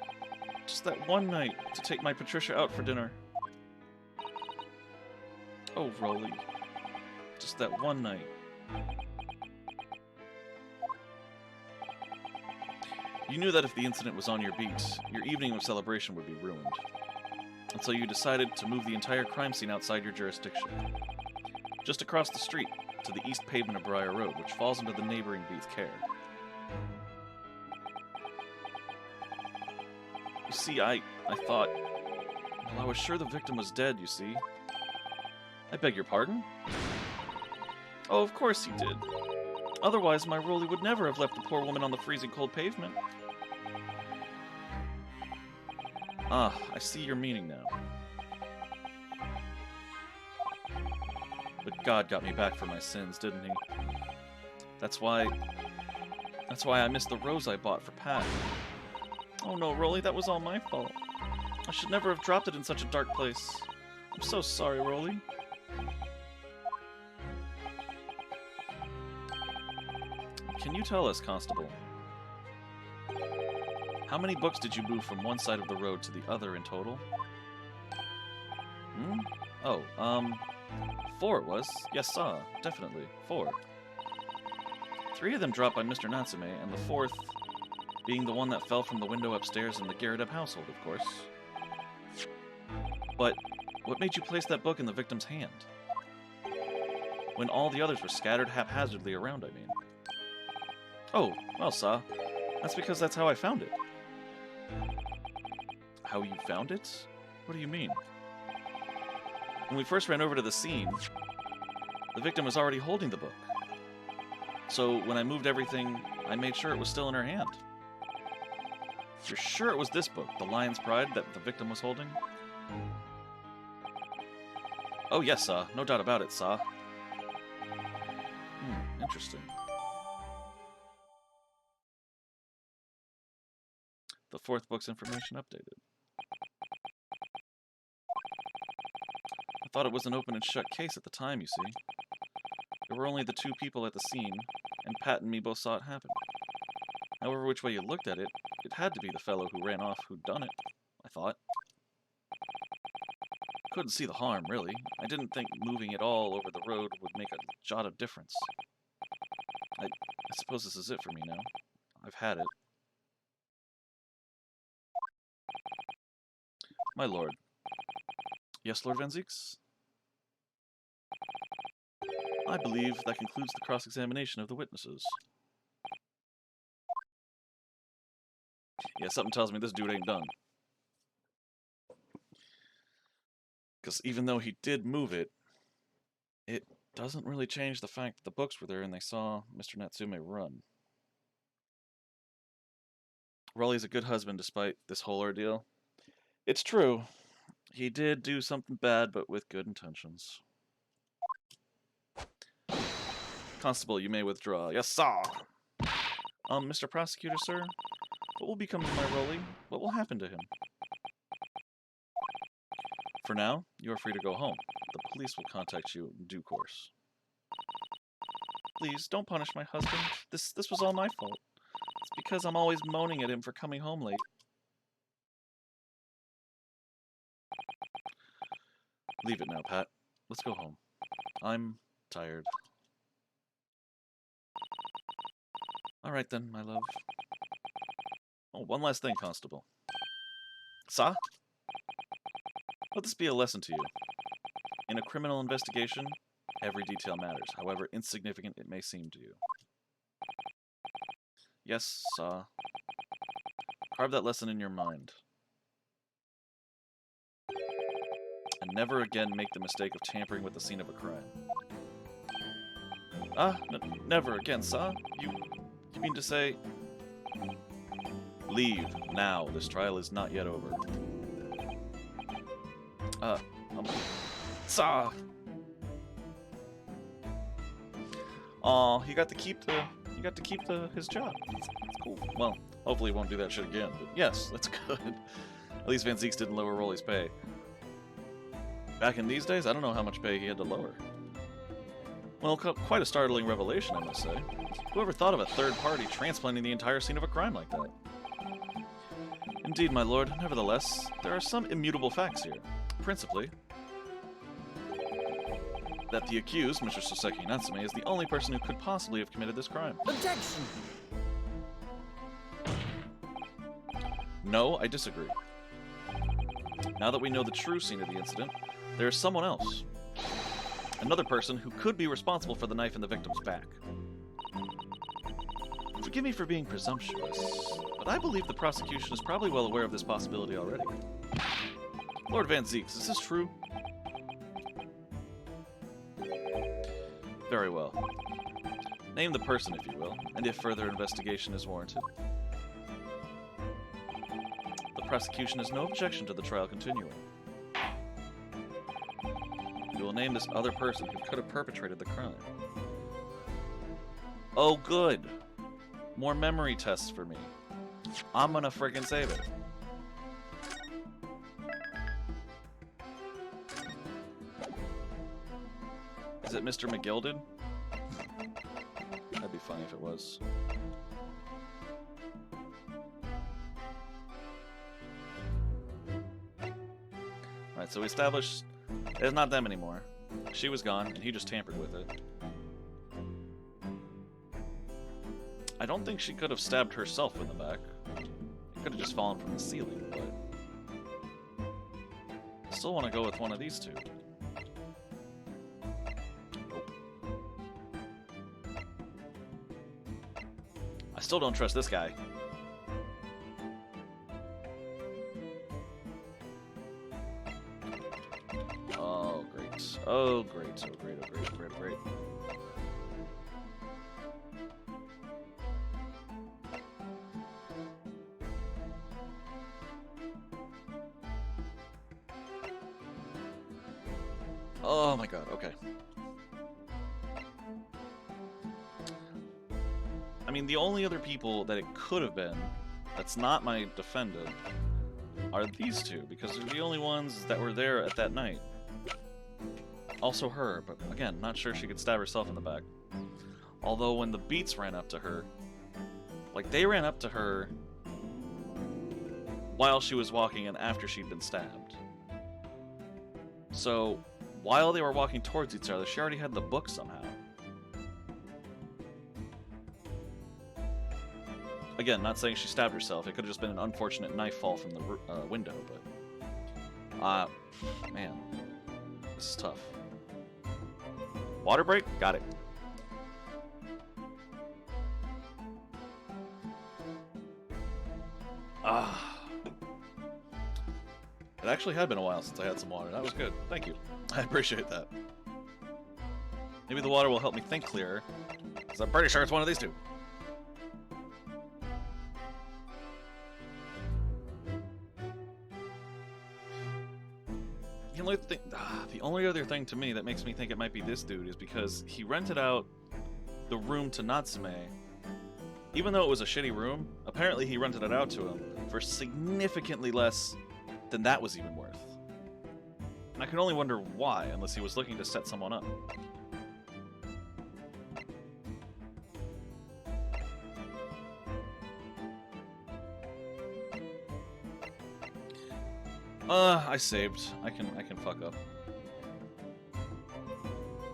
just that one night to take my Patricia out for dinner. Oh, Rolly. Just that one night. You knew that if the incident was on your beat, your evening of celebration would be ruined. And so you decided to move the entire crime scene outside your jurisdiction. Just across the street, to the east pavement of Briar Road, which falls into the neighboring Beath care. You see, I thought... well, I was sure the victim was dead, you see. I beg your pardon? Oh, of course he did. Otherwise, my Rolly would never have left the poor woman on the freezing cold pavement. Ah, I see your meaning now. But God got me back for my sins, didn't he? That's why I missed the rose I bought for Pat. Oh no, Rolly, that was all my fault. I should never have dropped it in such a dark place. I'm so sorry, Rolly. Can you tell us, Constable? How many books did you move from one side of the road to the other in total? Hmm? Oh, 4 it was. Yes, definitely. 4. 3 of them dropped by Mr. Natsume, and the 4th being the one that fell from the window upstairs in the Garrett household, of course. But what made you place that book in the victim's hand? When all the others were scattered haphazardly around, I mean. Oh, well, that's because that's how I found it. How you found it? What do you mean? When we first ran over to the scene, the victim was already holding the book. So when I moved everything, I made sure it was still in her hand. You're sure it was this book, The Lion's Pride, that the victim was holding? Oh yes, no doubt about it, Interesting. The 4th book's information updated. I thought it was an open and shut case at the time, you see. There were only the 2 people at the scene, and Pat and me both saw it happen. However which way you looked at it, it had to be the fellow who ran off who'd done it, I thought. Couldn't see the harm, really. I didn't think moving it all over the road would make a jot of difference. I suppose this is it for me now. I've had it. My lord. Yes, Lord Van Zieks? I believe that concludes the cross-examination of the witnesses. Yeah, something tells me this dude ain't done. Because even though he did move it, it doesn't really change the fact that the books were there and they saw Mr. Natsume run. Raleigh's a good husband despite this whole ordeal. It's true. He did do something bad, but with good intentions. Constable, you may withdraw. Yes, sir! Mr. Prosecutor, sir? What will become of my Rowley? What will happen to him? For now, you are free to go home. The police will contact you in due course. Please, don't punish my husband. This was all my fault. It's because I'm always moaning at him for coming home late. Leave it now, Pat. Let's go home. I'm tired. Alright then, my love. Oh, one last thing, Constable. Sa? Let this be a lesson to you. In a criminal investigation, every detail matters, however insignificant it may seem to you. Yes, Sa. Carve that lesson in your mind. And never again make the mistake of tampering with the scene of a crime. Never again, Sa? You mean to say... Leave, now. This trial is not yet over. Sa! Aw, he got to keep his job. That's cool. Well, hopefully he won't do that shit again, but yes, that's good. At least Van Zieks didn't lower Rolly's pay. Back in these days, I don't know how much pay he had to lower. Well, quite a startling revelation, I must say. Whoever thought of a third party transplanting the entire scene of a crime like that? Indeed, my lord. Nevertheless, there are some immutable facts here. Principally, that the accused, Mr. Soseki Natsume, is the only person who could possibly have committed this crime. Objection! No, I disagree. Now that we know the true scene of the incident, there is someone else. Another person who could be responsible for the knife in the victim's back. Forgive me for being presumptuous, but I believe the prosecution is probably well aware of this possibility already. Lord Van Zieks, is this true? Very well. Name the person, if you will, and if further investigation is warranted. The prosecution has no objection to the trial continuing. You will name this other person who could have perpetrated the crime. Oh, good. More memory tests for me. I'm gonna frickin' save it. Is it Mr. McGilded? That'd be funny if it was. Alright, so we established it's not them anymore. She was gone, and he just tampered with it. I don't think she could have stabbed herself in the back. It could have just fallen from the ceiling, but... I still want to go with one of these two. Nope. I still don't trust this guy. Oh, great. Oh, great. Oh, great. Oh, great. Oh, great. Oh, great. Oh my god, okay. I mean, the only other people that it could have been, that's not my defendant, are these two, because they're the only ones that were there at that night. Also her, but again, not sure she could stab herself in the back. Although when the Beats ran up to her, like, they ran up to her while she was walking and after she'd been stabbed. So, while they were walking towards each other, she already had the book somehow. Again, not saying she stabbed herself. It could have just been an unfortunate knife fall from the window, but... man. This is tough. Water break? Got it. It actually had been a while since I had some water. That was good. Thank you. I appreciate that. Maybe the water will help me think clearer, because I'm pretty sure it's one of these two. The only other thing to me that makes me think it might be this dude is because he rented out the room to Natsume. Even though it was a shitty room, apparently he rented it out to him for significantly less than that was even worth. And I can only wonder why, unless he was looking to set someone up. I saved. I can fuck up.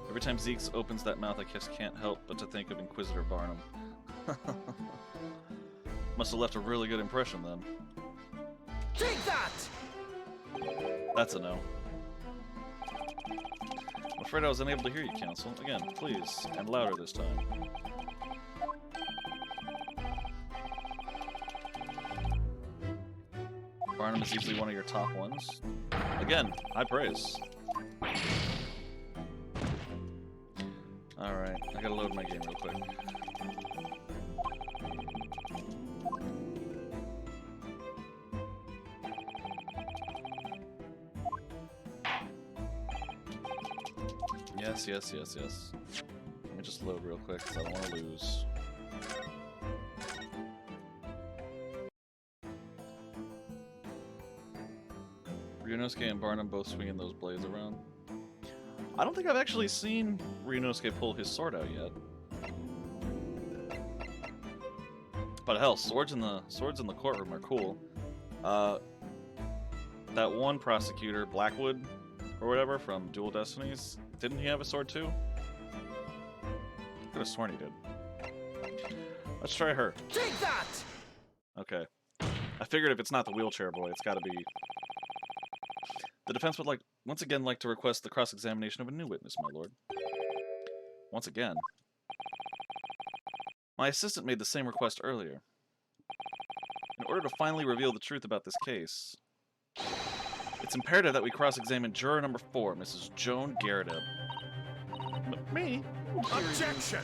Every time Zeke opens that mouth, I just can't help but to think of Inquisitor Barnum. Must have left a really good impression then. Take that! That's a no. I'm afraid I was unable to hear you, Counsel. Again, please, and louder this time. Barnum is easily one of your top ones. Again, high praise. Alright, I gotta load my game real quick. Yes. Let me just load real quick, because I don't want to lose. Ryunosuke and Barnum both swinging those blades around. I don't think I've actually seen Ryunosuke pull his sword out yet. But hell, swords in the courtroom are cool. That one prosecutor, Blackwood, or whatever, from Dual Destinies, didn't he have a sword too? Could have sworn he did. Let's try her. Take that! Okay. I figured if it's not the wheelchair boy, it's gotta be... The defense would once again like to request the cross-examination of a new witness, my lord. Once again. My assistant made the same request earlier. In order to finally reveal the truth about this case, it's imperative that we cross-examine juror number 4, Mrs. Joan Garrideb. Me? Objection!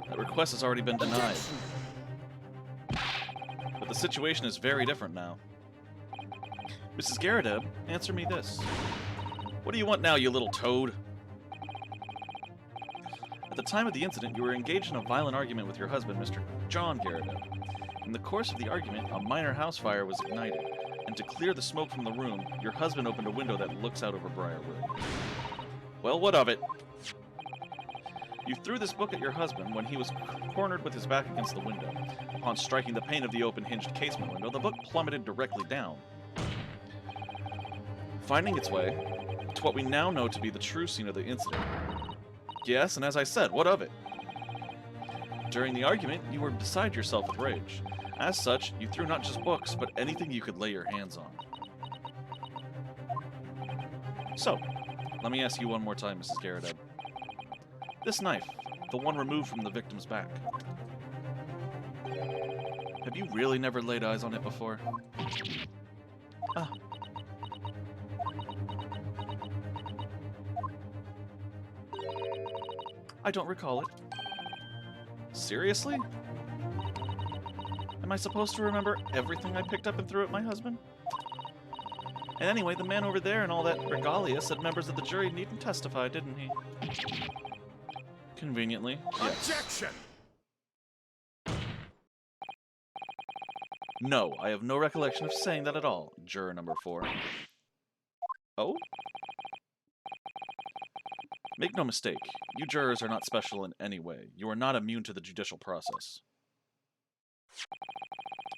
That request has already been denied. But the situation is very different now. Mrs. Garrideb, answer me this. What do you want now, you little toad? At the time of the incident, you were engaged in a violent argument with your husband, Mr. John Garrideb. In the course of the argument, a minor house fire was ignited, and to clear the smoke from the room, your husband opened a window that looks out over Briarwood. Well, what of it? You threw this book at your husband when he was cornered with his back against the window. Upon striking the pane of the open hinged casement window, the book plummeted directly down, finding its way to what we now know to be the true scene of the incident. Yes, and as I said, what of it? During the argument, you were beside yourself with rage. As such, you threw not just books, but anything you could lay your hands on. So, let me ask you one more time, Mrs. Garrideb. This knife, the one removed from the victim's back. Have you really never laid eyes on it before? Ah. I don't recall it. Seriously? Am I supposed to remember everything I picked up and threw at my husband? And anyway, the man over there and all that regalia said members of the jury needn't testify, didn't he? Conveniently, yes. Objection! No, I have no recollection of saying that at all, juror number 4. Oh? Make no mistake, you jurors are not special in any way. You are not immune to the judicial process.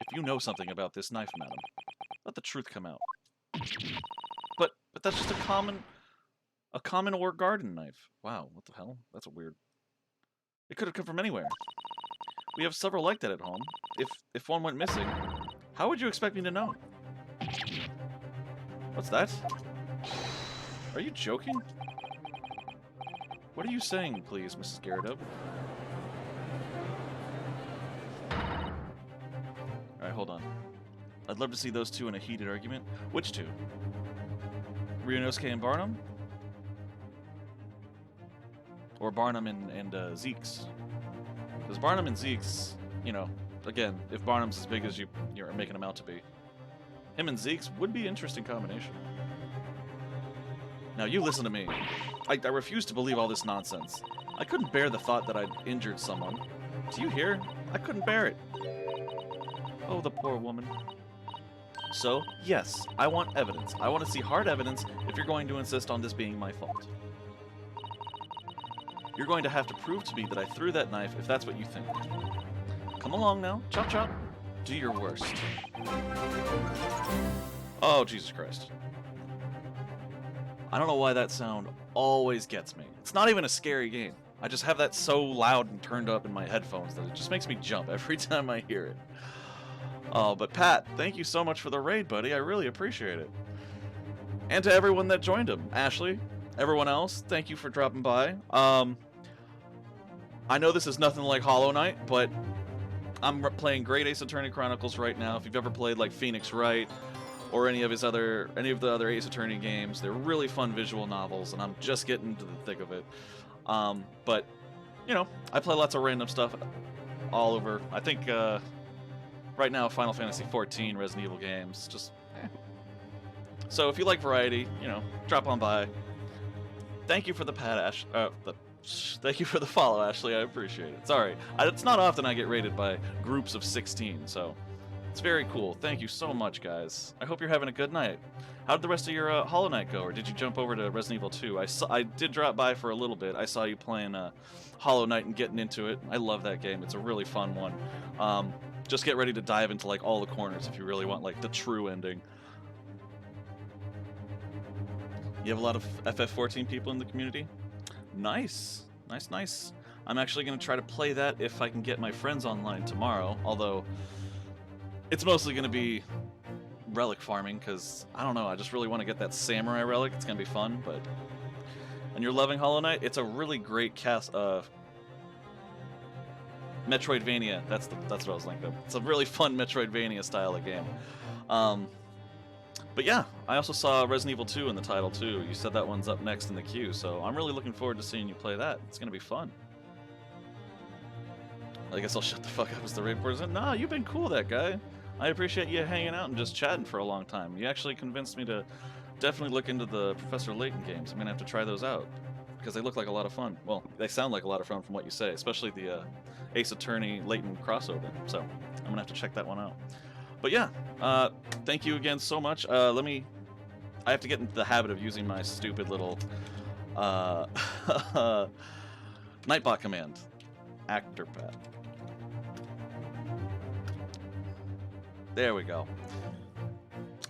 If you know something about this knife, madam, let the truth come out. But that's just a common or garden knife. Wow, what the hell? That's weird. It could have come from anywhere. We have several like that at home. If one went missing, how would you expect me to know? What's that? Are you joking? What are you saying, please, Mrs. Garrideb? Alright, hold on. I'd love to see those two in a heated argument. Which two? Ryunosuke and Barnum? Or Barnum and Zeke's? Because Barnum and Zeke's, you know, again, if Barnum's as big as you're making him out to be, him and Zeke's would be an interesting combination. Now, you listen to me. I refuse to believe all this nonsense. I couldn't bear the thought that I'd injured someone. Do you hear? I couldn't bear it. Oh, the poor woman. So, yes, I want evidence. I want to see hard evidence if you're going to insist on this being my fault. You're going to have to prove to me that I threw that knife if that's what you think. Come along now. Chop chop. Do your worst. Oh, Jesus Christ. I don't know why that sound always gets me. It's not even a scary game. I just have that so loud and turned up in my headphones that it just makes me jump every time I hear it. Oh, but Pat, thank you so much for the raid, buddy. I really appreciate it. And to everyone that joined him. Ashley, everyone else, thank you for dropping by. I know this is nothing like Hollow Knight, but I'm playing great Ace Attorney Chronicles right now. If you've ever played like Phoenix Wright or any of the other Ace Attorney games, they're really fun visual novels, and I'm just getting into the thick of it. But you know, I play lots of random stuff all over. I think right now Final Fantasy XIV, Resident Evil games, just. So if you like variety, you know, drop on by. Thank you for the thank you for the follow, Ashley. I appreciate it. Sorry, it's not often I get rated by groups of 16, so it's very cool. Thank you so much, guys. I hope you're having a good night. How did the rest of your Hollow Knight go, or did you jump over to Resident Evil 2? I did drop by for a little bit. I saw you playing Hollow Knight and getting into it. I love that game. It's a really fun one. Just get ready to dive into like all the corners if you really want like the true ending. You have a lot of FF14 people in the community? Nice. Nice, nice. I'm actually going to try to play that if I can get my friends online tomorrow, although it's mostly going to be relic farming, because, I don't know, I just really want to get that samurai relic. It's going to be fun, but... And you're loving Hollow Knight? It's a really great Metroidvania. That's what I was thinking of. It's a really fun Metroidvania style of game. But yeah, I also saw Resident Evil 2 in the title too. You said that one's up next in the queue, so I'm really looking forward to seeing you play that. It's gonna be fun. I guess I'll shut the fuck up as the raid person. Nah, you've been cool, that guy. I appreciate you hanging out and just chatting for a long time. You actually convinced me to definitely look into the Professor Layton games. I'm gonna have to try those out because they look like a lot of fun. Well, they sound like a lot of fun from what you say, especially the Ace Attorney Layton crossover. So I'm gonna have to check that one out. But yeah, thank you again so much. I have to get into the habit of using my stupid little Nightbot command. Actor Pat. There we go.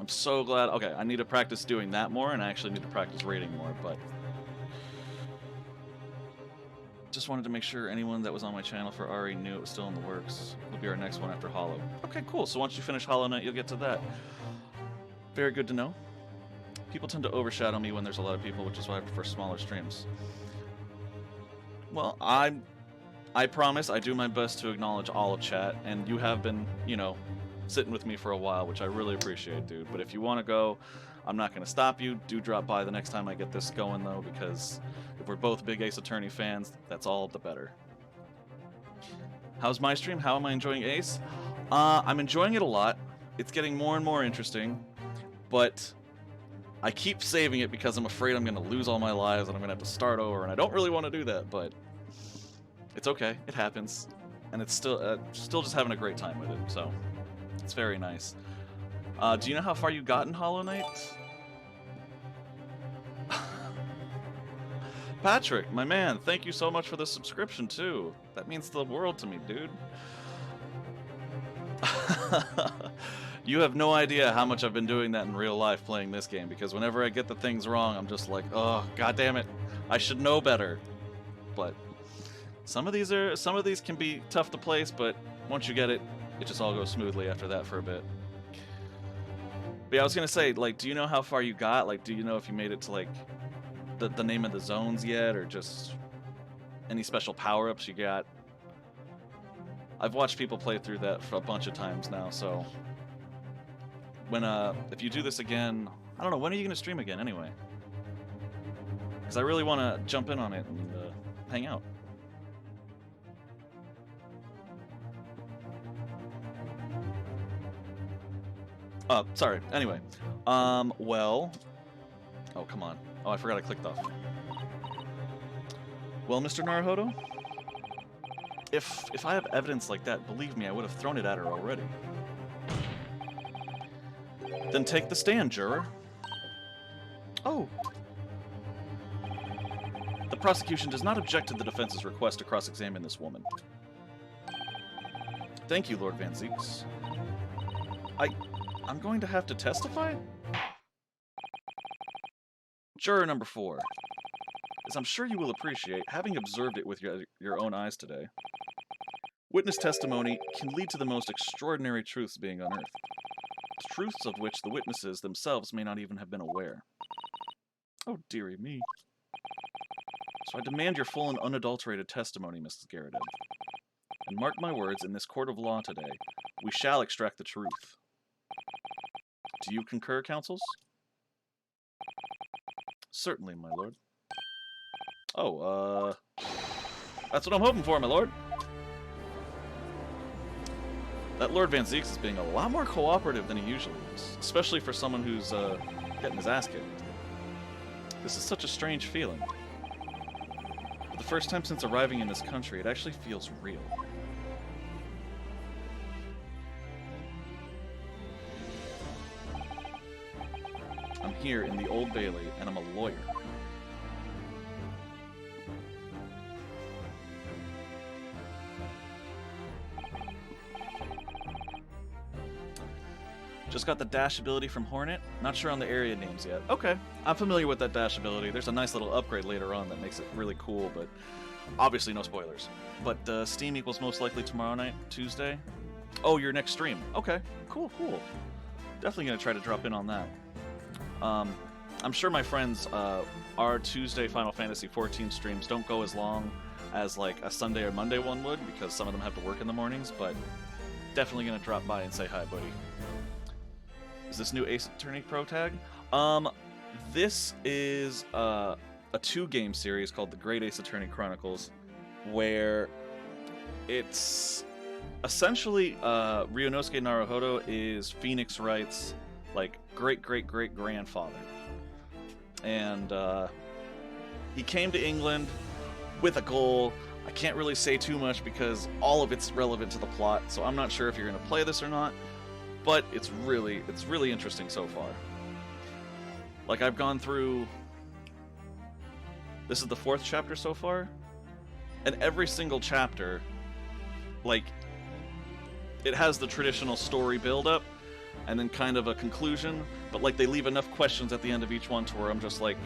I'm so glad. Okay, I need to practice doing that more, and I actually need to practice rating more, but... Just wanted to make sure anyone that was on my channel for RE knew it was still in the works. It'll be our next one after Hollow. Okay, cool. So once you finish Hollow Knight, you'll get to that. Very good to know. People tend to overshadow me when there's a lot of people, which is why I prefer smaller streams. Well, I promise I do my best to acknowledge all of chat, and you have been, you know, sitting with me for a while, which I really appreciate, dude. But if you want to go, I'm not going to stop you. Do drop by the next time I get this going, though, because if we're both big Ace Attorney fans, that's all the better. How's my stream? How am I enjoying Ace? I'm enjoying it a lot. It's getting more and more interesting, but I keep saving it because I'm afraid I'm going to lose all my lives and I'm going to have to start over, and I don't really want to do that, but it's okay. It happens, and it's still just having a great time with it, so it's very nice. Do you know how far you got in Hollow Knight? Patrick, my man, thank you so much for the subscription, too. That means the world to me, dude. You have no idea how much I've been doing that in real life playing this game, because whenever I get the things wrong, I'm just like, oh, god damn it. I should know better. But some of these can be tough to place, but once you get it, it just all goes smoothly after that for a bit. But yeah, I was gonna say, like, do you know how far you got? Like, do you know if you made it to, like, the name of the zones yet, or just any special power-ups you got? I've watched people play through that for a bunch of times now, so when if you do this again, I don't know, when are you gonna stream again anyway? Because I really want to jump in on it and hang out. Sorry. Anyway, well, oh come on. Oh, I forgot I clicked off. Well, Mr. Naruhodo, if I have evidence like that, believe me, I would have thrown it at her already. Then take the stand, juror. Oh. The prosecution does not object to the defense's request to cross-examine this woman. Thank you, Lord Van Zeeks. I'm going to have to testify? Juror number 4. As I'm sure you will appreciate, having observed it with your own eyes today, witness testimony can lead to the most extraordinary truths being unearthed. Truths of which the witnesses themselves may not even have been aware. Oh, dearie me. So I demand your full and unadulterated testimony, Mrs. Garrett. And mark my words, in this court of law today, we shall extract the truth. Do you concur, counsels? Certainly, my lord. Oh, that's what I'm hoping for, my lord. That Lord Van Zeeks is being a lot more cooperative than he usually is, especially for someone who's, getting his ass kicked. This is such a strange feeling. For the first time since arriving in this country, it actually feels real. I'm here in the Old Bailey, and I'm a lawyer. Just got the dash ability from Hornet. Not sure on the area names yet. Okay, I'm familiar with that dash ability. There's a nice little upgrade later on that makes it really cool, but obviously no spoilers. But Steam equals most likely tomorrow night, Tuesday. Oh, your next stream. Okay, cool. Definitely gonna try to drop in on that. I'm sure my friends, our Tuesday Final Fantasy XIV streams don't go as long as like a Sunday or Monday one would, because some of them have to work in the mornings, but definitely gonna drop by and say hi, buddy. Is this new Ace Attorney Pro tag? This is a 2-game series called The Great Ace Attorney Chronicles, where it's essentially Ryunosuke Naruhodo is Phoenix Wright's like great-great-great-grandfather. And he came to England with a goal. I can't really say too much because all of it's relevant to the plot, so I'm not sure if you're going to play this or not. But it's really interesting so far. Like, I've gone through... This is the 4th chapter so far. And every single chapter, like, it has the traditional story build-up, and then kind of a conclusion, but, like, they leave enough questions at the end of each one to where I'm just like,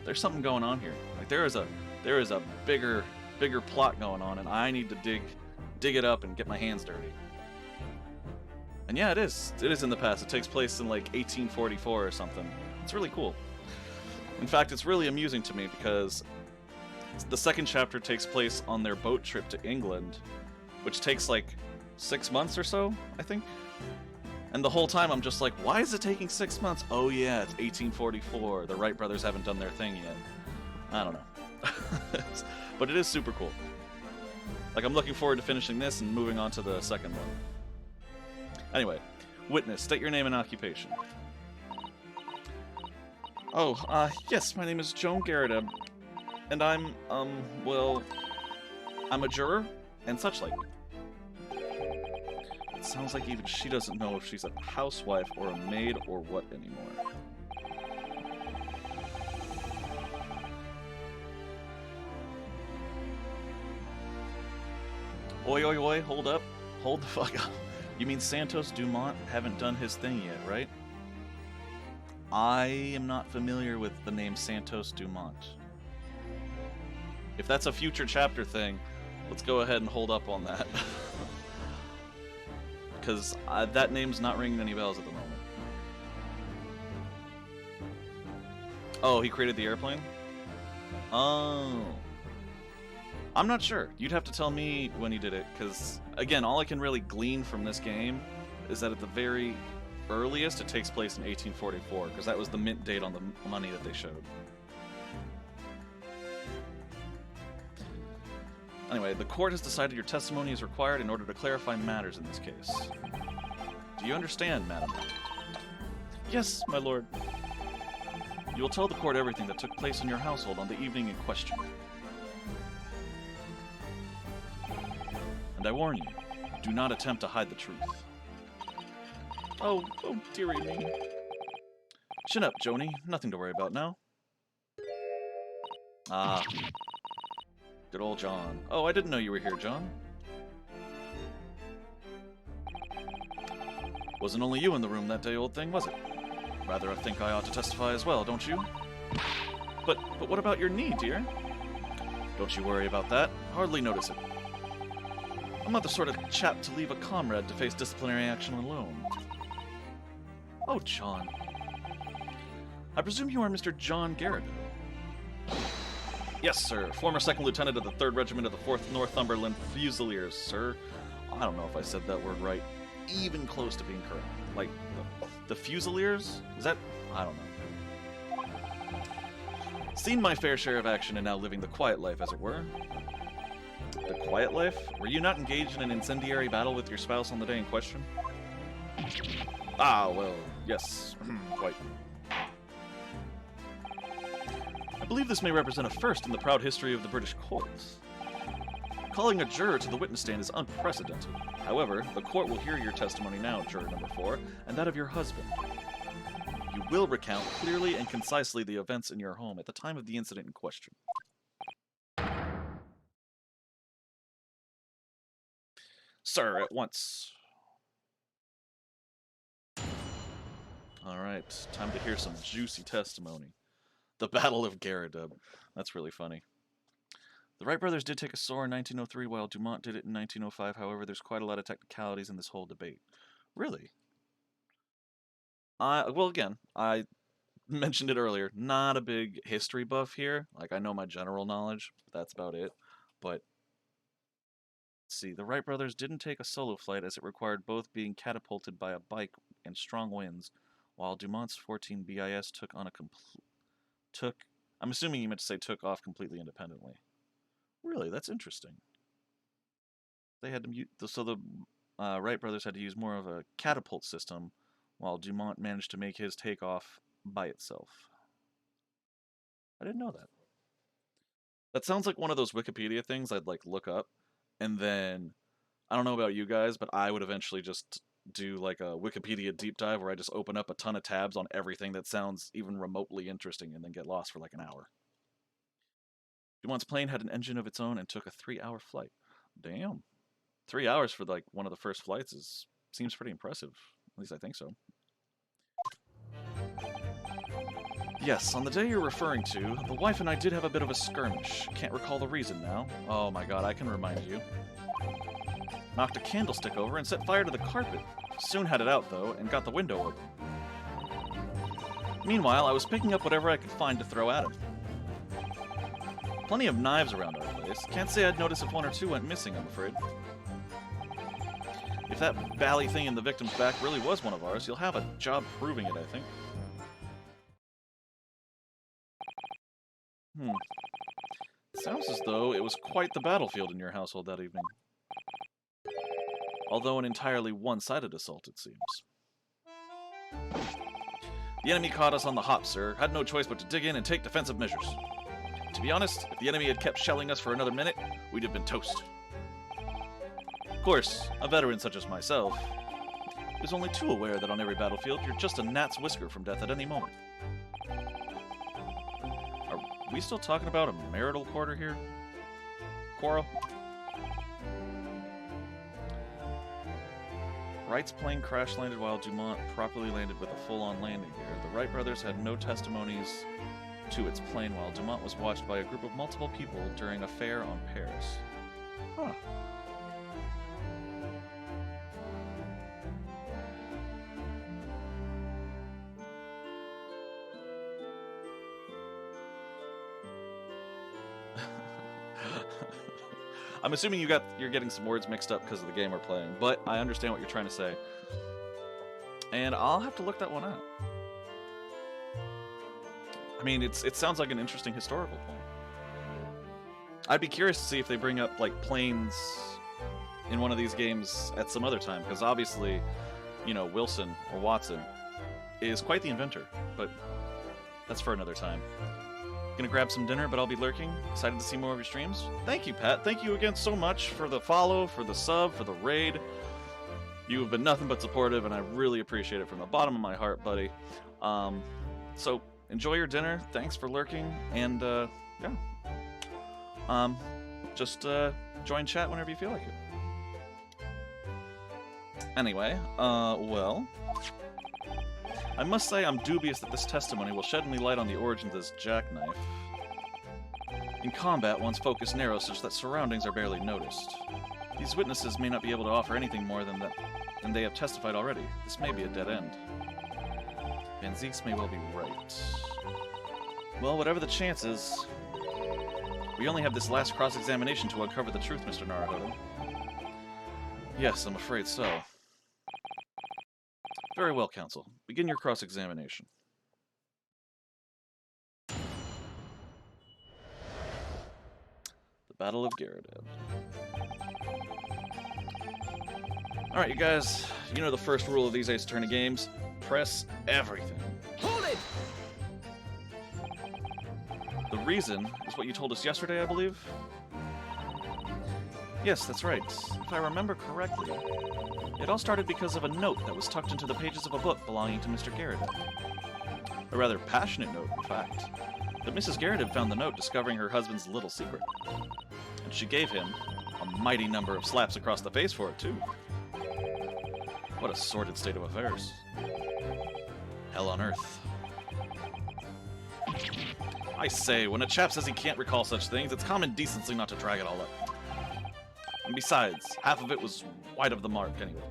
there's something going on here. Like, there is a bigger plot going on, and I need to dig it up and get my hands dirty. And yeah, it is in the past. It takes place in like 1844 or something. It's really cool. In fact, it's really amusing to me because the 2nd chapter takes place on their boat trip to England, which takes like 6 months or so, I think. And the whole time I'm just like, why is it taking 6 months? Oh yeah, it's 1844. The Wright brothers haven't done their thing yet. I don't know. But it is super cool. Like, I'm looking forward to finishing this and moving on to the 2nd one. Anyway, witness, state your name and occupation. Oh, yes, my name is Joan Garrett, and I'm, well, I'm a juror, and such like. It sounds like even she doesn't know if she's a housewife or a maid or what anymore. Oi, hold up. Hold the fuck up. You mean Santos Dumont haven't done his thing yet, right? I am not familiar with the name Santos Dumont. If that's a future chapter thing, let's go ahead and hold up on that. Because that name's not ringing any bells at the moment. Oh, he created the airplane? Oh. I'm not sure. You'd have to tell me when he did it, because, again, all I can really glean from this game is that at the very earliest it takes place in 1844, because that was the mint date on the money that they showed. Anyway, the court has decided your testimony is required in order to clarify matters in this case. Do you understand, madam? Yes, my lord. You will tell the court everything that took place in your household on the evening in question. And I warn you, do not attempt to hide the truth. Oh, dearie me. Chin up, Joni. Nothing to worry about now. Ah. Good old John. Oh, I didn't know you were here, John. Wasn't only you in the room that day, old thing, was it? Rather, I think I ought to testify as well, don't you? But what about your knee, dear? Don't you worry about that. Hardly notice it. I'm not the sort of chap to leave a comrade to face disciplinary action alone. Oh, John. I presume you are Mr. John Garrido. Yes, sir. Former 2nd Lieutenant of the 3rd Regiment of the 4th Northumberland Fusiliers, sir. I don't know if I said that word right. Even close to being correct. Like, the Fusiliers? Is that... I don't know. Seen my fair share of action and now living the quiet life, as it were. The quiet life? Were you not engaged in an incendiary battle with your spouse on the day in question? Ah, well, yes. Quite. I believe this may represent a first in the proud history of the British courts. Calling a juror to the witness stand is unprecedented. However, the court will hear your testimony now, juror number 4, and that of your husband. You will recount clearly and concisely the events in your home at the time of the incident in question. Sir, at once. Alright, time to hear some juicy testimony. The Battle of Garrideb. That's really funny. The Wright brothers did take a soar in 1903 while Dumont did it in 1905. However, there's quite a lot of technicalities in this whole debate. Really? Well, again, I mentioned it earlier. Not a big history buff here. Like, I know my general knowledge. That's about it. But, let's see. The Wright brothers didn't take a solo flight as it required both being catapulted by a bike in strong winds, while Dumont's 14 BIS took on a I'm assuming you meant to say took off completely independently. Really, that's interesting. They had to so the Wright brothers had to use more of a catapult system, while Dumont managed to make his takeoff by itself. I didn't know that. That sounds like one of those Wikipedia things I'd like look up, and then I don't know about you guys, but I would eventually just do like a Wikipedia deep dive where I just open up a ton of tabs on everything that sounds even remotely interesting and then get lost for like an hour. Dumont's plane had an engine of its own and took a 3-hour flight. Damn. 3 hours for like one of the first flights seems pretty impressive. At least I think so. Yes, on the day you're referring to, the wife and I did have a bit of a skirmish. Can't recall the reason now. Oh my god, I can remind you. Knocked a candlestick over and set fire to the carpet. Soon had it out, though, and got the window open. Meanwhile, I was picking up whatever I could find to throw at him. Plenty of knives around our place. Can't say I'd notice if one or two went missing, I'm afraid. If that bally thing in the victim's back really was one of ours, you'll have a job proving it, I think. Sounds as though it was quite the battlefield in your household that evening. Although an entirely one-sided assault, it seems. The enemy caught us on the hop, sir. Had no choice but to dig in and take defensive measures. To be honest, if the enemy had kept shelling us for another minute, we'd have been toast. Of course, a veteran such as myself is only too aware that on every battlefield, you're just a gnat's whisker from death at any moment. Are we still talking about a marital quarrel here? Wright's plane crash-landed while Dumont properly landed with a full-on landing gear. The Wright brothers had no testimonies to its plane while Dumont was watched by a group of multiple people during a fair on Paris. Huh. I'm assuming you're getting some words mixed up because of the game we're playing, but I understand what you're trying to say. And I'll have to look that one up. I mean, it sounds like an interesting historical point. I'd be curious to see if they bring up, like, planes in one of these games at some other time, because obviously, you know, Wilson, or Watson, is quite the inventor, but that's for another time. Gonna grab some dinner, but I'll be lurking. Excited to see more of your streams. Thank you, Pat. Thank you again so much for the follow, for the sub, for the raid. You have been nothing but supportive, and I really appreciate it from the bottom of my heart, buddy. So, enjoy your dinner. Thanks for lurking, and, yeah. Just, join chat whenever you feel like it. Anyway, well... I must say I'm dubious that this testimony will shed any light on the origin of this jackknife. In combat, one's focus narrows such that surroundings are barely noticed. These witnesses may not be able to offer anything more than they have testified already. This may be a dead end. Van Zieks may well be right. Well, whatever the chances, we only have this last cross-examination to uncover the truth, Mr. Naruhodo. Yes, I'm afraid so. Very well, counsel. Begin your cross-examination. The Battle of Garrodad. Alright, you guys, you know the first rule of these Ace Attorney games. Press everything. Hold it! The reason is what you told us yesterday, I believe? Yes, that's right. If I remember correctly, it all started because of a note that was tucked into the pages of a book belonging to Mr. Garrodad. A rather passionate note, in fact. But Mrs. Garrodad found the note discovering her husband's little secret. And she gave him a mighty number of slaps across the face for it, too. What a sordid state of affairs. Hell on earth. I say, when a chap says he can't recall such things, it's common decency not to drag it all up. And besides, half of it was wide of the mark anyway.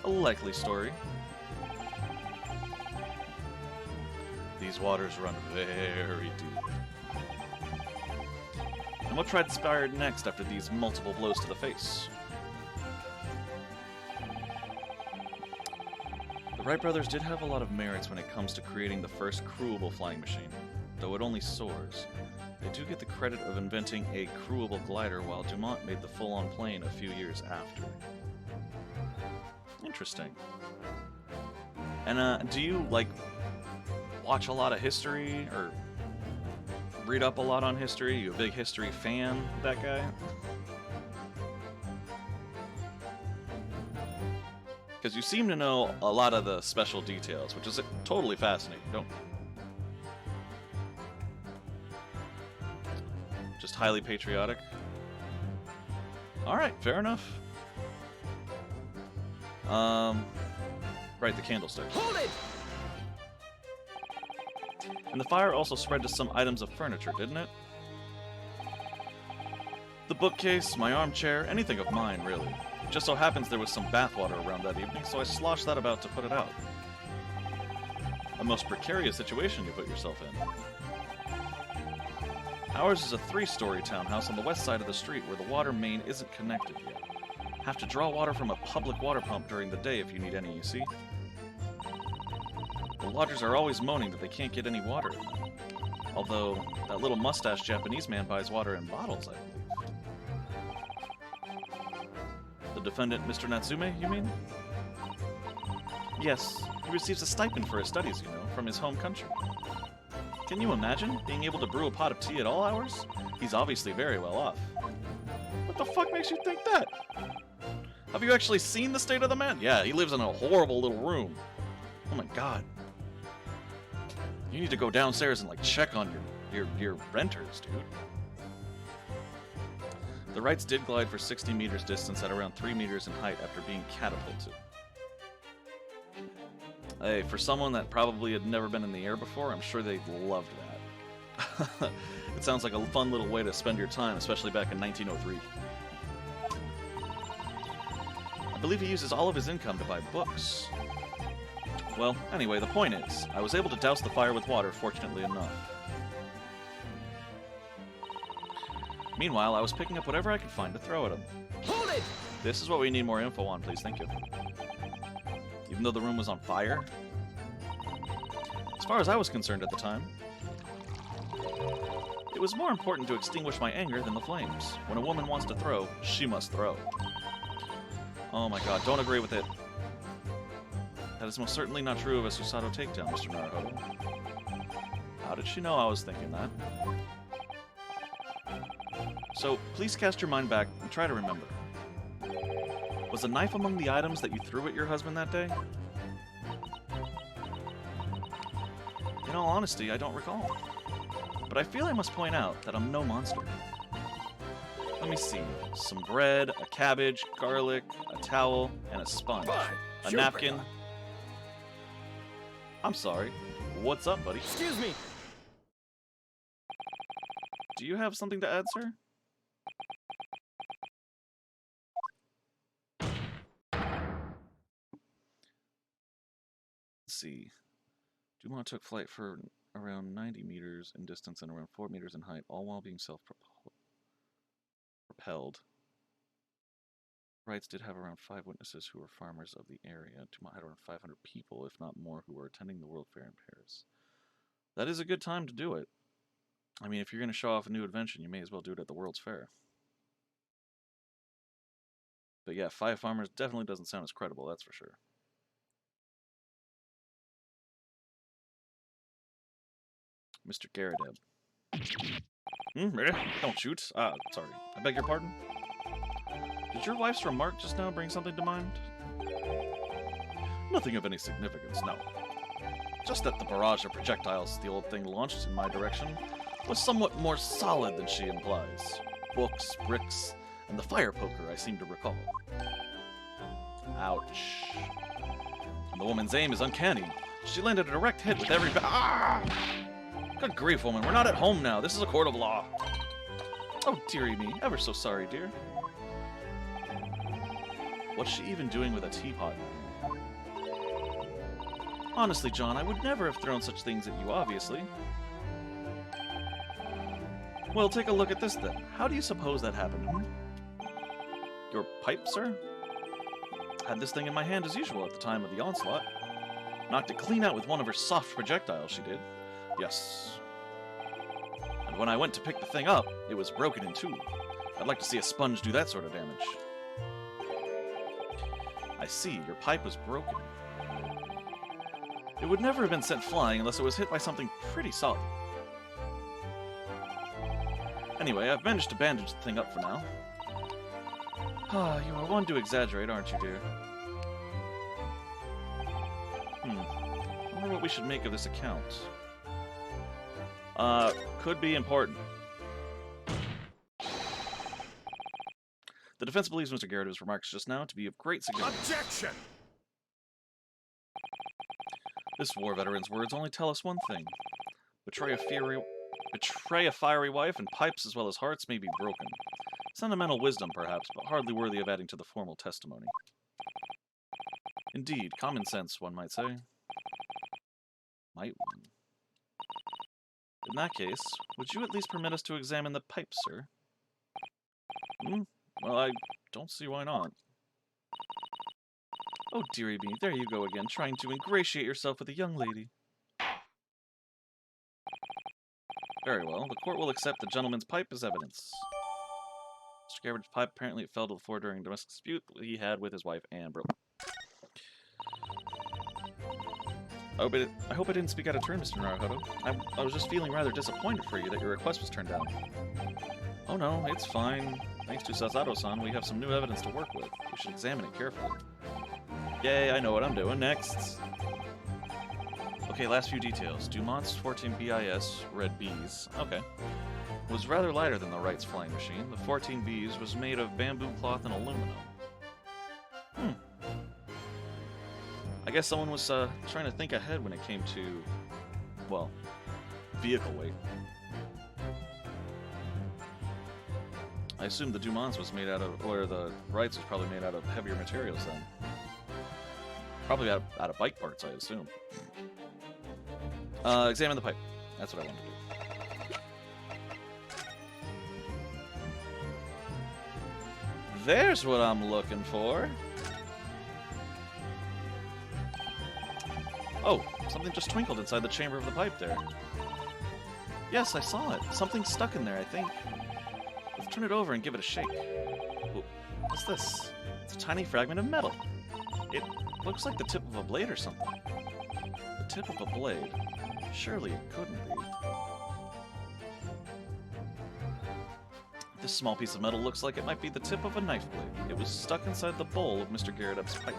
A likely story. These waters run very deep. And what transpired next after these multiple blows to the face? The Wright brothers did have a lot of merits when it comes to creating the first crewable flying machine, though it only soars. They do get the credit of inventing a crewable glider, while Dumont made the full-on plane a few years after. Interesting. And do you, like, watch a lot of history, or read up a lot on history? You a big history fan, that guy? Because you seem to know a lot of the special details, which is totally fascinating. Don't... Just highly patriotic. Alright, fair enough. Right, the candlestick. Hold it! And the fire also spread to some items of furniture, didn't it? The bookcase, my armchair, anything of mine, really. It just so happens there was some bathwater around that evening, so I sloshed that about to put it out. A most precarious situation you put yourself in. Ours is a 3-story townhouse on the west side of the street where the water main isn't connected yet. Have to draw water from a public water pump during the day if you need any, you see? The lodgers are always moaning that they can't get any water. Although, that little mustached Japanese man buys water in bottles, I believe. The defendant, Mr. Natsume, you mean? Yes, he receives a stipend for his studies, you know, from his home country. Can you imagine being able to brew a pot of tea at all hours? He's obviously very well off. What the fuck makes you think that? Have you actually seen the state of the man? Yeah, he lives in a horrible little room. Oh my god. You need to go downstairs and, like, check on your renters, dude. The Wrights did glide for 60 meters distance at around 3 meters in height after being catapulted. Hey, for someone that probably had never been in the air before, I'm sure they loved that. It sounds like a fun little way to spend your time, especially back in 1903. I believe he uses all of his income to buy books. Well, anyway, the point is, I was able to douse the fire with water, fortunately enough. Meanwhile, I was picking up whatever I could find to throw at him. Hold it! This is what we need more info on, please, thank you. Even though the room was on fire? As far as I was concerned at the time, it was more important to extinguish my anger than the flames. When a woman wants to throw, she must throw. Oh my god, don't agree with it. That is most certainly not true of a Susato takedown, Mr. Naruhodo. How did she know I was thinking that? So, please cast your mind back and try to remember. Was a knife among the items that you threw at your husband that day? In all honesty, I don't recall. But I feel I must point out that I'm no monster. Let me see. Some bread, a cabbage, garlic, a towel, and a sponge. Fine. A Sure, napkin. Grandma. I'm sorry. What's up, buddy? Excuse me. Do you have something to add, sir? Let's see. Dumont took flight for around 90 meters in distance and around 4 meters in height, all while being self-propelled. Wrights did have around 5 witnesses who were farmers of the area. Dumont had around 500 people, if not more, who were attending the World Fair in Paris. That is a good time to do it. I mean, if you're going to show off a new invention, you may as well do it at the World's Fair. But yeah, 5 farmers definitely doesn't sound as credible, that's for sure. Mr. Garadeb. Don't shoot. Sorry. I beg your pardon? Did your wife's remark just now bring something to mind? Nothing of any significance, no. Just that the barrage of projectiles the old thing launched in my direction was somewhat more solid than she implies. Books, bricks, and the fire poker, I seem to recall. Ouch. And the woman's aim is uncanny. She landed a direct hit with every... Ah! Good grief, woman. We're not at home now. This is a court of law. Oh, dearie me. Ever so sorry, dear. What's she even doing with a teapot? Honestly, John, I would never have thrown such things at you, obviously. Well, take a look at this, then. How do you suppose that happened, hmm? Your pipe, sir? Had this thing in my hand as usual at the time of the onslaught. Knocked it clean out with one of her soft projectiles, she did. Yes. And when I went to pick the thing up, it was broken in two. I'd like to see a sponge do that sort of damage. I see, your pipe was broken. It would never have been sent flying unless it was hit by something pretty solid. Anyway, I've managed to bandage the thing up for now. Ah, you are one to exaggerate, aren't you, dear? I wonder what we should make of this account. Could be important. The defense believes Mr. Garadeb's remarks just now to be of great significance. Objection! This war veteran's words only tell us one thing. Betray a fiery wife, and pipes as well as hearts may be broken. Sentimental wisdom, perhaps, but hardly worthy of adding to the formal testimony. Indeed, common sense, one might say. Might one? In that case, would you at least permit us to examine the pipe, sir? Well, I don't see why not. Oh, dearie me, there you go again, trying to ingratiate yourself with a young lady. Very well, the court will accept the gentleman's pipe as evidence. Mr. Gabbard's pipe apparently fell to the floor during a domestic dispute he had with his wife, Anne broke. I hope I didn't speak out of turn, Mr. Naruhodo. I was just feeling rather disappointed for you that your request was turned down. Oh no, it's fine. Thanks to Sasado-san, we have some new evidence to work with. We should examine it carefully. Yay, I know what I'm doing. Next. Okay, last few details. Dumont's 14 BIS, red bees. Okay. Was rather lighter than the Wright's flying machine. The 14 Bs was made of bamboo cloth and aluminum. I guess someone was trying to think ahead when it came to, well, vehicle weight. I assume the Dumont's was made out of, or the Wright's was probably made out of heavier materials then. Probably out of bike parts, I assume. Examine the pipe. That's what I wanted to do. There's what I'm looking for. Oh, something just twinkled inside the chamber of the pipe there. Yes, I saw it. Something's stuck in there, I think. Let's turn it over and give it a shake. Ooh, what's this? It's a tiny fragment of metal. It looks like the tip of a blade or something. The tip of a blade? Surely it couldn't be. This small piece of metal looks like it might be the tip of a knife blade. It was stuck inside the bowl of Mr. Garadeb's pipe.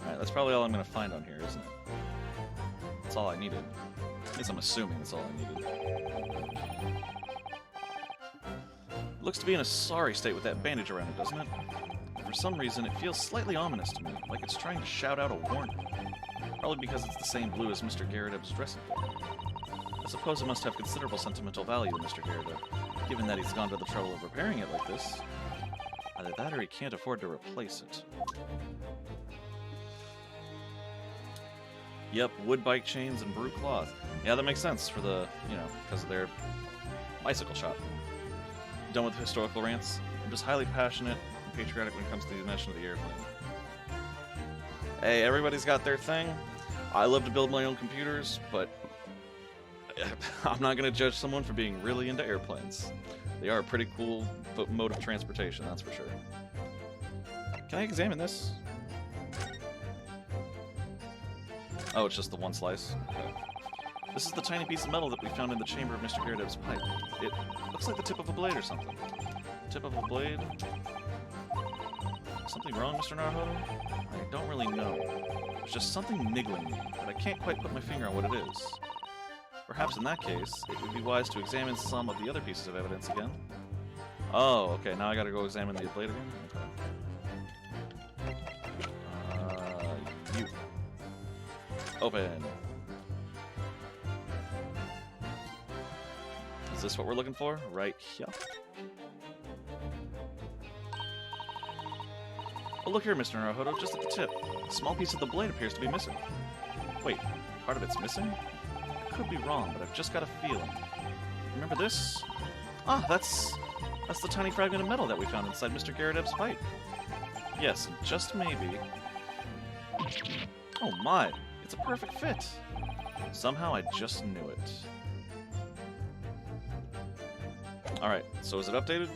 Alright, that's probably all I'm going to find on here, isn't it? That's all I needed. At least I'm assuming that's all I needed. Looks to be in a sorry state with that bandage around it, doesn't it? For some reason, it feels slightly ominous to me, like it's trying to shout out a warning. Probably because it's the same blue as Mr. Garrideb's dressing gown. I suppose it must have considerable sentimental value to Mr. Garrideb, given that he's gone to the trouble of repairing it like this. Either that or he can't afford to replace it. Yep, wood bike chains and brute cloth. Yeah, that makes sense for the, because of their bicycle shop. Done with historical rants. I'm just highly passionate and patriotic when it comes to the invention of the airplane. Hey, everybody's got their thing. I love to build my own computers, but I'm not going to judge someone for being really into airplanes. They are a pretty cool mode of transportation, that's for sure. Can I examine this? Oh, it's just the one slice? Okay. This is the tiny piece of metal that we found in the chamber of Mr. Garrideb's pipe. It looks like the tip of a blade or something. Tip of a blade? Something wrong, Mr. Naruhodo? I don't really know. There's just something niggling me, but I can't quite put my finger on what it is. Perhaps in that case, it would be wise to examine some of the other pieces of evidence again. Oh, okay, now I gotta go examine the blade again? Okay. You. Open. Is this what we're looking for? Right here. Oh, look here, Mr. Naruhodo, just at the tip. A small piece of the blade appears to be missing. Wait, part of it's missing? I could be wrong, but I've just got a feeling. Remember this? Ah, that's the tiny fragment of metal that we found inside Mr. Garrideb's pipe. Yes, and just maybe... Oh my, it's a perfect fit. Somehow I just knew it. Alright, so is it updated?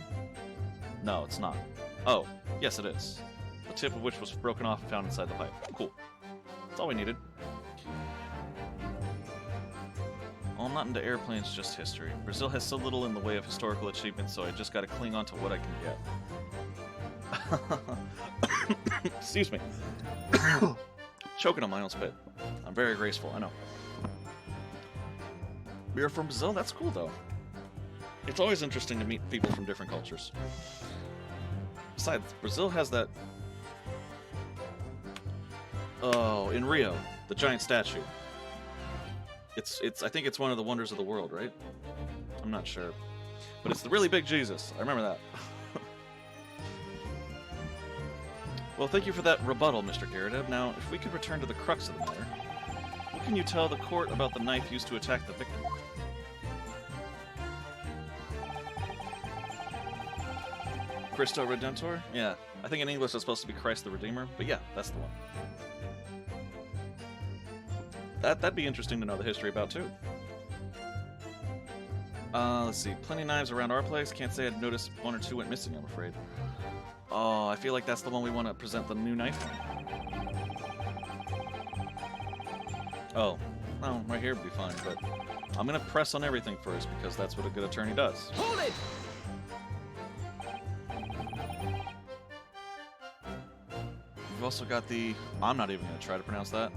No, it's not. Oh, yes it is. The tip of which was broken off and found inside the pipe. Cool. That's all we needed. Well, I'm not into airplanes, just history. Brazil has so little in the way of historical achievements, so I just gotta cling on to what I can get. Excuse me. Choking on my own spit. I'm very graceful, I know. You're from Brazil? That's cool, though. It's always interesting to meet people from different cultures. Besides, Brazil has that... Oh, in Rio, the giant statue. I think it's one of the wonders of the world, right? I'm not sure. But it's the really big Jesus. I remember that. Well, thank you for that rebuttal, Mr. Garrideb. Now, if we could return to the crux of the matter, what can you tell the court about the knife used to attack the victim? Christo Redentor? Yeah, I think in English it's supposed to be Christ the Redeemer, but yeah, that's the one. That'd be interesting to know the history about, too. Let's see. Plenty of knives around our place. Can't say I'd noticed one or two went missing, I'm afraid. Oh, I feel like that's the one we want to present the new knife on. Oh. No, right here would be fine, but I'm going to press on everything first, because that's what a good attorney does. Hold it! We've also got the... I'm not even going to try to pronounce that.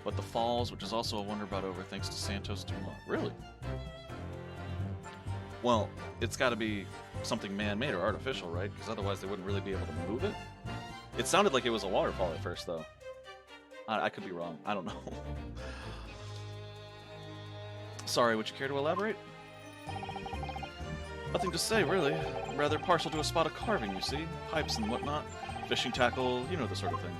But the Falls, which is also a wonder brought over thanks to Santos Dumont. Really? Well, it's got to be something man-made or artificial, right? Because otherwise they wouldn't really be able to move it. It sounded like it was a waterfall at first, though. I could be wrong. I don't know. Sorry, would you care to elaborate? Nothing to say, really. I'm rather partial to a spot of carving, you see. Pipes and whatnot. Fishing tackle, you know, the sort of thing.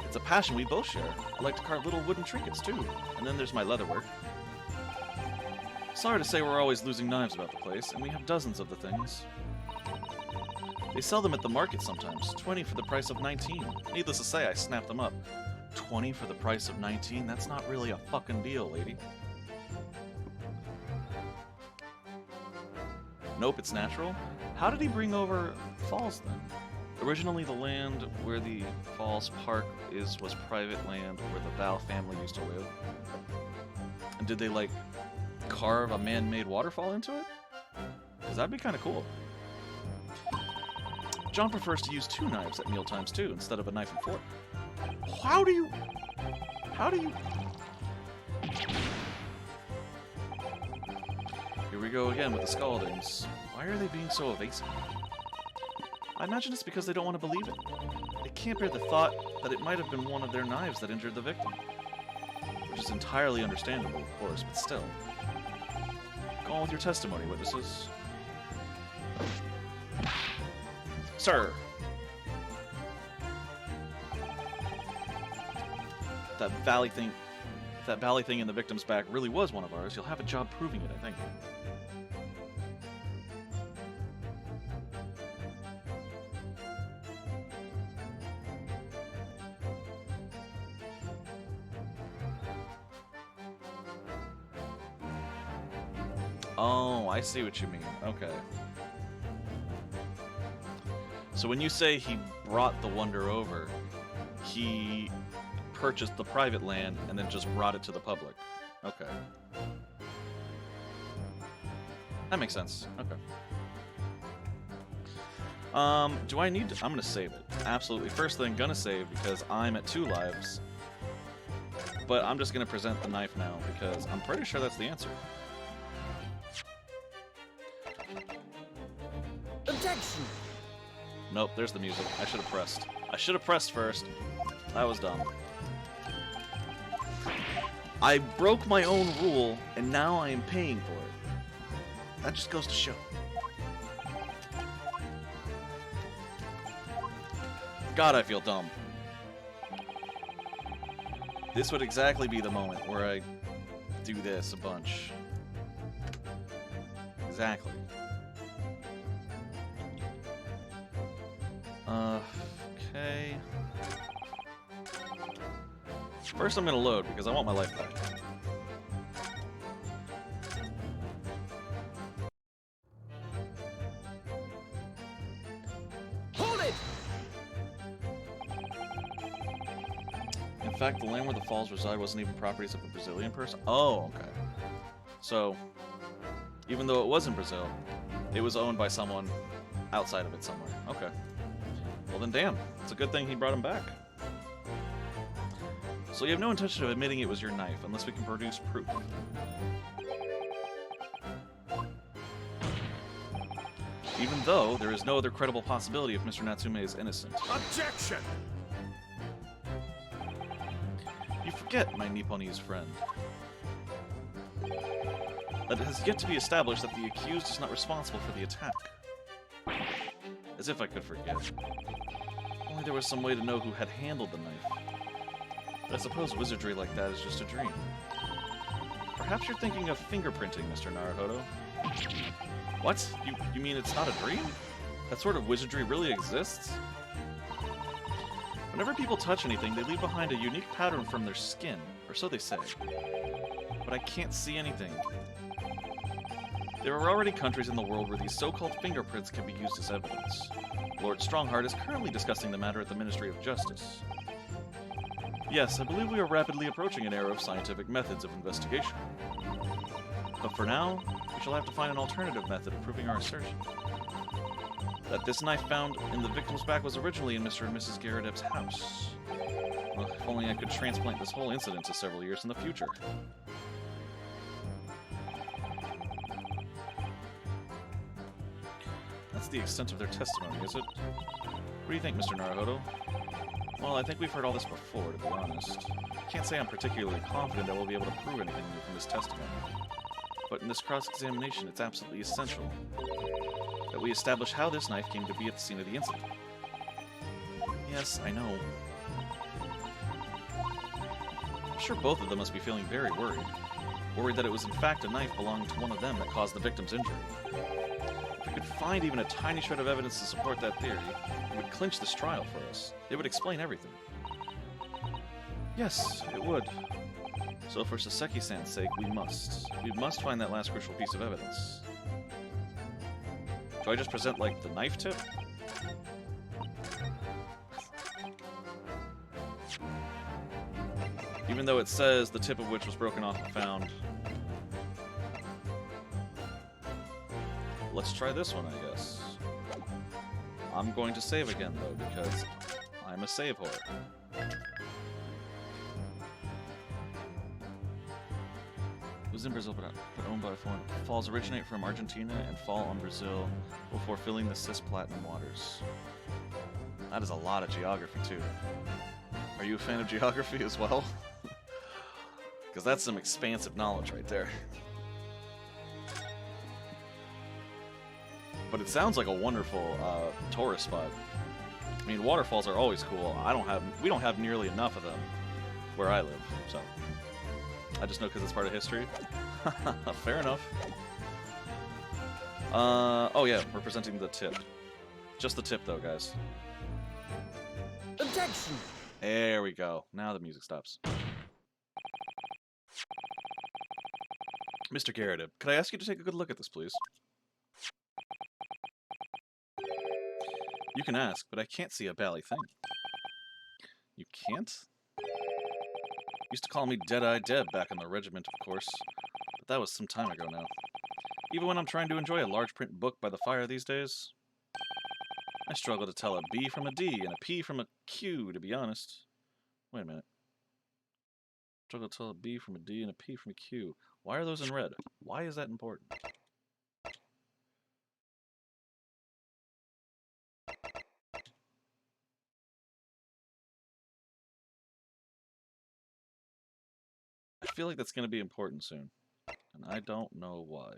It's a passion we both share. I like to carve little wooden trinkets, too. And then there's my leatherwork. Sorry to say we're always losing knives about the place, and we have dozens of the things. They sell them at the market sometimes, 20 for the price of 19. Needless to say, I snapped them up. 20 for the price of 19? That's not really a fucking deal, lady. Nope, it's natural. How did he bring over Falls, then? Originally, the land where the Falls Park was private land where the Val family used to live. And did they, like, carve a man-made waterfall into it? Because that'd be kind of cool. John prefers to use 2 knives at mealtimes, too, instead of a knife and fork. How do you... Here we go again with the scaldings. Why are they being so evasive? I imagine it's because they don't want to believe it. They can't bear the thought that it might have been one of their knives that injured the victim. Which is entirely understandable, of course, but still. Go on with your testimony, witnesses. Sir! That valley thing... If that valley thing in the victim's back really was one of ours, you'll have a job proving it, I think. Oh, I see what you mean. Okay. So when you say he brought the wonder over, he purchased the private land and then just brought it to the public. Okay. That makes sense. Okay. Do I need to... I'm gonna save it. Absolutely. First thing, gonna save because I'm at 2 lives. But I'm just gonna present the knife now because I'm pretty sure that's the answer. Objection! Nope, there's the music. I should have pressed. I should have pressed first. That was dumb. I broke my own rule, and now I am paying for it. That just goes to show. God, I feel dumb. This would exactly be the moment where I do this a bunch. Exactly. Okay. First I'm gonna load, because I want my life back. Hold it! In fact, the land where the falls reside wasn't even properties of a Brazilian person? Oh, okay. So, even though it was in Brazil, it was owned by someone outside of it somewhere. Okay. Well then, damn. It's a good thing he brought him back. So you have no intention of admitting it was your knife, unless we can produce proof. Even though there is no other credible possibility if Mr. Natsume is innocent. Objection! You forget, my Nipponese friend, that it has yet to be established that the accused is not responsible for the attack. As if I could forget. Only there was some way to know who had handled the knife. But I suppose wizardry like that is just a dream. Perhaps you're thinking of fingerprinting, Mr. Naruhodo. What? You mean it's not a dream? That sort of wizardry really exists? Whenever people touch anything, they leave behind a unique pattern from their skin, or so they say. But I can't see anything. There are already countries in the world where these so-called fingerprints can be used as evidence. Lord Strongheart is currently discussing the matter at the Ministry of Justice. Yes, I believe we are rapidly approaching an era of scientific methods of investigation. But for now, we shall have to find an alternative method of proving our assertion. That this knife found in the victim's back was originally in Mr. and Mrs. Garredeb's house. Well, if only I could transplant this whole incident to several years in the future. That's the extent of their testimony, is it? What do you think, Mr. Naruhodo? Well, I think we've heard all this before, to be honest. I can't say I'm particularly confident that we'll be able to prove anything new from this testimony. But in this cross-examination, it's absolutely essential that we establish how this knife came to be at the scene of the incident. Yes, I know. I'm sure both of them must be feeling very worried. Worried that it was in fact a knife belonging to one of them that caused the victim's injury. If we could find even a tiny shred of evidence to support that theory, it would clinch this trial for us. It would explain everything. Yes, it would. So for Saseki-san's sake, we must find that last crucial piece of evidence. Do I just present, like, the knife tip? Even though it says the tip of which was broken off and found. Let's try this one, I guess. I'm going to save again, though, because I'm a save whore. was in Brazil but owned by a foreign. Falls originate from Argentina and fall on Brazil before filling the cisplatinum waters. That is a lot of geography, too. Are you a fan of geography as well? Because that's some expansive knowledge right there. But it sounds like a wonderful tourist spot. I mean, waterfalls are always cool. We don't have nearly enough of them where I live, so I just know because it's part of history. Fair enough. Oh yeah, we're presenting the tip. Just the tip, though, guys. Objection! There we go. Now the music stops. Mr. Garrett, could I ask you to take a good look at this, please? You can ask, but I can't see a bally thing. You can't? Used to call me Dead-Eye Deb back in the regiment, of course. But that was some time ago now. Even when I'm trying to enjoy a large print book by the fire these days, I struggle to tell a B from a D and a P from a Q, to be honest. Wait a minute. Struggle to tell a B from a D and a P from a Q. Why are those in red? Why is that important? I feel like that's going to be important soon, and I don't know why.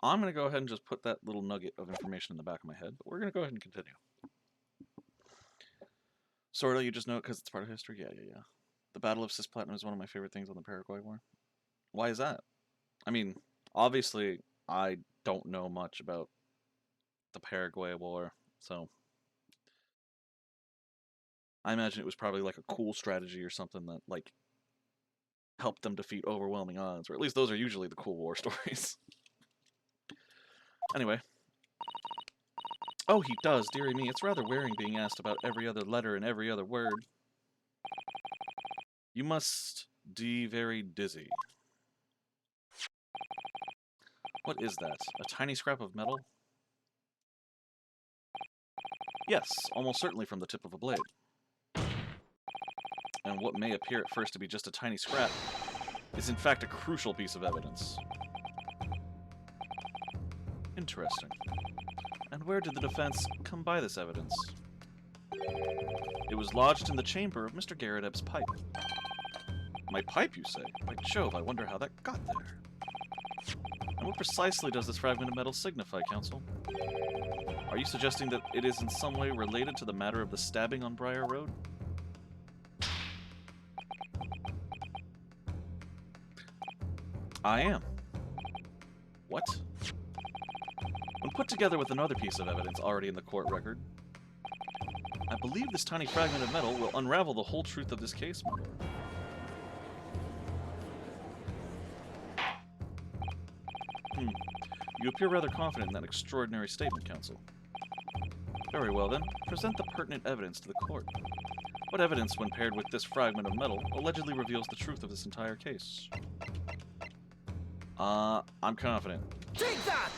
I'm going to go ahead and just put that little nugget of information in the back of my head, but we're going to go ahead and continue. Sort of, you just know it because it's part of history? Yeah. The Battle of Cisplatinum is one of my favorite things on the Paraguay War. Why is that? I mean, obviously, I don't know much about the Paraguay War, so I imagine it was probably like a cool strategy or something that, like, helped them defeat overwhelming odds, or at least those are usually the cool war stories. Anyway. Oh, he does, dearie me. It's rather wearing being asked about every other letter and every other word. You must be very dizzy. What is that? A tiny scrap of metal? Yes, almost certainly from the tip of a blade. And what may appear at first to be just a tiny scrap is in fact a crucial piece of evidence. Interesting. And where did the defense come by this evidence? It was lodged in the chamber of Mr. Garrett's pipe. My pipe, you say? By Jove, I wonder how that got there. And what precisely does this fragment of metal signify, Counsel? Are you suggesting that it is in some way related to the matter of the stabbing on Briar Road? I am. What? When put together with another piece of evidence already in the court record, I believe this tiny fragment of metal will unravel the whole truth of this case, my lord. You appear rather confident in that extraordinary statement, Counsel. Very well, then. Present the pertinent evidence to the court. What evidence, when paired with this fragment of metal, allegedly reveals the truth of this entire case? I'm confident. Take that!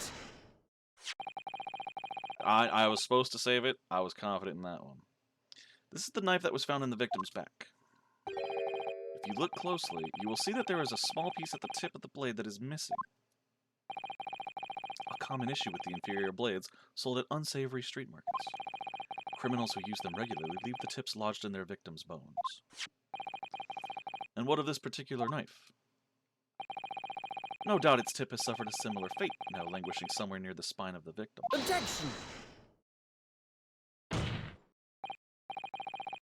I was supposed to save it. I was confident in that one. This is the knife that was found in the victim's back. If you look closely, you will see that there is a small piece at the tip of the blade that is missing. A common issue with the inferior blades sold at unsavory street markets. Criminals who use them regularly leave the tips lodged in their victims' bones. And what of this particular knife? No doubt its tip has suffered a similar fate, now languishing somewhere near the spine of the victim. Objection!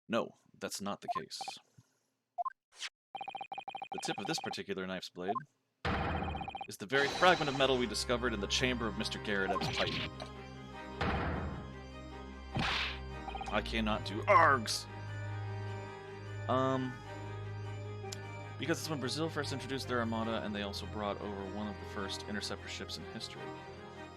No, that's not the case. The tip of this particular knife's blade is the very fragment of metal we discovered in the chamber of Mr. Garrett's pipe. I cannot do ARGs! Because it's when Brazil first introduced their armada, and they also brought over one of the first interceptor ships in history.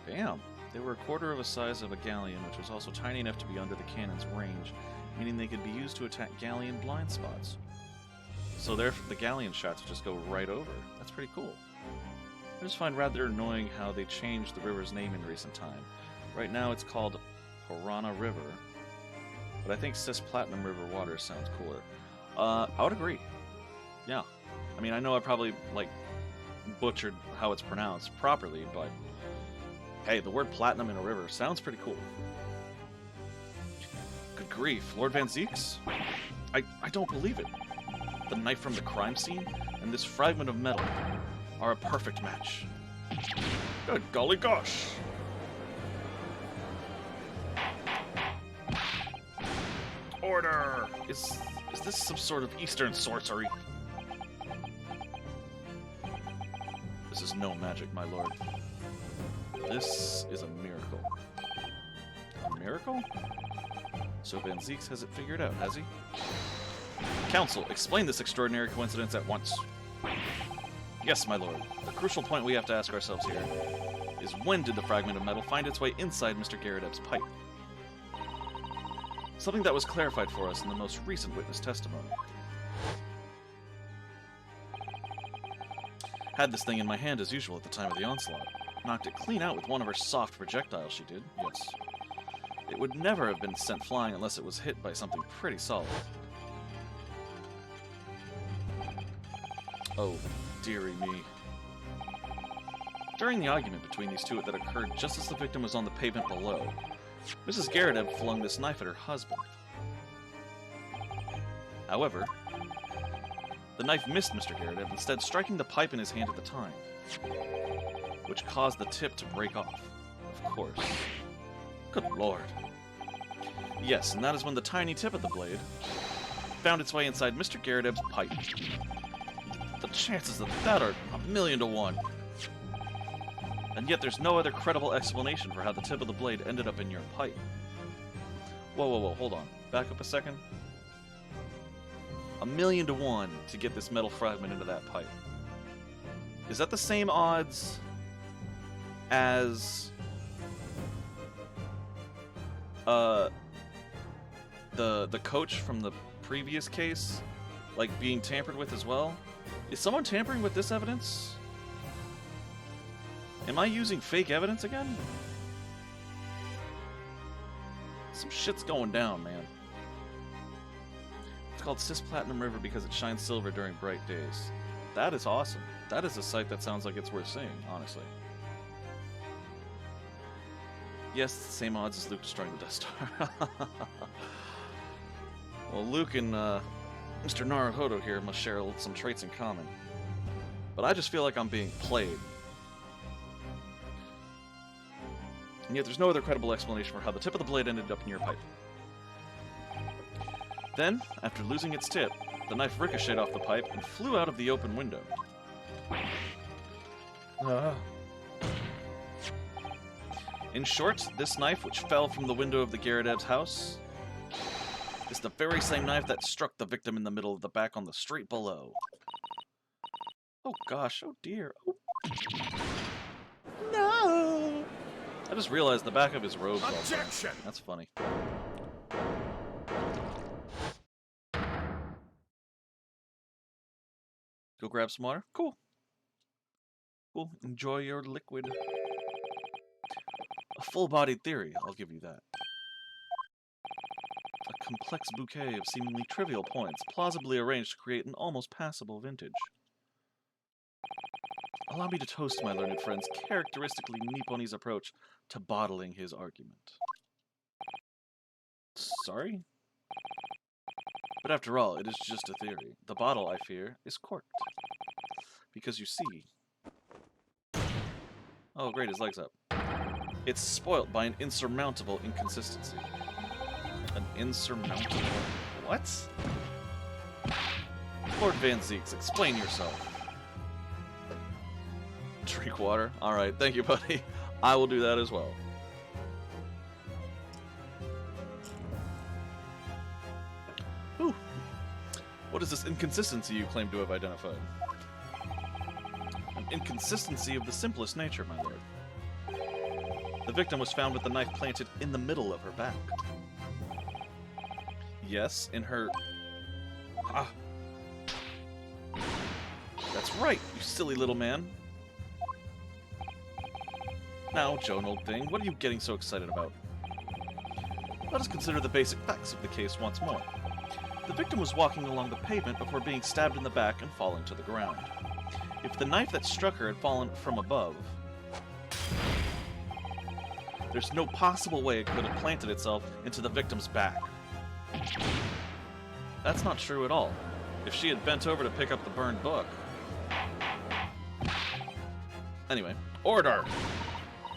Damn! They were a quarter of the size of a galleon, which was also tiny enough to be under the cannon's range, meaning they could be used to attack galleon blind spots. So the galleon shots just go right over. That's pretty cool. I just find rather annoying how they changed the river's name in recent time. Right now it's called Piranha River, but I think Cis-Platinum River water sounds cooler. I would agree. Yeah. I mean, I know I probably, like, butchered how it's pronounced properly, but hey, the word platinum in a river sounds pretty cool. Good grief, Lord Van Zeeks? I don't believe it. The knife from the crime scene and this fragment of metal are a perfect match. Good golly gosh! Order! Is this some sort of Eastern sorcery? This is no magic, my lord. This is a miracle. A miracle? So Van Zeeks has it figured out, has he? Counsel, explain this extraordinary coincidence at once. Yes, my lord. The crucial point we have to ask ourselves here is when did the fragment of metal find its way inside Mr. Garredeb's pipe? Something that was clarified for us in the most recent witness testimony. Had this thing in my hand as usual at the time of the onslaught. Knocked it clean out with one of her soft projectiles, she did, yes. It would never have been sent flying unless it was hit by something pretty solid. Oh, dearie me. During the argument between these two that occurred just as the victim was on the pavement below, Mrs. Garredeb flung this knife at her husband. However, the knife missed Mr. Garredeb, instead striking the pipe in his hand at the time, which caused the tip to break off, of course. Good lord. Yes, and that is when the tiny tip of the blade found its way inside Mr. Garredeb's pipe. The chances of that are 1,000,000 to 1. And yet there's no other credible explanation for how the tip of the blade ended up in your pipe. Whoa, hold on. Back up a second. 1,000,000 to 1 to get this metal fragment into that pipe. Is that the same odds as the coach from the previous case, like, being tampered with as well? Is someone tampering with this evidence? Am I using fake evidence again? Some shit's going down, man. It's called Cis-Platinum River because it shines silver during bright days. That is awesome. That is a sight that sounds like it's worth seeing, honestly. Yes, it's the same odds as Luke destroying the Death Star. Well, Luke and Mr. Naruhodo here must share some traits in common. But I just feel like I'm being played. And yet there's no other credible explanation for how the tip of the blade ended up in your pipe. Then, after losing its tip, the knife ricocheted off the pipe and flew out of the open window. In short, this knife, which fell from the window of the Garredeb's house, is the very same knife that struck the victim in the middle of the back on the street below. Oh gosh, oh dear. Oh. No! I just realized the back of his robe. Objection! That's funny. Go grab some water? Cool. Cool. Enjoy your liquid. A full-bodied theory, I'll give you that. A complex bouquet of seemingly trivial points, plausibly arranged to create an almost passable vintage. Allow me to toast my learned friend's characteristically Nipponese approach to bottling his argument. Sorry? But after all, it is just a theory. The bottle, I fear, is corked. Because you see... Oh great, his leg's up. It's spoilt by an insurmountable inconsistency. An insurmountable... What? Lord Van Zeeks, explain yourself. Drink water? Alright, thank you, buddy. I will do that as well. Whew. What is this inconsistency you claim to have identified? An inconsistency of the simplest nature, my lord. The victim was found with the knife planted in the middle of her back. Yes, in her... Ah. That's right, you silly little man. Now, Joan, old thing, what are you getting so excited about? Let us consider the basic facts of the case once more. The victim was walking along the pavement before being stabbed in the back and falling to the ground. If the knife that struck her had fallen from above, there's no possible way it could have planted itself into the victim's back. That's not true at all. If she had bent over to pick up the burned book... Anyway, order!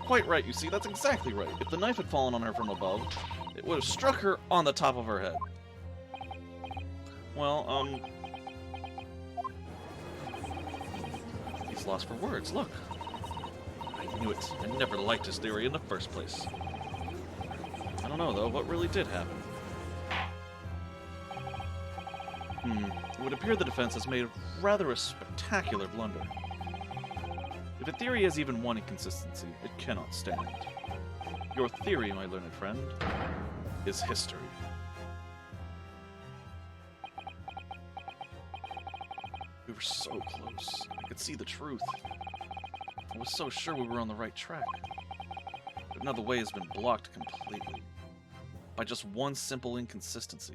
Quite right, you see, that's exactly right. If the knife had fallen on her from above, it would have struck her on the top of her head. Well, he's lost for words, look. I knew it. I never liked his theory in the first place. I don't know, though, what really did happen? It would appear the defense has made rather a spectacular blunder. If a theory has even one inconsistency, it cannot stand. Your theory, my learned friend, is history. We were so close. I could see the truth. I was so sure we were on the right track. But now the way has been blocked completely. By just one simple inconsistency.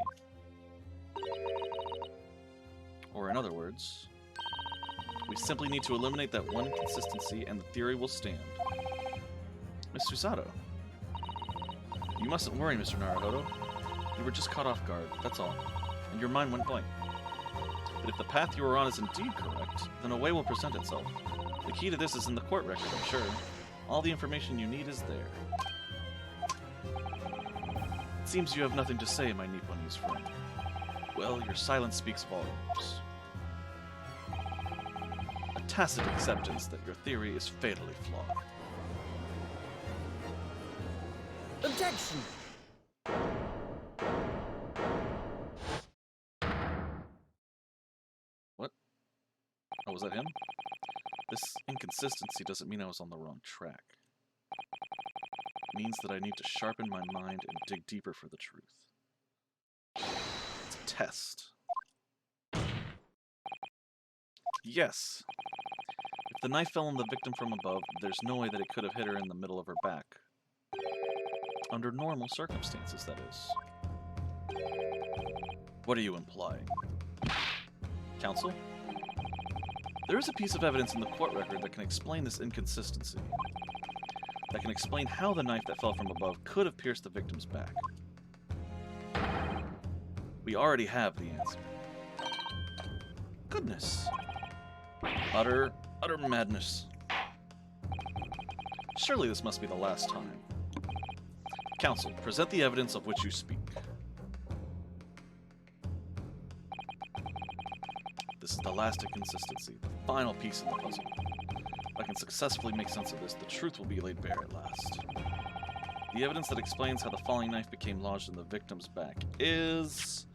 Or in other words, we simply need to eliminate that one inconsistency and the theory will stand. Miss Susato. You mustn't worry, Mr. Naruhodo. You were just caught off guard, that's all. And your mind went blank. But if the path you are on is indeed correct, then a way will present itself. The key to this is in the court record, I'm sure. All the information you need is there. It seems you have nothing to say, my Nipponese friend. Well, your silence speaks volumes. A tacit acceptance that your theory is fatally flawed. Objection! What? Oh, was that him? This inconsistency doesn't mean I was on the wrong track. It means that I need to sharpen my mind and dig deeper for the truth. It's a test. Yes. If the knife fell on the victim from above, there's no way that it could have hit her in the middle of her back. Under normal circumstances, that is. What are you implying? Counsel? There is a piece of evidence in the court record that can explain this inconsistency. That can explain how the knife that fell from above could have pierced the victim's back. We already have the answer. Goodness. Utter madness. Surely this must be the last time. Counsel, present the evidence of which you speak. This is the last inconsistency, the final piece in the puzzle. If I can successfully make sense of this, the truth will be laid bare at last. The evidence that explains how the falling knife became lodged in the victim's back is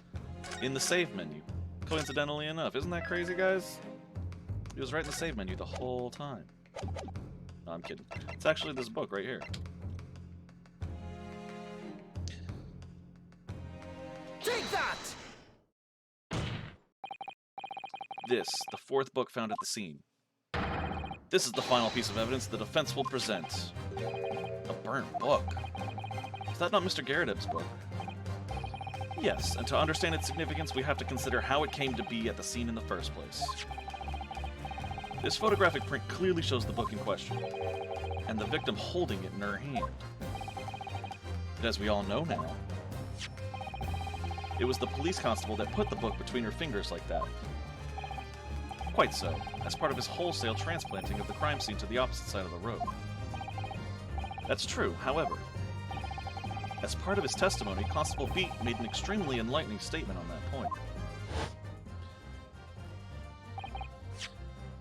in the save menu. Coincidentally enough, isn't that crazy, guys? It was right in the save menu the whole time. No, I'm kidding. It's actually this book right here. Take that! This, the fourth book found at the scene. This is the final piece of evidence the defense will present. A burnt book. Is that not Mr. Garrett book? Yes, and to understand its significance, we have to consider how it came to be at the scene in the first place. This photographic print clearly shows the book in question, and the victim holding it in her hand. But as we all know now, it was the police constable that put the book between her fingers like that. Quite so, as part of his wholesale transplanting of the crime scene to the opposite side of the road. That's true, however. As part of his testimony, Constable Beat made an extremely enlightening statement on that point.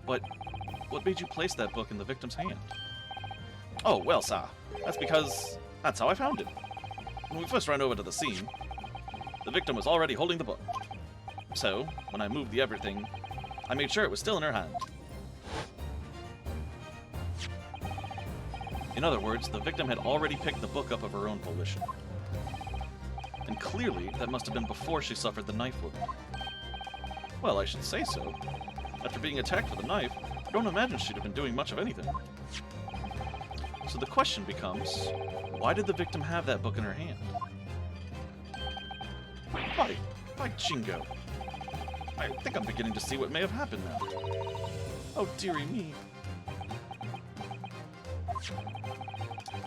But what made you place that book in the victim's hand? Oh, well, sir, that's because that's how I found it. When we first ran over to the scene, the victim was already holding the book. So, when I moved the everything, I made sure it was still in her hand. In other words, the victim had already picked the book up of her own volition. And clearly, that must have been before she suffered the knife wound. Well, I should say so. After being attacked with a knife, I don't imagine she'd have been doing much of anything. So the question becomes, why did the victim have that book in her hand? By Jingo. I think I'm beginning to see what may have happened now. Oh, dearie me.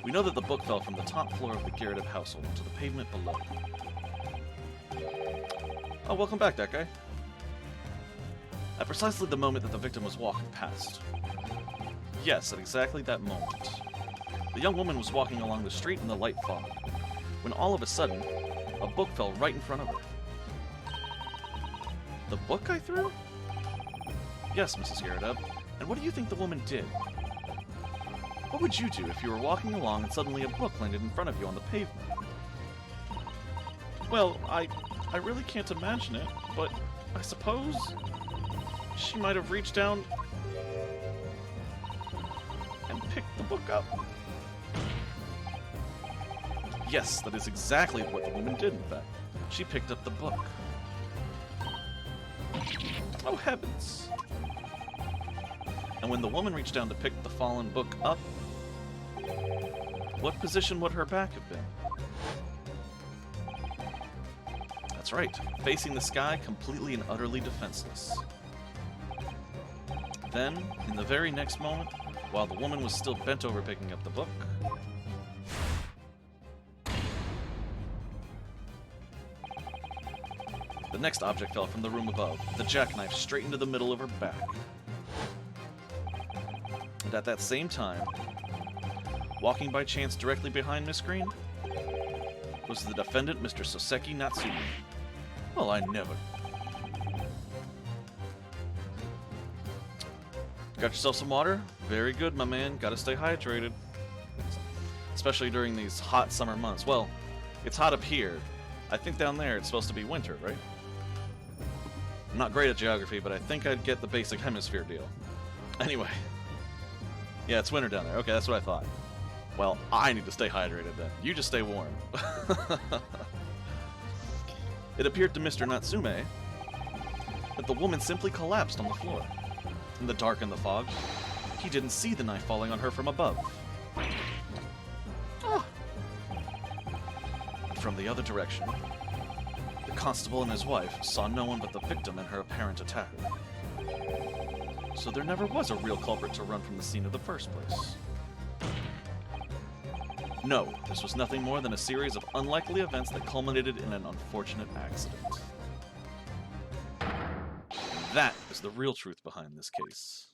We know that the book fell from the top floor of the Gyaradev household to the pavement below. Oh, welcome back, that guy. At precisely the moment that the victim was walking past. Yes, at exactly that moment. The young woman was walking along the street in the light fog, when all of a sudden, a book fell right in front of her. The book I threw? Yes, Mrs. Gyaradev. And what do you think the woman did? What would you do if you were walking along and suddenly a book landed in front of you on the pavement? Well, I really can't imagine it, but I suppose she might have reached down and picked the book up. Yes, that is exactly what the woman did, in fact. She picked up the book. Oh, heavens! And when the woman reached down to pick the fallen book up, what position would her back have been? That's right, facing the sky, completely and utterly defenseless. Then, in the very next moment, while the woman was still bent over picking up the book, the next object fell from the room above, the jackknife straight into the middle of her back. And at that same time, walking by chance directly behind Miss Green, was the defendant, Mr. Soseki Natsume. Well, I never. Got yourself some water? Very good, my man. Gotta stay hydrated. Especially during these hot summer months. Well, it's hot up here. I think down there it's supposed to be winter, right? I'm not great at geography, but I think I'd get the basic hemisphere deal. Anyway. Yeah, it's winter down there. Okay, that's what I thought. Well, I need to stay hydrated then. You just stay warm. It appeared to Mr. Natsume that the woman simply collapsed on the floor. In the dark and the fog, he didn't see the knife falling on her from above. Oh. From the other direction, the constable and his wife saw no one but the victim and her apparent attacker. So there never was a real culprit to run from the scene in the first place. No, this was nothing more than a series of unlikely events that culminated in an unfortunate accident. That is the real truth behind this case.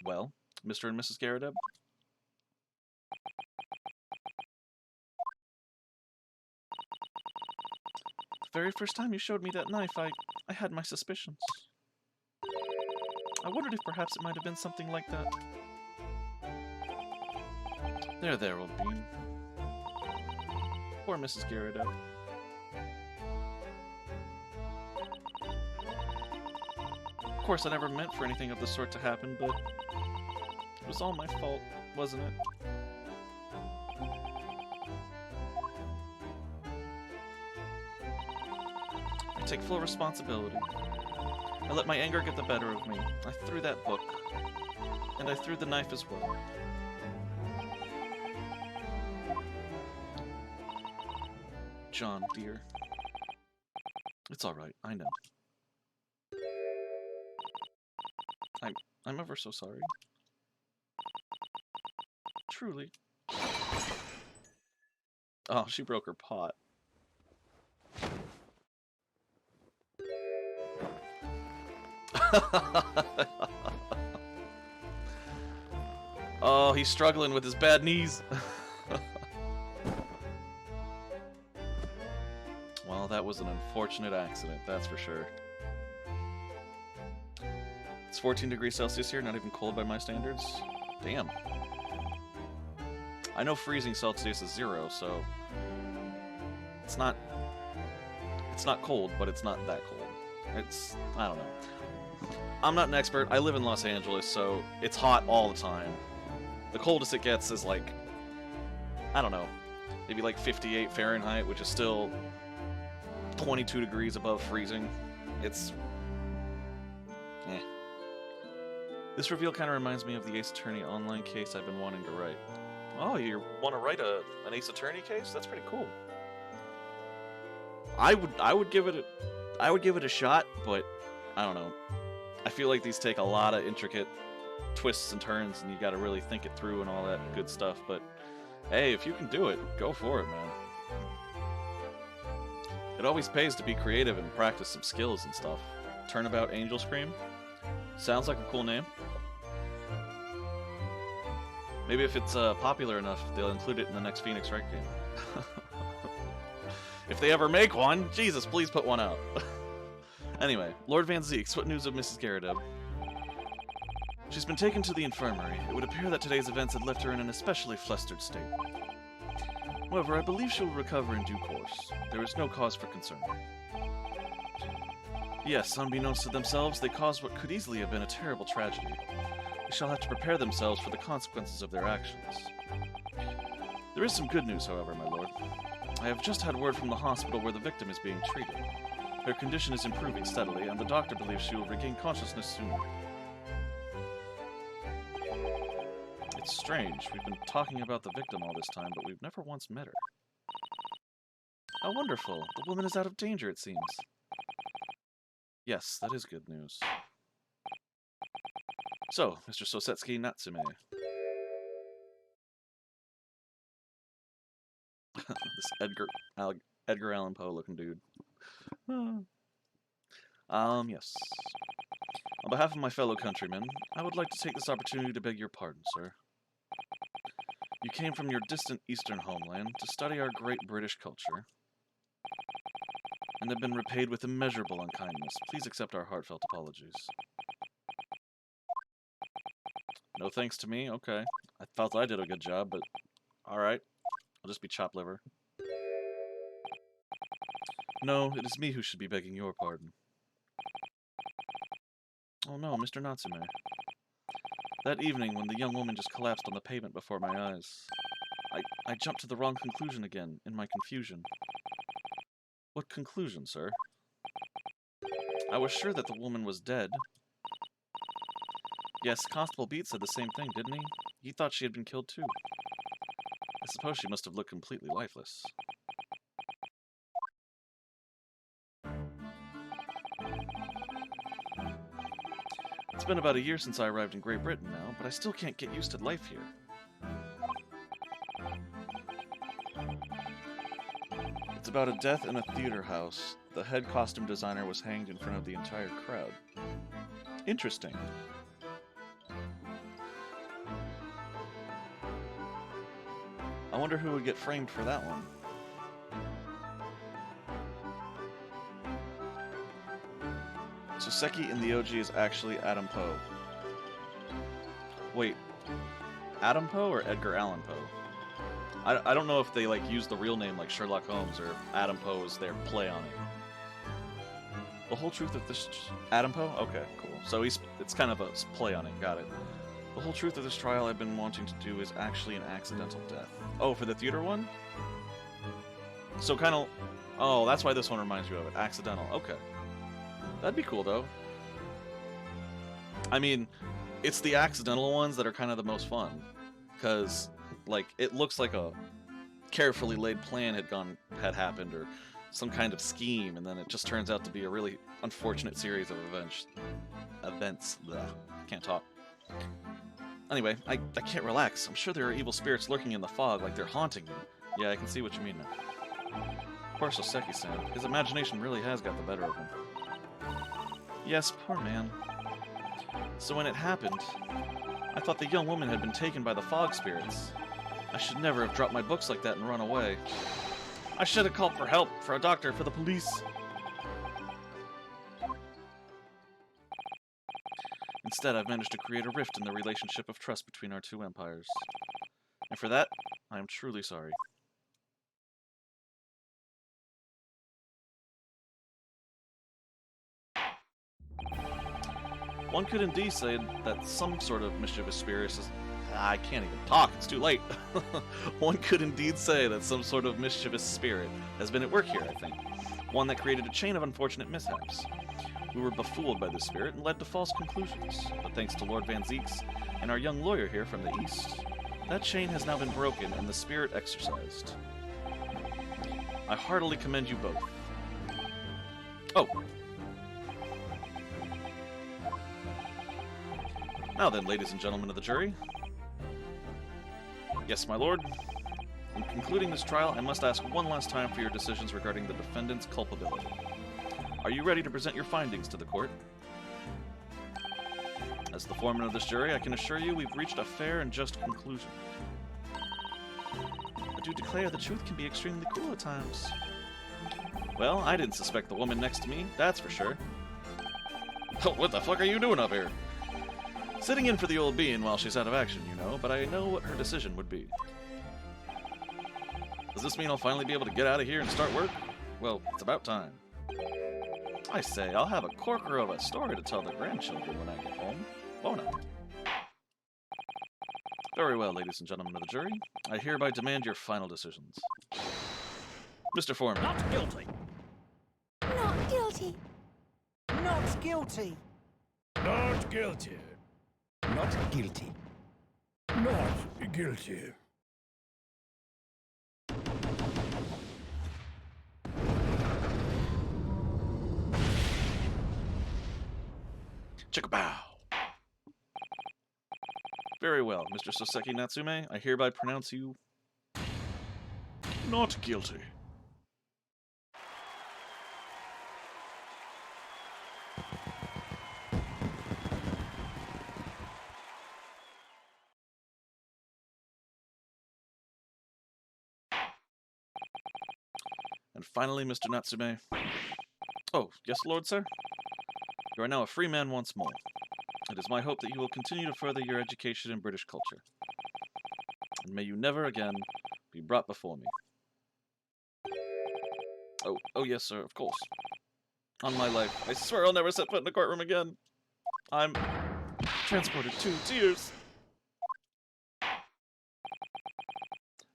Well, Mr. and Mrs. Gyaradev? The very first time you showed me that knife, I had my suspicions. I wondered if perhaps it might have been something like that. There, old bean. Poor Mrs. Gyaradev. Of course, I never meant for anything of the sort to happen, but it was all my fault, wasn't it? I take full responsibility. I let my anger get the better of me. I threw that book. And I threw the knife as well. John, dear. It's alright, I know. I'm ever so sorry. Truly. Oh, she broke her pot. Oh, he's struggling with his bad knees. Well, that was an unfortunate accident, that's for sure. It's 14 degrees Celsius here, not even cold by my standards. Damn. I know freezing Celsius is 0, so it's not cold, but it's not that cold. I don't know. I'm not an expert. I live in Los Angeles, so it's hot all the time. The coldest it gets is like, I don't know, maybe like 58 Fahrenheit, which is still 22 degrees above freezing. It's... eh. This reveal kind of reminds me of the Ace Attorney online case I've been wanting to write. Oh, you want to write an Ace Attorney case? That's pretty cool. I would give it a shot, but I don't know. I feel like these take a lot of intricate twists and turns, and you got to really think it through and all that good stuff. But hey, if you can do it, go for it, man. It always pays to be creative and practice some skills and stuff. Turnabout Angel Scream? Sounds like a cool name. Maybe if it's popular enough, they'll include it in the next Phoenix Wright game. If they ever make one, Jesus, please put one out. Anyway, Lord Van Zeeks, what news of Mrs. Garrideb? She's been taken to the infirmary. It would appear that today's events had left her in an especially flustered state. However, I believe she will recover in due course. There is no cause for concern. Yes, unbeknownst to themselves, they caused what could easily have been a terrible tragedy. They shall have to prepare themselves for the consequences of their actions. There is some good news, however, my lord. I have just had word from the hospital where the victim is being treated. Her condition is improving steadily, and the doctor believes she will regain consciousness soon. It's strange. We've been talking about the victim all this time, but we've never once met her. How wonderful. The woman is out of danger, it seems. Yes, that is good news. So, Mr. Sosetsky Natsume. This Edgar Allan Poe looking dude. Yes. On behalf of my fellow countrymen, I would like to take this opportunity to beg your pardon, sir. You came from your distant eastern homeland to study our great British culture, and have been repaid with immeasurable unkindness. Please accept our heartfelt apologies. No thanks to me? Okay. I felt I did a good job, but alright. I'll just be chopped liver. No, it is me who should be begging your pardon. Oh no, Mr. Natsume. That evening, when the young woman just collapsed on the pavement before my eyes, I jumped to the wrong conclusion again, in my confusion. What conclusion, sir? I was sure that the woman was dead. Yes, Constable Beat said the same thing, didn't he? He thought she had been killed too. I suppose she must have looked completely lifeless. It's been about a year since I arrived in Great Britain now, but I still can't get used to life here. It's about a death in a theater house. The head costume designer was hanged in front of the entire crowd. Interesting. I wonder who would get framed for that one. Soseki in the OG is actually Adam Poe. Wait, Adam Poe or Edgar Allan Poe? I don't know if they like use the real name like Sherlock Holmes or if Adam Poe is their play on it. The whole truth of this... Adam Poe? Okay, cool. So it's kind of a play on it, got it. The whole truth of this trial I've been wanting to do is actually an accidental death. Oh, for the theater one? So kind of... Oh, that's why this one reminds you of it. Accidental. Okay. That'd be cool, though. I mean, it's the accidental ones that are kind of the most fun. Because, like, it looks like a carefully laid plan had happened, or some kind of scheme, and then it just turns out to be a really unfortunate series of events. Blech. Can't talk. Anyway, I can't relax. I'm sure there are evil spirits lurking in the fog, like they're haunting me. Yeah, I can see what you mean now. Poor Soseki-san. His imagination really has got the better of him. Yes, poor man. So when it happened, I thought the young woman had been taken by the fog spirits. I should never have dropped my books like that and run away. I should have called for help, for a doctor, for the police. Instead, I've managed to create a rift in the relationship of trust between our two empires. And for that, I am truly sorry. One could indeed say that some sort of mischievous spirit is... I can't even talk, it's too late. One could indeed say that some sort of mischievous spirit has been at work here, I think. One that created a chain of unfortunate mishaps. We were befooled by the spirit and led to false conclusions. But thanks to Lord Van Zeeks and our young lawyer here from the east, that chain has now been broken and the spirit exorcised. I heartily commend you both. Oh. Now then, ladies and gentlemen of the jury. Yes, my lord. In concluding this trial, I must ask one last time for your decisions regarding the defendant's culpability. Are you ready to present your findings to the court? As the foreman of this jury, I can assure you we've reached a fair and just conclusion. I do declare the truth can be extremely cruel at times. Well, I didn't suspect the woman next to me, that's for sure. Oh, what the fuck are you doing up here? Sitting in for the old bean while she's out of action, you know, but I know what her decision would be. Does this mean I'll finally be able to get out of here and start work? Well, it's about time. I say, I'll have a corker of a story to tell the grandchildren when I get home, won't I? Very well, ladies and gentlemen of the jury. I hereby demand your final decisions. Mr. Foreman. Not guilty. Not guilty. Not guilty. Not guilty. Not guilty. Not guilty. Chickabow. Very well, Mr. Soseki Natsume. I hereby pronounce you not guilty. And finally, Mr. Natsume. Oh, yes, Lord, sir? You are now a free man once more. It is my hope that you will continue to further your education in British culture. And may you never again be brought before me. Oh yes, sir, of course. On my life, I swear I'll never set foot in a courtroom again. I'm transported to tears.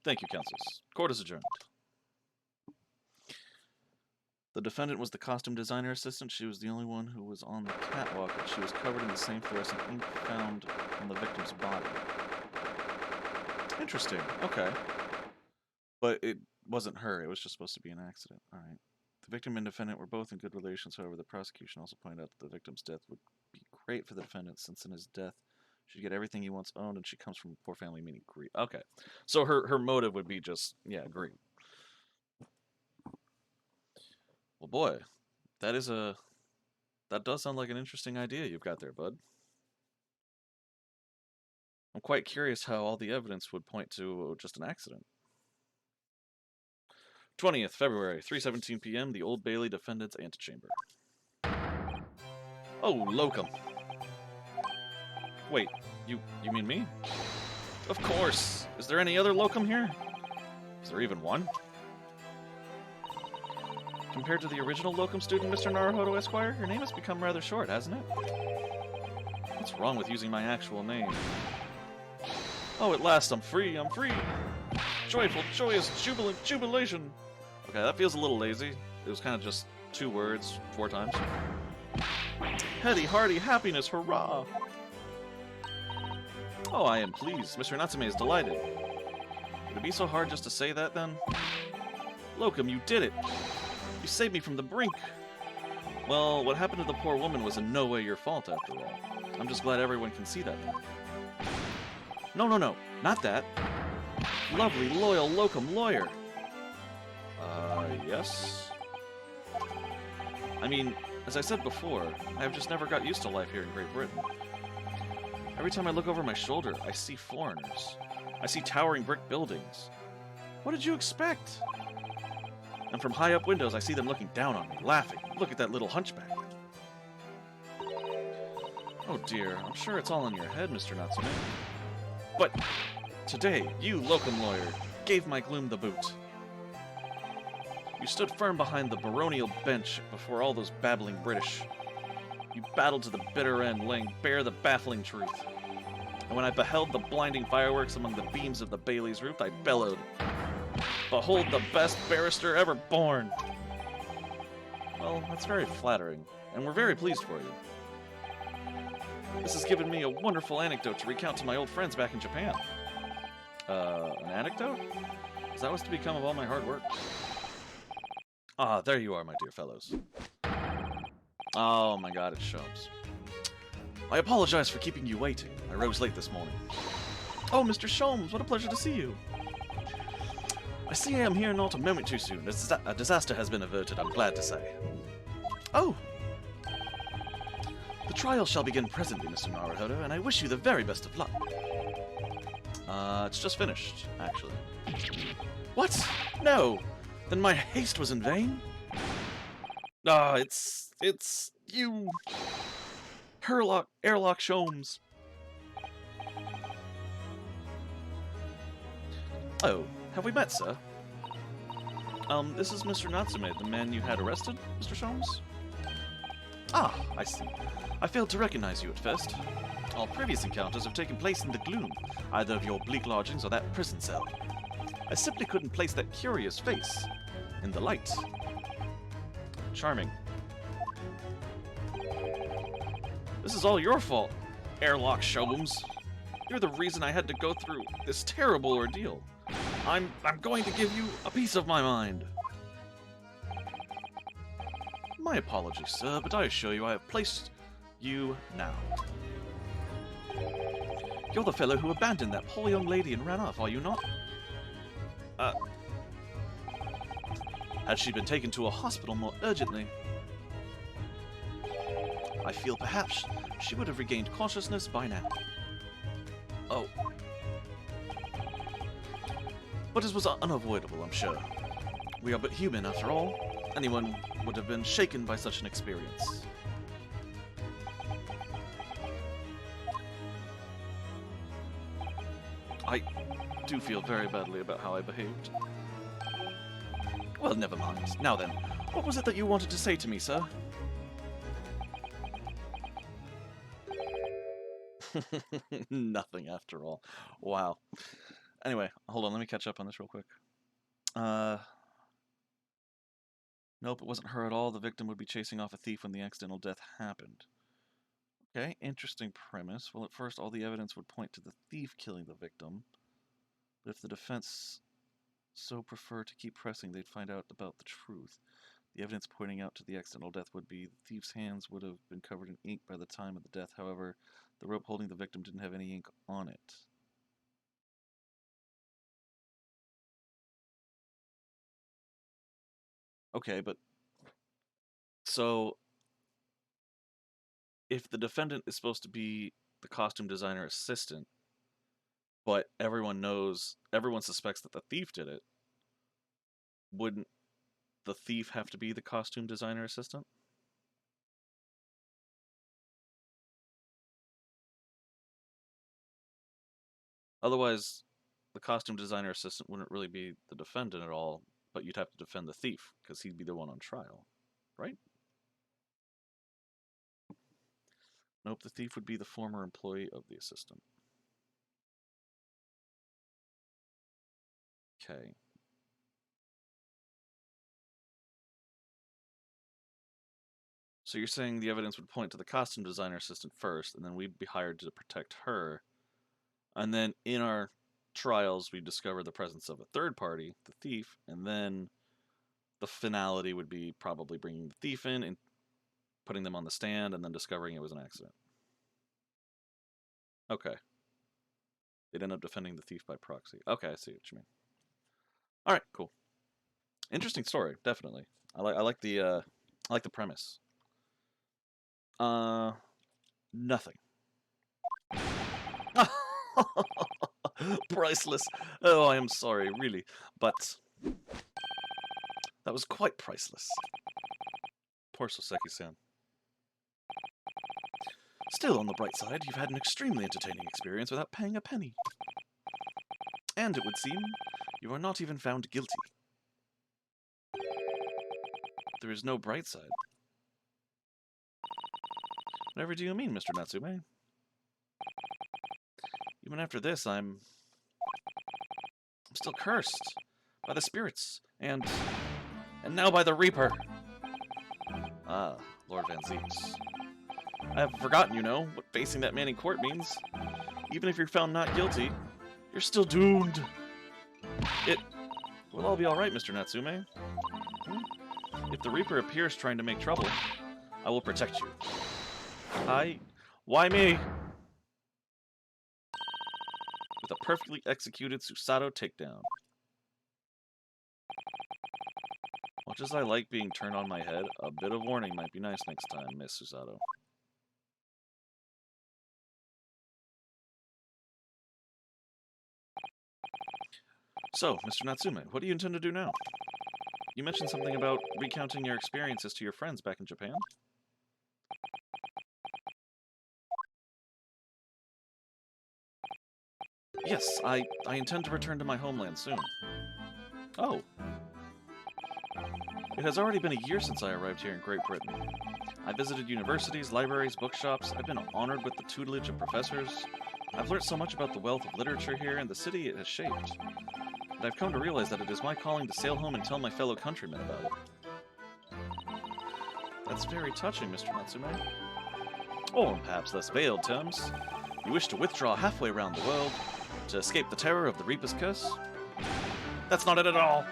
Thank you, counsels. Court is adjourned. The defendant was the costume designer assistant. She was the only one who was on the catwalk, and she was covered in the same fluorescent ink found on the victim's body. Interesting. Okay. But it wasn't her. It was just supposed to be an accident. All right. The victim and defendant were both in good relations. However, the prosecution also pointed out that the victim's death would be great for the defendant, since in his death, she'd get everything he once owned, and she comes from a poor family, meaning greed. Okay. So her motive would be just, yeah, greed. Well, boy, that does sound like an interesting idea you've got there, bud. I'm quite curious how all the evidence would point to just an accident. 20th February, 3:17 p.m., the Old Bailey Defendant's Antechamber. Oh, locum. Wait, you mean me? Of course. Is there any other locum here? Is there even one? Compared to the original locum student, Mr. Naruhodo Esquire, your name has become rather short, hasn't it? What's wrong with using my actual name? Oh, at last I'm free, I'm free! Joyful, joyous, jubilant, jubilation! Okay, that feels a little lazy. It was kind of just 2 words, 4 times. Heady, hearty, happiness, hurrah! Oh, I am pleased. Mr. Natsume is delighted. Would it be so hard just to say that, then? Locum, you did it! You saved me from the brink! Well, what happened to the poor woman was in no way your fault, after all. I'm just glad everyone can see that now. No, not that. Lovely, loyal locum lawyer. Yes? I mean, as I said before, I have just never got used to life here in Great Britain. Every time I look over my shoulder, I see foreigners. I see towering brick buildings. What did you expect? And from high up windows, I see them looking down on me, laughing. Look at that little hunchback. Oh dear, I'm sure it's all in your head, Mr. Natsume. But today, you, locum lawyer, gave my gloom the boot. You stood firm behind the baronial bench before all those babbling British. You battled to the bitter end, laying bare the baffling truth. And when I beheld the blinding fireworks among the beams of the Bailey's roof, I bellowed, "Behold the best barrister ever born!" Well, that's very flattering, and we're very pleased for you. This has given me a wonderful anecdote to recount to my old friends back in Japan. An anecdote? Is that what's to become of all my hard work? Ah, there you are, my dear fellows. Oh my god, it's Sholmes. I apologize for keeping you waiting. I rose late this morning. Oh, Mr. Sholmes, what a pleasure to see you. I see I am here not a moment too soon. A disaster has been averted, I'm glad to say. Oh! The trial shall begin presently, Mr. Naruhodo, and I wish you the very best of luck. It's just finished, actually. What? No! Then my haste was in vain? Ah, it's you... Airlock Sholmes. Oh, have we met, sir? This is Mr. Natsume, the man you had arrested, Mr. Sholmes? Ah, I see. I failed to recognize you at first. All previous encounters have taken place in the gloom, either of your bleak lodgings or that prison cell. I simply couldn't place that curious face in the light. Charming. This is all your fault, Airlock Sholmes. You're the reason I had to go through this terrible ordeal. I'm going to give you a piece of my mind. My apologies, sir, but I assure you I have placed you now. You're the fellow who abandoned that poor young lady and ran off, are you not? Had she been taken to a hospital more urgently, I feel perhaps she would have regained consciousness by now. Oh. But it was unavoidable, I'm sure. We are but human, after all. Anyone would have been shaken by such an experience. I do feel very badly about how I behaved. Well, never mind. Now then, what was it that you wanted to say to me, sir? Nothing, after all. Wow. Anyway, hold on, let me catch up on this real quick. Nope, it wasn't her at all. The victim would be chasing off a thief when the accidental death happened. Okay, interesting premise. Well, at first, all the evidence would point to the thief killing the victim. But if the defense so prefer to keep pressing, they'd find out about the truth. The evidence pointing out to the accidental death would be the thief's hands would have been covered in ink by the time of the death. However, the rope holding the victim didn't have any ink on it. Okay, but so if the defendant is supposed to be the costume designer assistant, but everyone suspects that the thief did it, wouldn't the thief have to be the costume designer assistant? Otherwise, the costume designer assistant wouldn't really be the defendant at all, but you'd have to defend the thief, because he'd be the one on trial, right? Nope, the thief would be the former employee of the assistant. Okay. So you're saying the evidence would point to the costume designer assistant first, and then we'd be hired to protect her. And then in our trials, we discover the presence of a third party, the thief, and then the finality would be probably bringing the thief in and putting them on the stand, and then discovering it was an accident. Okay. They'd end up defending the thief by proxy. Okay, I see what you mean. All right, cool. Interesting story, definitely. I like the premise. Nothing. Priceless. Oh, I am sorry, really, but that was quite priceless. Poor Soseki-san. Still, on the bright side, you've had an extremely entertaining experience without paying a penny. And it would seem you are not even found guilty. There is no bright side. Whatever do you mean, Mr. Natsume? Even after this, I'm still cursed by the spirits, and now by the Reaper. Ah, Lord Van Zeeks. I have forgotten, you know, what facing that man in court means. Even if you're found not guilty, you're still doomed. It will all be alright, Mr. Natsume. If the Reaper appears trying to make trouble, I will protect you. Why me? With a perfectly executed Susato takedown. Much as I like being turned on my head, a bit of warning might be nice next time, Miss Susato. So, Mr. Natsume, what do you intend to do now? You mentioned something about recounting your experiences to your friends back in Japan? Yes, I intend to return to my homeland soon. Oh. It has already been a year since I arrived here in Great Britain. I visited universities, libraries, bookshops. I've been honored with the tutelage of professors. I've learned so much about the wealth of literature here and the city it has shaped. And I've come to realize that it is my calling to sail home and tell my fellow countrymen about it. That's very touching, Mr. Natsume. Or in perhaps less veiled terms, you wish to withdraw halfway around the world to escape the terror of the Reaper's curse? That's not it at all!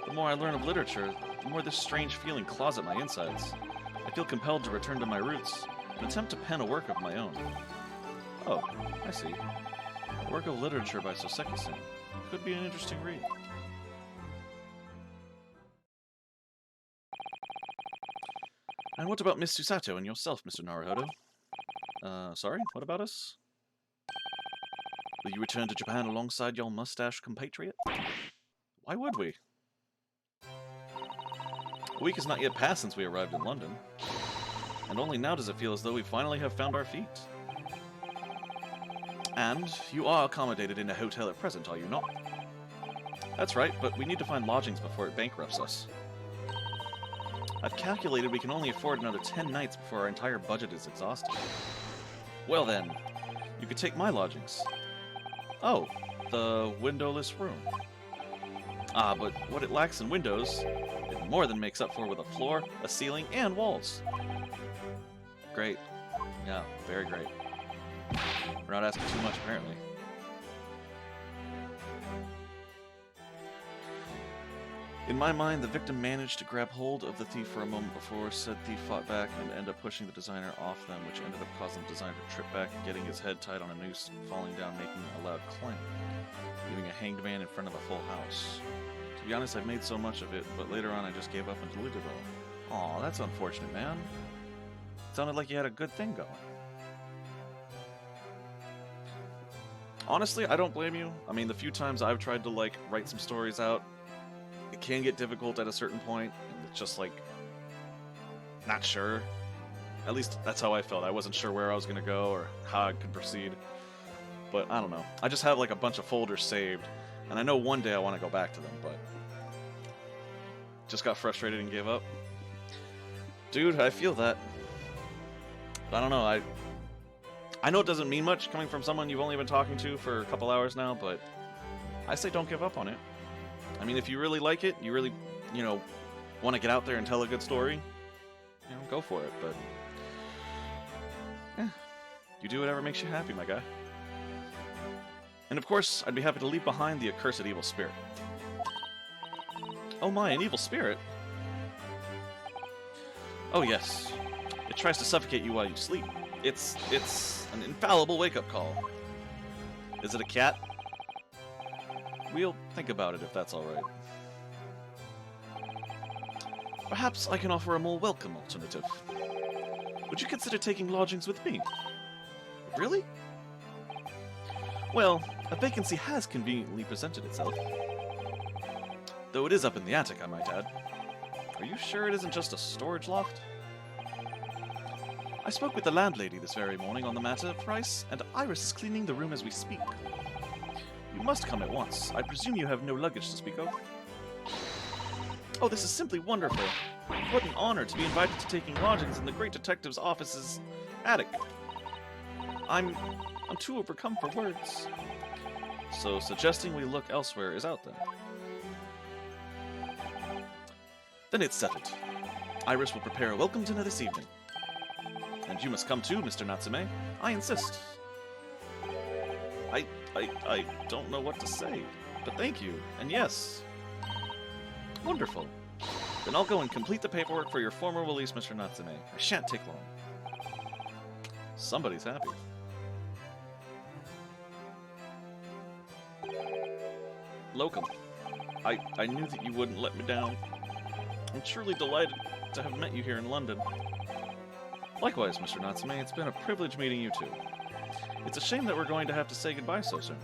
The more I learn of literature, the more this strange feeling claws at my insides. I feel compelled to return to my roots and attempt to pen a work of my own. Oh, I see. A work of literature by Soseki-san. Could be an interesting read. And what about Miss Susato and yourself, Mr. Naruhodo? Sorry, what about us? Will you return to Japan alongside your mustache compatriot? Why would we? A week has not yet passed since we arrived in London, and only now does it feel as though we finally have found our feet. And you are accommodated in a hotel at present, are you not? That's right, but we need to find lodgings before it bankrupts us. I've calculated we can only afford another 10 nights before our entire budget is exhausted. Well then, you could take my lodgings. Oh, the windowless room. Ah, but what it lacks in windows, it more than makes up for with a floor, a ceiling, and walls. Great. Yeah, very great. We're not asking too much, apparently. In my mind, the victim managed to grab hold of the thief for a moment before said thief fought back and ended up pushing the designer off them, which ended up causing the designer to trip back, getting his head tied on a noose, falling down, making a loud clang, leaving a hanged man in front of a full house. To be honest, I've made so much of it, but later on I just gave up and deleted it all. Aw, that's unfortunate, man. It sounded like you had a good thing going. Honestly, I don't blame you. I mean, the few times I've tried to, write some stories out, it can get difficult at a certain point, and it's just, not sure. At least, that's how I felt. I wasn't sure where I was going to go or how I could proceed. But, I don't know. I just have, a bunch of folders saved, and I know one day I want to go back to them, but just got frustrated and gave up. Dude, I feel that. But I don't know, I know it doesn't mean much coming from someone you've only been talking to for a couple hours now, but I say don't give up on it. I mean, if you really like it, you really, want to get out there and tell a good story, go for it, but you do whatever makes you happy, my guy. And of course, I'd be happy to leave behind the accursed evil spirit. Oh my, an evil spirit? Oh yes. It tries to suffocate you while you sleep. It's an infallible wake-up call. Is it a cat? We'll think about it if that's alright. Perhaps I can offer a more welcome alternative. Would you consider taking lodgings with me? Really? Well, a vacancy has conveniently presented itself. Though it is up in the attic, I might add. Are you sure it isn't just a storage loft? I spoke with the landlady this very morning on the matter of price, and Iris is cleaning the room as we speak. You must come at once. I presume you have no luggage to speak of. Oh, this is simply wonderful. What an honor to be invited to taking lodgings in the great detective's office's attic. I'm too overcome for words. So suggesting we look elsewhere is out then. Then it's settled. Iris will prepare a welcome dinner this evening. And you must come too, Mr. Natsume. I insist. I don't know what to say, but thank you, and yes. Wonderful. Then I'll go and complete the paperwork for your formal release, Mr. Natsume. I shan't take long. Somebody's happy. Locum, I knew that you wouldn't let me down. I'm truly delighted to have met you here in London. Likewise, Mr. Natsume, it's been a privilege meeting you too. It's a shame that we're going to have to say goodbye so soon.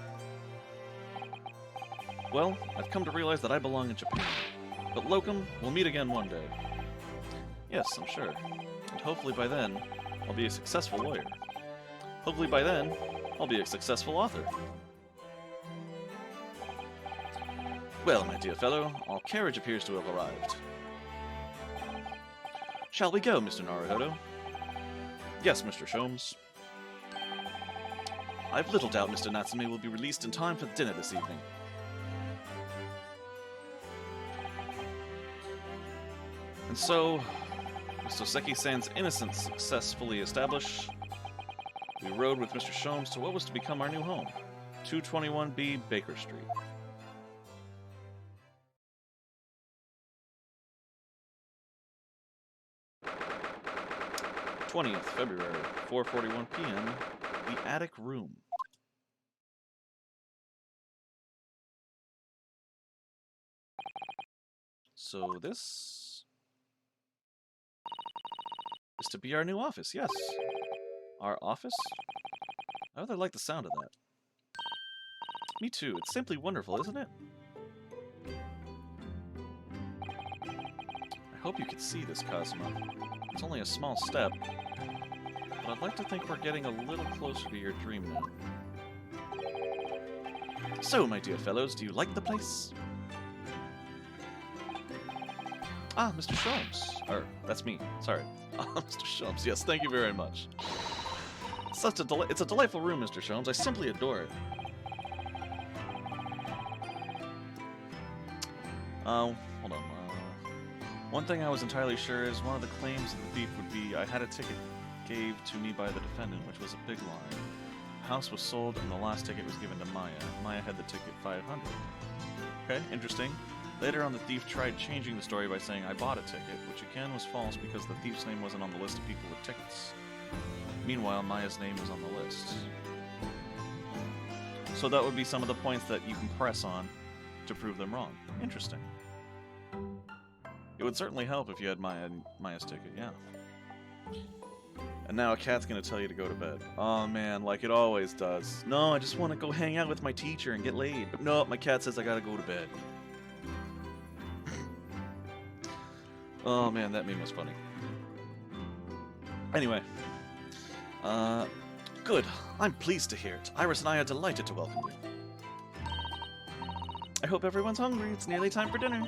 Well, I've come to realize that I belong in Japan. But Locum, we'll meet again one day. Yes, I'm sure. And hopefully by then, I'll be a successful lawyer. Hopefully by then, I'll be a successful author. Well, my dear fellow, our carriage appears to have arrived. Shall we go, Mr. Naruhodo? Yes, Mr. Sholmes. I've little doubt Mr. Natsume will be released in time for dinner this evening. And so, Mr. Seki-san's innocence successfully established, we rode with Mr. Sholmes to what was to become our new home, 221B Baker Street. February, 4:41 p.m., the attic room. So this is to be our new office, yes. Our office? I rather like the sound of that. Me too, it's simply wonderful, isn't it? I hope you can see this, Cosmo. It's only a small step, but I'd like to think we're getting a little closer to your dream now. So, my dear fellows, do you like the place? Ah, Mr. Sholmes. That's me. Sorry. Mr. Sholmes, yes, thank you very much. It's a delightful room, Mr. Sholmes. I simply adore it. Hold on. One thing I was entirely sure is one of the claims of the thief would be I had a ticket gave to me by the defendant, which was a big lie. The house was sold and the last ticket was given to Maya. Maya had the ticket 500. Okay, interesting. Later on, the thief tried changing the story by saying I bought a ticket, which again was false because the thief's name wasn't on the list of people with tickets. Meanwhile, Maya's name was on the list. So that would be some of the points that you can press on to prove them wrong. Interesting. It would certainly help if you had Maya's ticket, yeah. And now a cat's gonna tell you to go to bed. Oh man, like it always does. No, I just want to go hang out with my teacher and get laid. But no, my cat says I gotta go to bed. Oh man, that meme was funny. Anyway. Good. I'm pleased to hear it. Iris and I are delighted to welcome you. I hope everyone's hungry. It's nearly time for dinner.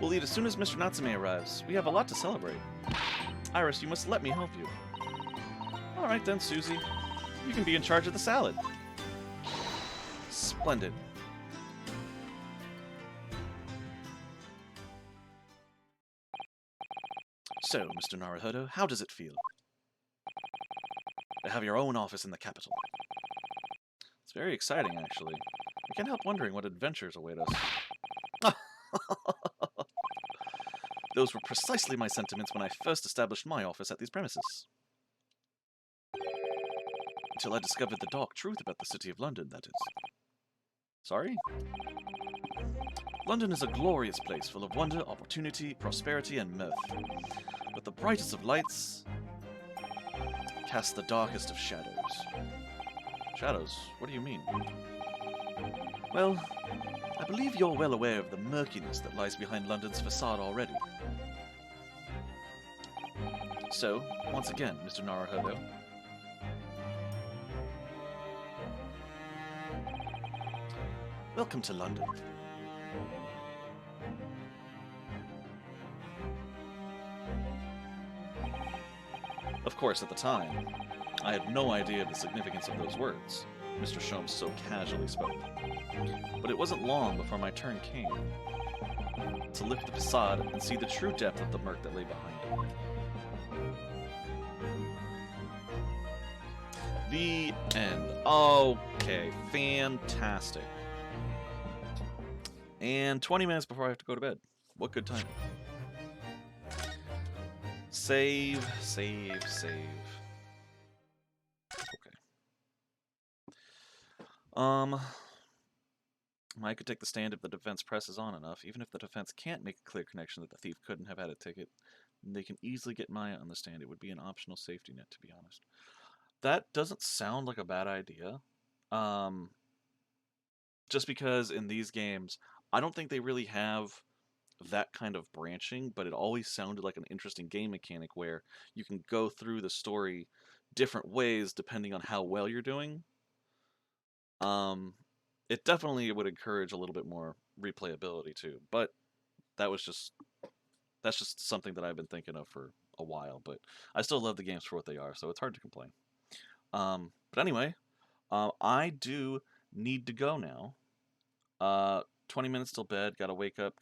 We'll eat as soon as Mr. Natsume arrives. We have a lot to celebrate. Iris, you must let me help you. Alright then, Susie. You can be in charge of the salad. Splendid. So, Mr. Naruhodo, how does it feel to have your own office in the capital? It's very exciting, actually. I can't help wondering what adventures await us. Those were precisely my sentiments when I first established my office at these premises. Until I discovered the dark truth about the city of London, that is. Sorry? London is a glorious place full of wonder, opportunity, prosperity, and mirth. But the brightest of lights cast the darkest of shadows. Shadows? What do you mean? Well, I believe you're well aware of the murkiness that lies behind London's facade already. So, once again, Mr. Naruhodo, welcome to London. Of course, at the time, I had no idea of the significance of those words Mr. Sholmes so casually spoke. But it wasn't long before my turn came. to lift the facade and see the true depth of the murk that lay behind it. The end. Okay, fantastic. And 20 minutes before I have to go to bed. What good timing. Save, save, save. Okay. I could take the stand if the defense presses on enough. Even if the defense can't make a clear connection that the thief couldn't have had a ticket, they can easily get Maya on the stand. It would be an optional safety net, to be honest. That doesn't sound like a bad idea. Just because in these games, I don't think they really have that kind of branching, but it always sounded like an interesting game mechanic where you can go through the story different ways depending on how well you're doing. It definitely would encourage a little bit more replayability too, but that's just something that I've been thinking of for a while, but I still love the games for what they are, so it's hard to complain. But anyway, I do need to go now. 20 minutes till bed, gotta wake up,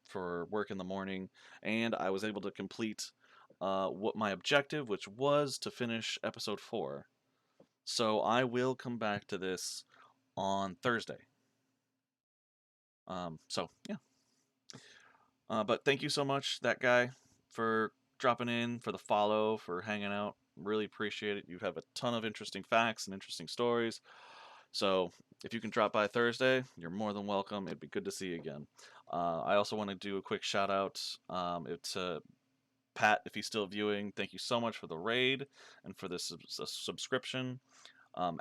for work in the morning, and I was able to complete what my objective, which was to finish episode 4. So I will come back to this on Thursday. So yeah. But thank you so much, that guy, for dropping in, for the follow, for hanging out. Really appreciate it. You have a ton of interesting facts and interesting stories. So if you can drop by Thursday, you're more than welcome. It'd be good to see you again. I also want to do a quick shout out to Pat, if he's still viewing. Thank you so much for the raid and for the subscription.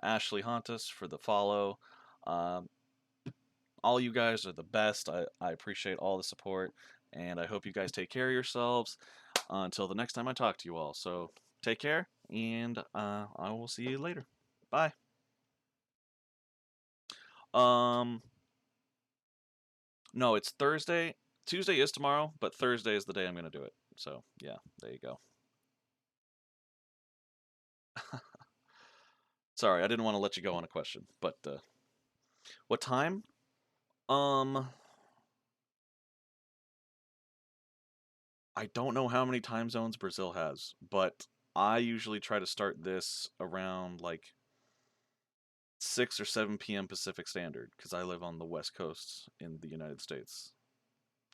Ashley Hontus for the follow. All you guys are the best. I appreciate all the support, and I hope you guys take care of yourselves until the next time I talk to you all. So take care, and I will see you later. Bye. No, it's Thursday. Tuesday is tomorrow, but Thursday is the day I'm going to do it. So, yeah, there you go. Sorry, I didn't want to let you go on a question, but what time? I don't know how many time zones Brazil has, but I usually try to start this around like 6 or 7 p.m. Pacific Standard because I live on the West Coast in the United States.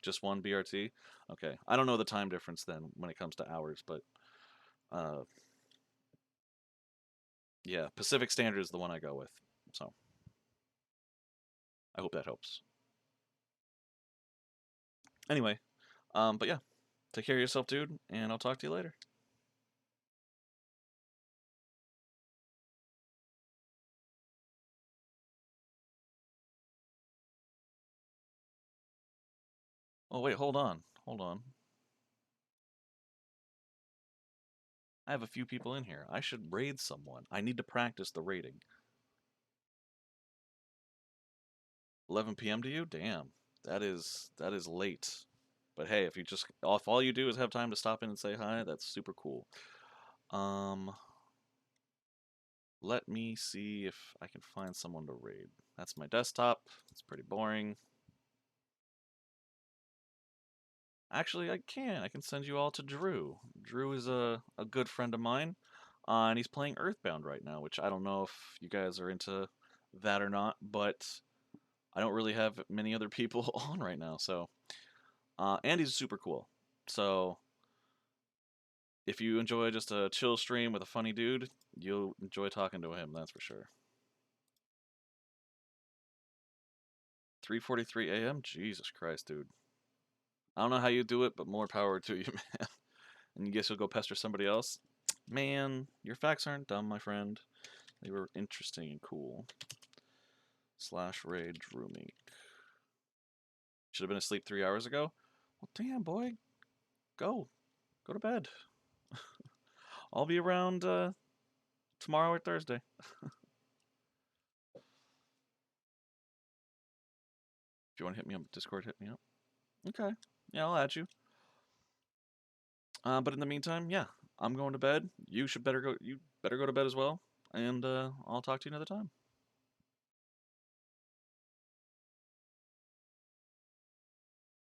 Just one BRT? Okay. I don't know the time difference then when it comes to hours, but yeah, Pacific Standard is the one I go with. So I hope that helps. Anyway, but yeah, take care of yourself, dude, and I'll talk to you later. Oh, wait, hold on. Hold on. I have a few people in here. I should raid someone. I need to practice the raiding. 11 p.m. to you? Damn. That is late. But hey, if all you do is have time to stop in and say hi, that's super cool. Let me see if I can find someone to raid. That's my desktop. It's pretty boring. Actually, I can. I can send you all to Drew. Drew is a good friend of mine, and he's playing Earthbound right now, which I don't know if you guys are into that or not, but I don't really have many other people on right now, so... and he's super cool. So, if you enjoy just a chill stream with a funny dude, you'll enjoy talking to him, that's for sure. 3:43 a.m.? Jesus Christ, dude. I don't know how you do it, but more power to you, man. And you guess you'll go pester somebody else? Man, your facts aren't dumb, my friend. They were interesting and cool. /raid Drewmeek. Should have been asleep 3 hours ago? Well, damn, boy. Go. Go to bed. I'll be around tomorrow or Thursday. If you want to hit me up Discord, hit me up. Okay. Yeah, I'll add you. But in the meantime, yeah, I'm going to bed. You better go to bed as well, and I'll talk to you another time.